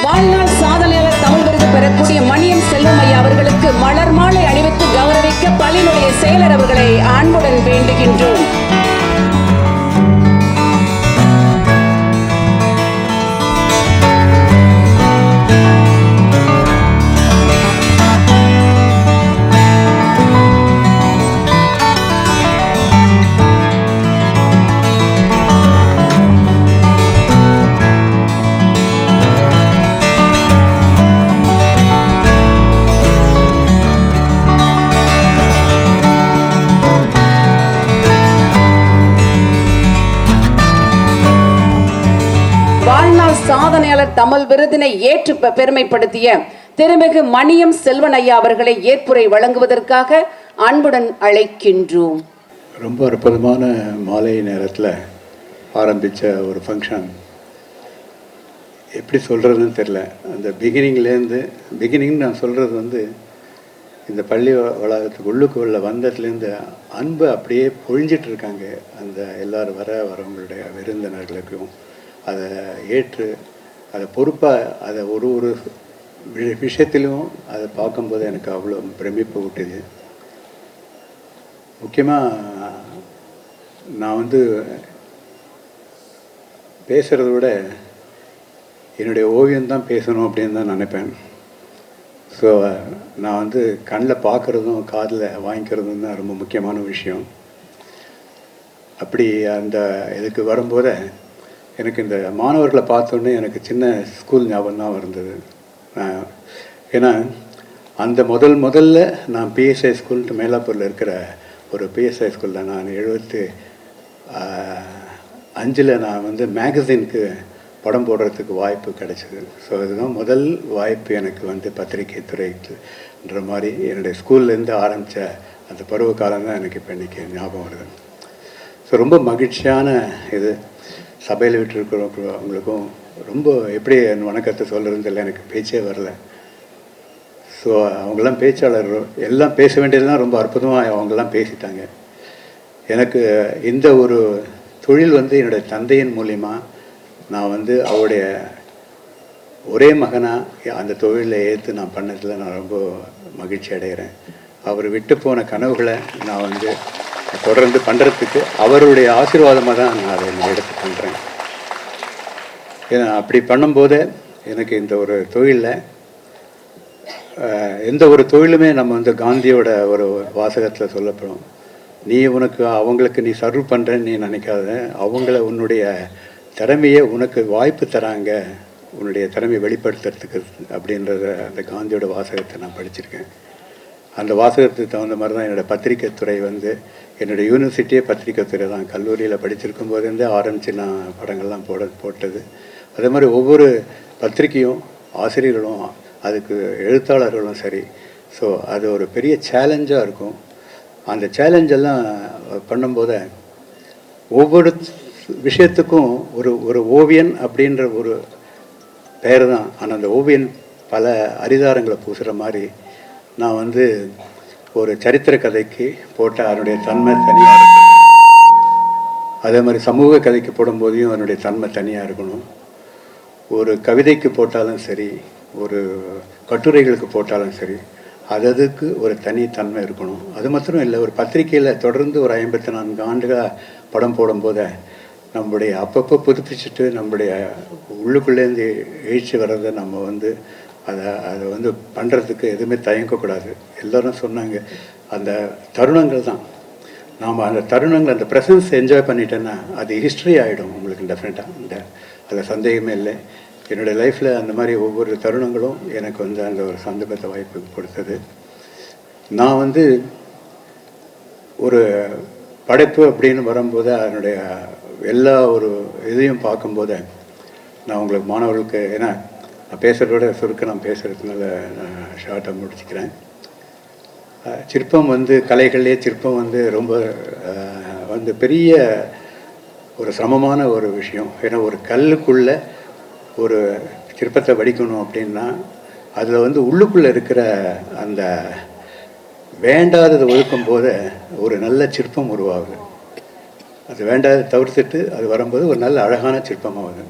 வாழ்நாள் சாதனையாளர் தமிழ் விருது பெறக்கூடிய மணியம் செல்வம் ஐயா அவர்களுக்கு மலர் மாலை அணிவித்து கௌரவிக்க பள்ளியினுடைய செயலர் அவர்களை அன்புடன் வேண்டுகின்றோம். சாதனையாளர் தமிழ் விருதினை ஏற்று பெருமைப்படுத்திய திருமிகு மணியம் செல்வன் ஐயா அவர்களை ஏற்புரை வழங்குவதற்காக அன்புடன் அழைக்கின்றோம். ரொம்ப அற்புதமான மாலை நேரத்தில் ஆரம்பித்த ஒரு ஃபங்க்ஷன். எப்படி சொல்கிறதுன்னு தெரில. அந்த பிகினிங் நான் சொல்கிறது இந்த பள்ளி வளாகத்துக்கு உள்ளுக்குள்ள வந்ததுலேருந்து அன்பு அப்படியே பொழிஞ்சிட்ருக்காங்க. அந்த எல்லோரும் வரவங்களுடைய விருந்தினர்களுக்கும் அதை ஏற்று அதை பொறுப்பாக அதை ஒரு விஷயத்திலும் அதை பார்க்கும்போது எனக்கு அவ்வளோ பிரமிப்பு விட்டுது. முக்கியமாக நான் பேசுகிறத விட என்னுடைய ஓவியம்தான் பேசணும் அப்படின்னு தான் நினைப்பேன். ஸோ நான் கண்ணில் பார்க்குறதும் காதில் வாங்கிக்கிறதும் தான் ரொம்ப முக்கியமான விஷயம். அப்படி அந்த இதுக்கு வரும்போது எனக்கு இந்த மாணவர்களை பார்த்தோன்னே எனக்கு சின்ன ஸ்கூல் ஞாபகம் தான் இருந்தது. ஏன்னா அந்த முதல்ல நான் பிஎஸ்ஐ ஸ்கூல்ட்டு மேலாப்பூரில் இருக்கிற ஒரு பிஎஸ்ஐ ஸ்கூலில் நான் 75 நான் மேகசினுக்கு படம் போடுறதுக்கு வாய்ப்பு கிடைச்சிது. ஸோ அதுதான் முதல் வாய்ப்பு எனக்கு பத்திரிகை துறைக்குன்ற மாதிரி என்னுடைய ஸ்கூல்லேருந்து ஆரம்பித்த அந்த பருவ காலம் தான் எனக்கு இப்போ இன்றைக்கி ஞாபகம் வருது. ஸோ ரொம்ப மகிழ்ச்சியான இது. சபையில் விட்டுருக்கிறவங்களுக்கும் ரொம்ப எப்படி என் வணக்கத்தை சொல்கிறதுன்னு தெரியல, எனக்கு பேச்சே வரல. ஸோ அவங்கெல்லாம் பேச்சாளர், எல்லாம் பேச வேண்டியதுலாம் ரொம்ப அற்புதமாக அவங்கெல்லாம் பேசிட்டாங்க. எனக்கு இந்த ஒரு தொழில் என்னுடைய தந்தையின் மூலிமா நான் அவருடைய ஒரே மகனாக அந்த தொழிலை ஏற்று நான் பண்ணதில் நான் ரொம்ப மகிழ்ச்சி அடைகிறேன். அவர் விட்டு போன கனவுகளை நான் தொடர்ந்து பண்ணுறதுக்கு அவருடைய ஆசீர்வாதமாக தான் நான் அதை எடுத்து பண்ணுறேன். ஏன்னா அப்படி பண்ணும்போது எனக்கு இந்த ஒரு தொழிலில் எந்த ஒரு தொழிலுமே நம்ம காந்தியோட ஒரு வாசகத்தில் சொல்லப்படும். நீ அவங்களுக்கு நீ சர்வ் பண்ணுறேன்னு நீ நினைக்காத, அவங்கள உன்னுடைய திறமையை உனக்கு வாய்ப்பு தராங்க, உன்னுடைய திறமையை வெளிப்படுத்துறதுக்கு அப்படின்றத அந்த காந்தியோட வாசகத்தை நான் படிச்சிருக்கேன். அந்த வாசகத்துக்கு தகுந்த மாதிரி தான் என்னோடய பத்திரிக்கை துறை என்னுடைய யூனிவர்சிட்டியே பத்திரிக்கை துறை தான். கல்லூரியில் படிச்சிருக்கும் போதுலேருந்தே ஆரம்பித்து நான் படங்கள்லாம் போட்டது. அதே மாதிரி ஒவ்வொரு பத்திரிக்கையும் ஆசிரியர்களும் அதுக்கு எழுத்தாளர்களும் சரி. ஸோ அது ஒரு பெரிய சேலஞ்சாக இருக்கும். அந்த சேலஞ்செல்லாம் பண்ணும்போது ஒவ்வொரு விஷயத்துக்கும் ஒரு ஒரு ஓவியன் அப்படின்ற ஒரு பெயர் தான். ஆனால் அந்த ஓவியன் பல அரிதாரங்களை பூசுகிற மாதிரி நான் வந்து ஒரு சரித்திர கதைக்கு போட்டால் அதனுடைய தன்மை தனியாக இருக்கணும். அதே மாதிரி சமூக கதைக்கு போடும்போதையும் அதனுடைய தன்மை தனியாக இருக்கணும். ஒரு கவிதைக்கு போட்டாலும் சரி, ஒரு கட்டுரைகளுக்கு போட்டாலும் சரி, அதுக்கு ஒரு தனி தன்மை இருக்கணும். அது மாத்திரம் இல்லை, ஒரு பத்திரிகையில் தொடர்ந்து ஒரு 54 ஆண்டுகளாக படம் போடும்போது நம்முடைய அப்பப்போ புதுப்பிச்சுட்டு நம்முடைய உள்ளுக்குள்ளேருந்து எழுச்சி வர்றதை நம்ம வந்து அதை வந்து பண்ணுறதுக்கு எதுவுமே தயங்கக்கூடாது. எல்லோரும் சொன்னாங்க, அந்த தருணங்கள் தான் நாம் அந்த தருணங்கள், அந்த ப்ரெசன்ஸ் என்ஜாய் பண்ணிட்டேன்னா அது ஹிஸ்ட்ரி ஆகிடும் உங்களுக்கு டெஃபினட்டாக. அதில் சந்தேகமே இல்லை. என்னுடைய லைஃப்பில் அந்த மாதிரி ஒவ்வொரு தருணங்களும் எனக்கு வந்து அந்த ஒரு சந்தர்ப்பத்தை வாய்ப்பு கொடுத்தது. நான் வந்து ஒரு படைப்பு அப்படின்னு வரும்போது அதனுடைய எல்லா ஒரு இதையும் பார்க்கும்போது நான் உங்களுக்கு மாணவர்களுக்கு, ஏன்னா நான் பேசுகிறதோட சுருக்க நான் பேசுகிறதுனால நான் ஷார்ட்டாக முடிச்சுக்கிறேன். சிற்பம் வந்து கலைகள்லேயே சிற்பம் வந்து ரொம்ப வந்து பெரிய ஒரு சிரமமான ஒரு விஷயம். ஏன்னா ஒரு கல்லுக்குள்ளே ஒரு சிற்பத்தை வடிக்கணும் அப்படின்னா அதில் வந்து உள்ளுக்குள்ளே இருக்கிற அந்த வேண்டாததை ஒதுக்கும் போது ஒரு நல்ல சிற்பம் உருவாகுது. அது வேண்டாத தவிர்த்துட்டு அது வரும்போது ஒரு நல்ல அழகான சிற்பமாகுது.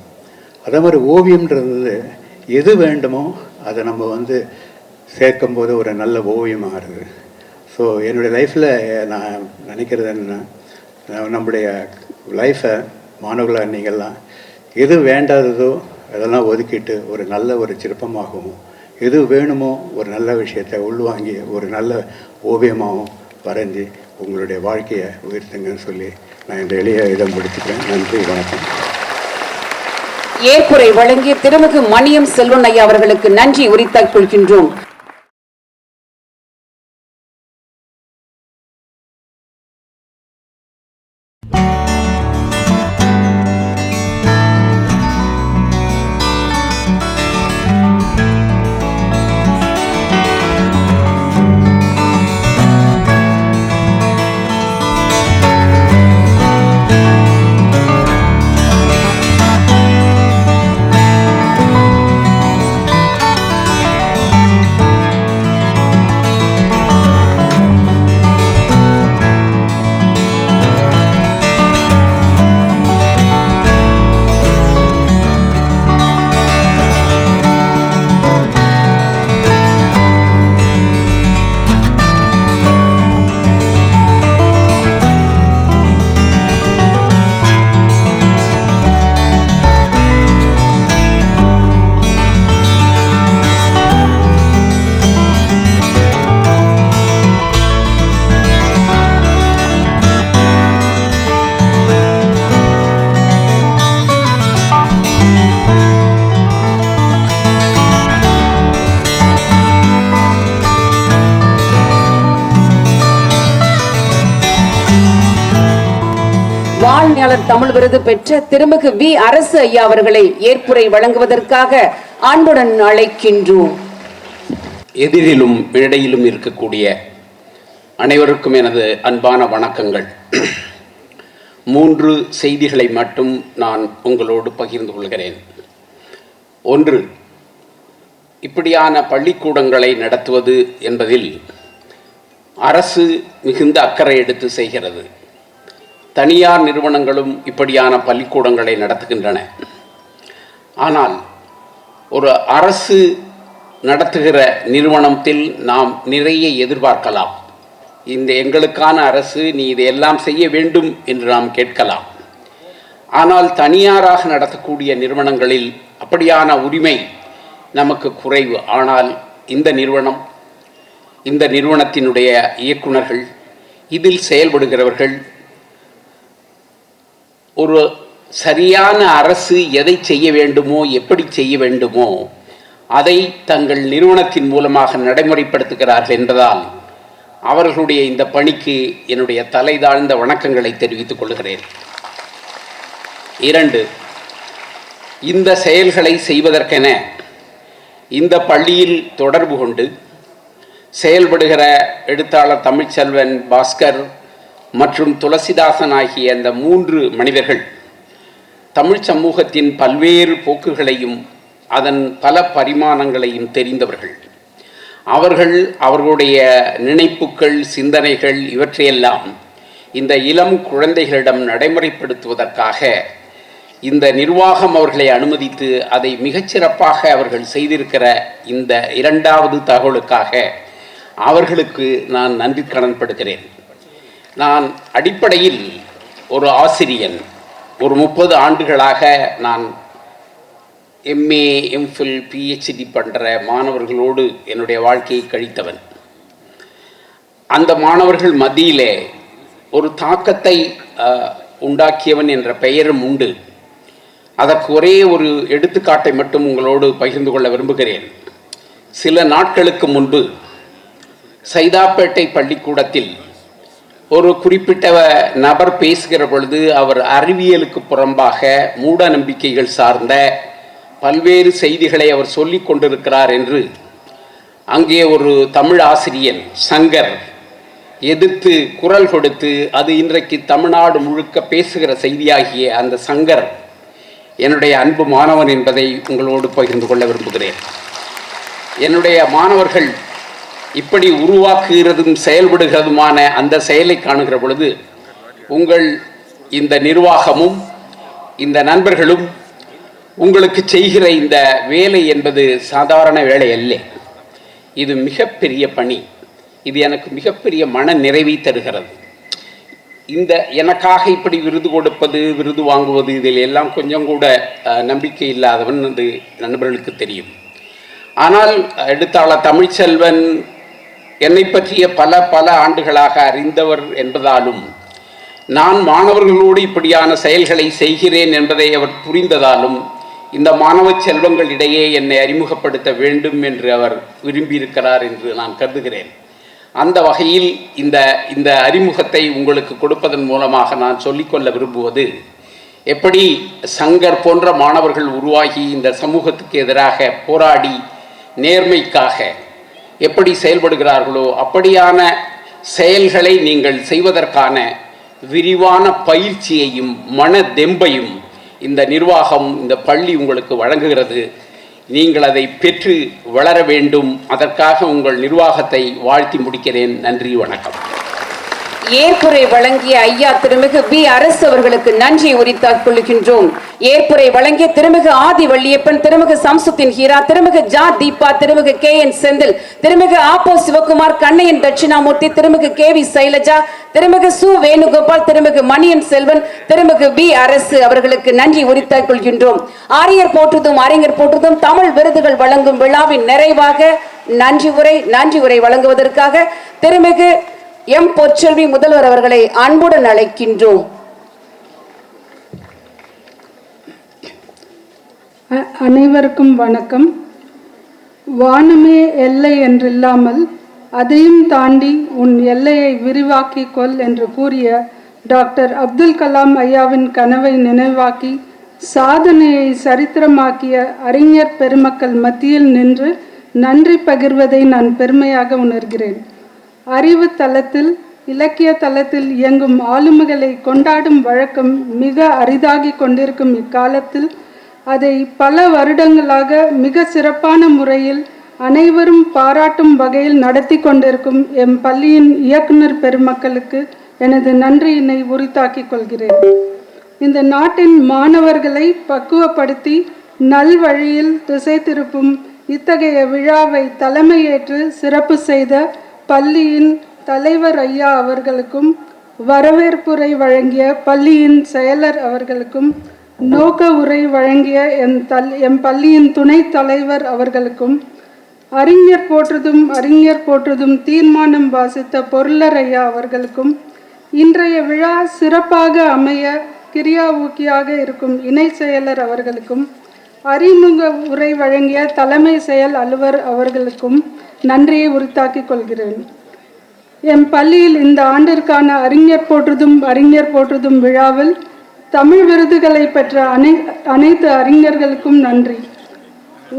அதே மாதிரி ஓவியம்ன்றது எது வேண்டுமோ அதை நம்ம வந்து சேர்க்கும்போது ஒரு நல்ல ஓவியமாக இருக்குது. ஸோ என்னுடைய லைஃப்பில் நான் நினைக்கிறது என்னென்னா, நம்முடைய லைஃப்பை மாணவர்களாக நீங்கள்லாம் எது வேண்டாததோ அதெல்லாம் ஒதுக்கிட்டு ஒரு நல்ல ஒரு சிற்பமாகவும், எது வேணுமோ ஒரு நல்ல விஷயத்தை உள்வாங்கி ஒரு நல்ல ஓவியமாகவும் வரைஞ்சி உங்களுடைய வாழ்க்கையை உயர்த்துங்கன்னு சொல்லி நான் இந்த எளிய இடம் முடிச்சுக்கிறேன். நன்றி, வணக்கம். ஏற்புரை வழங்கிய திருமிகு மணியம் செல்வன் ஐயா அவர்களுக்கு நன்றி உரித்தாக் கொள்கின்றோம். வாழ்நாளர் தமிழ் விருது பெற்ற திருமிகு வி அரசு ஐயா அவர்களை ஏற்புரை வழங்குவதற்காக அன்புடன் அழைக்கின்றோம். எதிரிலும் இடையிலும் இருக்கக்கூடிய அனைவருக்கும் எனது அன்பான வணக்கங்கள். 3 செய்திகளை மட்டும் நான் உங்களோடு பகிர்ந்து கொள்கிறேன். 1, இப்படியான பள்ளிக்கூடங்களை நடத்துவது என்பதில் அரசு மிகுந்த அக்கறை எடுத்து செய்கிறது. தனியார் நிறுவனங்களும் இப்படியான பள்ளிக்கூடங்களை நடத்துகின்றன. ஆனால் ஒரு அரசு நடத்துகிற நிறுவனத்தில் நாம் நிறைய எதிர்பார்க்கலாம். இந்த எங்களுக்கான அரசு, நீ இதையெல்லாம் செய்ய வேண்டும் என்று நாம் கேட்கலாம். ஆனால் தனியாராக நடத்தக்கூடிய நிறுவனங்களில் அப்படியான உரிமை நமக்கு குறைவு. ஆனால் இந்த நிறுவனத்தினுடைய இயக்குனர்கள், இதில் செயல்படுகிறவர்கள் ஒரு சரியான அரசு எதை செய்ய வேண்டுமோ, எப்படி செய்ய வேண்டுமோ அதை தங்கள் நிறுவனத்தின் மூலமாக நடைமுறைப்படுத்துகிறார்கள் என்பதால் அவர்களுடைய இந்த பணிக்கு என்னுடைய தலைதாழ்ந்த வணக்கங்களை தெரிவித்துக் கொள்கிறேன். 2, இந்த செயல்களை செய்வதற்கென இந்த பள்ளியில் தொடர்பு கொண்டு செயல்படுகிற எழுத்தாளர் தமிழ்ச்செல்வன், பாஸ்கர் மற்றும் துளசிதாசன் ஆகிய அந்த 3 மனிதர்கள் தமிழ் சமூகத்தின் பல்வேறு போக்குகளையும் அதன் பல பரிமாணங்களையும் தெரிந்தவர்கள். அவர்களுடைய நினைப்புகள், சிந்தனைகள் இவற்றையெல்லாம் இந்த இளம் குழந்தைகளிடம் நடைமுறைப்படுத்துவதற்காக இந்த நிர்வாகம் அவர்களை அனுமதித்து அதை மிகச்சிறப்பாக அவர்கள் செய்திருக்கிற இந்த 2வது தகவலுக்காக அவர்களுக்கு நான் நன்றி கடன்படுகிறேன். நான் அடிப்படையில் ஒரு ஆசிரியன். ஒரு 30 ஆண்டுகளாக நான் எம்ஏ, எம்ஃபில், பிஹெச்டி பண்ணுற மாணவர்களோடு என்னுடைய வாழ்க்கையை கழித்தவன். அந்த மாணவர்கள் மத்தியிலே ஒரு தாக்கத்தை உண்டாக்கியவன் என்ற பெயரும் உண்டு. அதற்கு ஒரே ஒரு எடுத்துக்காட்டை மட்டும் உங்களோடு பகிர்ந்து கொள்ள விரும்புகிறேன். சில நாட்களுக்கு முன்பு சைதாப்பேட்டை பள்ளிக்கூடத்தில் ஒரு குறிப்பிட்ட நபர் பேசுகிற பொழுது அவர் அறிவியலுக்கு புறம்பாக மூட நம்பிக்கைகள் சார்ந்த பல்வேறு செய்திகளை அவர் சொல்லிக் கொண்டிருக்கிறார் என்று அங்கே ஒரு தமிழ் ஆசிரியன் சங்கர் எதிர்த்து குரல் கொடுத்து, அது இன்றைக்கு தமிழ்நாடு முழுக்க பேசுகிற செய்தியாகிய அந்த சங்கர் என்னுடைய அன்பு மாணவன் என்பதை உங்களோடு பகிர்ந்து கொள்ள விரும்புகிறேன். என்னுடைய மாணவர்கள் இப்படி உருவாக்குகிறதும் செயல்படுகிறதுமான அந்த செயலை காணுகிற பொழுது உங்கள் இந்த நிர்வாகமும் இந்த நண்பர்களும் உங்களுக்கு செய்கிற இந்த வேலை என்பது சாதாரண வேலை அல்ல. இது மிகப்பெரிய பணி. இது எனக்கு மிகப்பெரிய மன நிறைவை தருகிறது. இந்த எனக்காக இப்படி விருது கொடுப்பது, விருது வாங்குவது, இதில் எல்லாம் கொஞ்சம் கூட நம்பிக்கை இல்லாதவன் அது நண்பர்களுக்கு தெரியும். ஆனால் எழுத்தாளர் தமிழ்ச்செல்வன் என்னை பற்றிய பல ஆண்டுகளாக அறிந்தவர் என்பதாலும் நான் மாணவர்களோடு இப்படியான செயல்களை செய்கிறேன் என்பதை அவர் புரிந்ததாலும் இந்த மாணவ செல்வங்களிடையே என்னை அறிமுகப்படுத்த வேண்டும் என்று அவர் விரும்பியிருக்கிறார் என்று நான் கருதுகிறேன். அந்த வகையில் இந்த அறிமுகத்தை உங்களுக்கு கொடுப்பதன் மூலமாக நான் சொல்லிக்கொள்ள விரும்புவது, எப்படி சங்கர் போன்ற மாணவர்கள் உருவாகி இந்த சமூகத்துக்கு எதிராக போராடி நேர்மைக்காக எப்படி செயல்படுகிறார்களோ அப்படியான செயல்களை நீங்கள் செய்வதற்கான விரிவான பயிற்சியையும் மன தெம்பையும் இந்த நிர்வாகம், இந்த பள்ளி உங்களுக்கு வழங்குகிறது. நீங்கள் அதை பெற்று வளர வேண்டும். அதற்காக உங்கள் நிர்வாகத்தை வாழ்த்தி முடிக்கிறேன். நன்றி, வணக்கம். ஏற்புரை வழங்கிய ஐயா திருமிகு பி அரசு அவர்களுக்கு நன்றி உரித்தாக் கொள்கின்றோம். ஏற்புரை வழங்கிய திருமிகு ஆதி வள்ளியப்பன், திருமிகு சம்சுத்தின் ஹீரா, திருமிகு ஜா தீபா, திருமிகு KN செந்தில், திருமிகு ஆப்போ சிவகுமார், கண்ணையன் தட்சிணாமூர்த்தி, திருமிகு KV சைலஜா, திருமிகு சு வேணுகோபால், திருமிகு மணியன் செல்வன், திருமிகு பி அரசு அவர்களுக்கு நன்றி உரித்தாக் கொள்கின்றோம். ஆரியர் போற்றுதும் அறிஞர் போற்றுதும் தமிழ் விருதுகள் வழங்கும் விழாவின் நிறைவாக நன்றி உரை வழங்குவதற்காக திருமிகு எம் பொற்செல்வி முதல்வர் அவர்களை அன்புடன் அழைக்கின்றோம். அனைவருக்கும் வணக்கம். வானமே எல்லை என்றில்லாமல் அதையும் தாண்டி உன் எல்லையை விரிவாக்கிக் கொள் என்று கூறிய டாக்டர் அப்துல் கலாம் ஐயாவின் கனவை நினைவாக்கி சாதனையை சரித்திரமாக்கிய அறிஞர் பெருமக்கள் மத்தியில் நின்று நன்றி பகிர்வதை நான் பெருமையாக உணர்கிறேன். அறிவு தளத்தில், இலக்கிய தளத்தில் இயங்கும் ஆளுமைகளை கொண்டாடும் வழக்கம் மிக அரிதாகி கொண்டிருக்கும் இக்காலத்தில் அதை பல வருடங்களாக மிக சிறப்பான முறையில் அனைவரும் பாராட்டும் வகையில் நடத்தி கொண்டிருக்கும் எம் பள்ளியின் இயக்குனர் பெருமக்களுக்கு எனது நன்றியினை உரித்தாக்கிக் கொள்கிறேன். இந்த நாட்டின் மாணவர்களை பக்குவப்படுத்தி நல்வழியில் திசை திருப்பும் இத்தகைய விழாவை தலைமையேற்று சிறப்பு செய்த பள்ளியின் தலைவர் ஐயா அவர்களுக்கும், வரவேற்புரை வழங்கிய பள்ளியின் செயலர் அவர்களுக்கும், நோக்க உரை வழங்கிய எம் பள்ளியின் துணைத் தலைவர் அவர்களுக்கும், அறிஞர் போற்றுதும் தீர்மானம் வாசித்த பொருளர் ஐயா அவர்களுக்கும், இன்றைய விழா சிறப்பாக அமைய கிரியா ஊக்கியாக இருக்கும் இணை செயலர் அவர்களுக்கும், அறிமுக உரை வழங்கிய தலைமை செயல் அலுவலர் அவர்களுக்கும் நன்றியை உரித்தாக்கிக் கொள்கிறேன். எம் பள்ளியில் இந்த ஆண்டிற்கான அறிஞர் போற்றுதும் விழாவில் தமிழ் விருதுகளை பெற்ற அனைத்து அறிஞர்களுக்கும் நன்றி.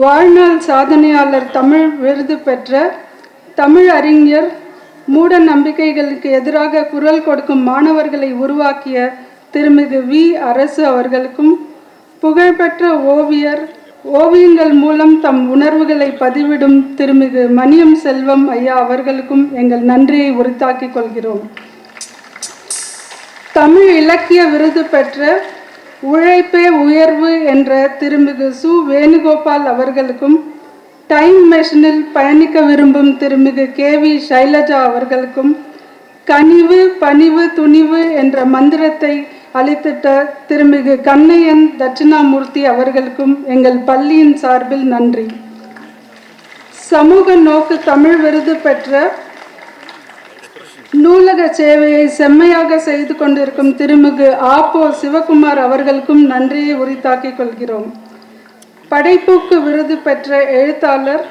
வாழ்நாள் சாதனையாளர் தமிழ் விருது பெற்ற தமிழ் அறிஞர் மூட நம்பிக்கைகளுக்கு எதிராக குரல் கொடுக்கும் மாணவர்களை உருவாக்கிய திருமிகு வி அரசு அவர்களுக்கும், புகழ்பெற்ற ஓவியங்கள் மூலம் தம் உணர்வுகளை பதிவிடும் திருமிகு மணியம் செல்வம் ஐயா அவர்களுக்கும் எங்கள் நன்றியை உரித்தாக்கிக் கொள்கிறோம். தமிழ் இலக்கிய விருது பெற்ற உழைப்பே உயர்வு என்ற திருமிகு சு வேணுகோபால் அவர்களுக்கும், டைம் மெஷினில் பயணிக்க விரும்பும் திருமிகு KV சைலஜா அவர்களுக்கும், கனிவு பணிவு துணிவு என்ற மந்திரத்தை அளித்திட்ட திருமிகு கண்ணையன் தட்சிணாமூர்த்தி அவர்களுக்கும் எங்கள் பள்ளியின் சார்பில் நன்றி. சமூக நோக்கு தமிழ் விருது பெற்ற நூலக சேவையை செம்மையாக செய்து கொண்டிருக்கும் திருமிகு ஆப்போ சிவகுமார் அவர்களுக்கும் நன்றியை உரித்தாக்கிக் கொள்கிறோம். படைப்புக்கு விருது பெற்ற எழுத்தாளர்,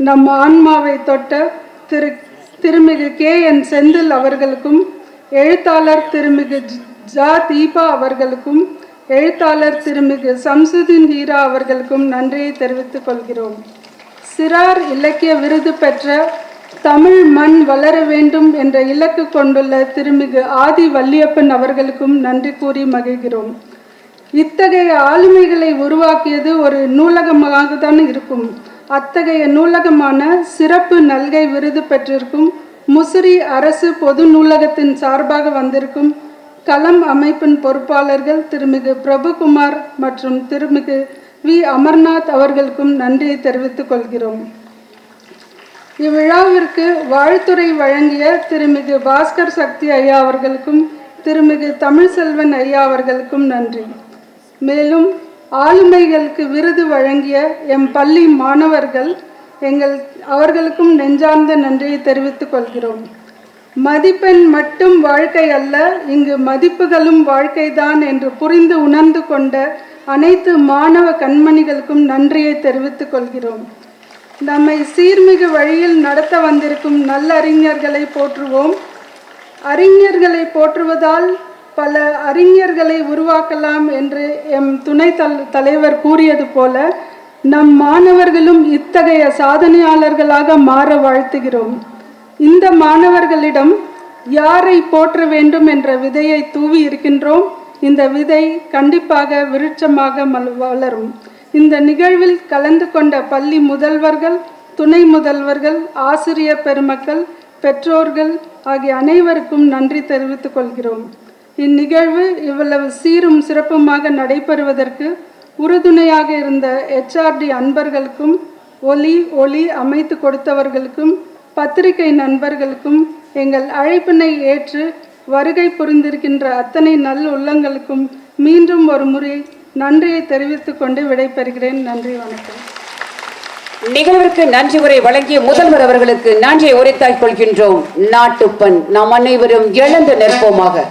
நம் ஆன்மாவை தொட்ட திருமிகு KN செந்தில் அவர்களுக்கும், எழுத்தாளர் திருமிகு தீபா அவர்களுக்கும், எழுத்தாளர் திருமிகு சம்சுதீன் ஹீரா அவர்களுக்கும் நன்றியை தெரிவித்துக் கொள்கிறோம். சிறார் இலக்கிய விருது பெற்ற தமிழ் மண் வளர வேண்டும் என்ற இலக்கு கொண்டுள்ள திருமிகு ஆதி வள்ளியப்பன் அவர்களுக்கும் நன்றி கூறி மகிழ்கிறோம். இத்தகைய ஆளுமைகளை உருவாக்கியது ஒரு நூலகமாக தான் இருக்கும். அத்தகைய நூலகமான சிறப்பு நல்கை விருது பெற்றிருக்கும் முசிறி அரசு பொது நூலகத்தின் சார்பாக வந்திருக்கும் களம் அமைப்பின் பொறுப்பாளர்கள் திருமிகு பிரபுகுமார் மற்றும் திருமிகு வி அமர்நாத் அவர்களுக்கும் நன்றியை தெரிவித்துக் கொள்கிறோம். இவ்விழாவிற்கு வாழ்த்துரை வழங்கிய திருமிகு பாஸ்கர் சக்தி ஐயா அவர்களுக்கும் திருமிகு தமிழ்செல்வன் ஐயா அவர்களுக்கும் நன்றி. மேலும் ஆளுமைகளுக்கு விருது வழங்கிய எம் பள்ளி மாணவர்கள் அவர்களுக்கும் நெஞ்சார்ந்த நன்றியை தெரிவித்துக் கொள்கிறோம். மதிப்பெண் மட்டும் வாழ்க்கை அல்ல, இங்கு மதிப்புகளும் வாழ்க்கைதான் என்று புரிந்து உணர்ந்து கொண்ட அனைத்து மாணவ கண்மணிகளுக்கும் நன்றியை தெரிவித்துக் கொள்கிறோம். நம்மை சீர்மிகு வழியில் நடத்த வந்திருக்கும் நல்லறிஞர்களை போற்றுவோம். அறிஞர்களை போற்றுவதால் பல அறிஞர்களை உருவாக்கலாம் என்று எம் துணை தலைவர் கூறியது போல நம் மாணவர்களும் இத்தகைய சாதனையாளர்களாக மாற வாழ்த்துகிறோம். இந்த மாணவர்களிடம் யாரை போற்ற வேண்டும் என்ற விதையை தூவி இருக்கின்றோம். இந்த விதை கண்டிப்பாக விருட்சமாக வளரும். இந்த நிகழ்வில் கலந்து கொண்ட பள்ளி முதல்வர்கள், துணை முதல்வர்கள், ஆசிரியர் பெருமக்கள், பெற்றோர்கள் ஆகிய அனைவருக்கும் நன்றி தெரிவித்துக் கொள்கிறோம். இந்நிகழ்வு இவ்வளவு சீரும் சிறப்புமாக நடைபெறுவதற்கு உறுதுணையாக இருந்த HRD அன்பர்களுக்கும், ஒலி அமைத்து கொடுத்தவர்களுக்கும், பத்திரிகை நண்பர்களுக்கும், எங்கள் அழைப்பினை ஏற்று வருகை புரிந்திருக்கின்ற அத்தனை நல் உள்ளங்களுக்கும் மீண்டும் ஒரு முறை நன்றியை தெரிவித்துக் கொண்டு விடைபெறுகிறேன். நன்றி, வணக்கம். நிகழ்விற்கு நன்றி உரை வழங்கிய முதல்வர் அவர்களுக்கு நன்றியை உரைத்தாக்கிக் கொள்கின்றோம். நாட்டுப்பண் நாம் அனைவரும் எழுந்து நிற்போமாக.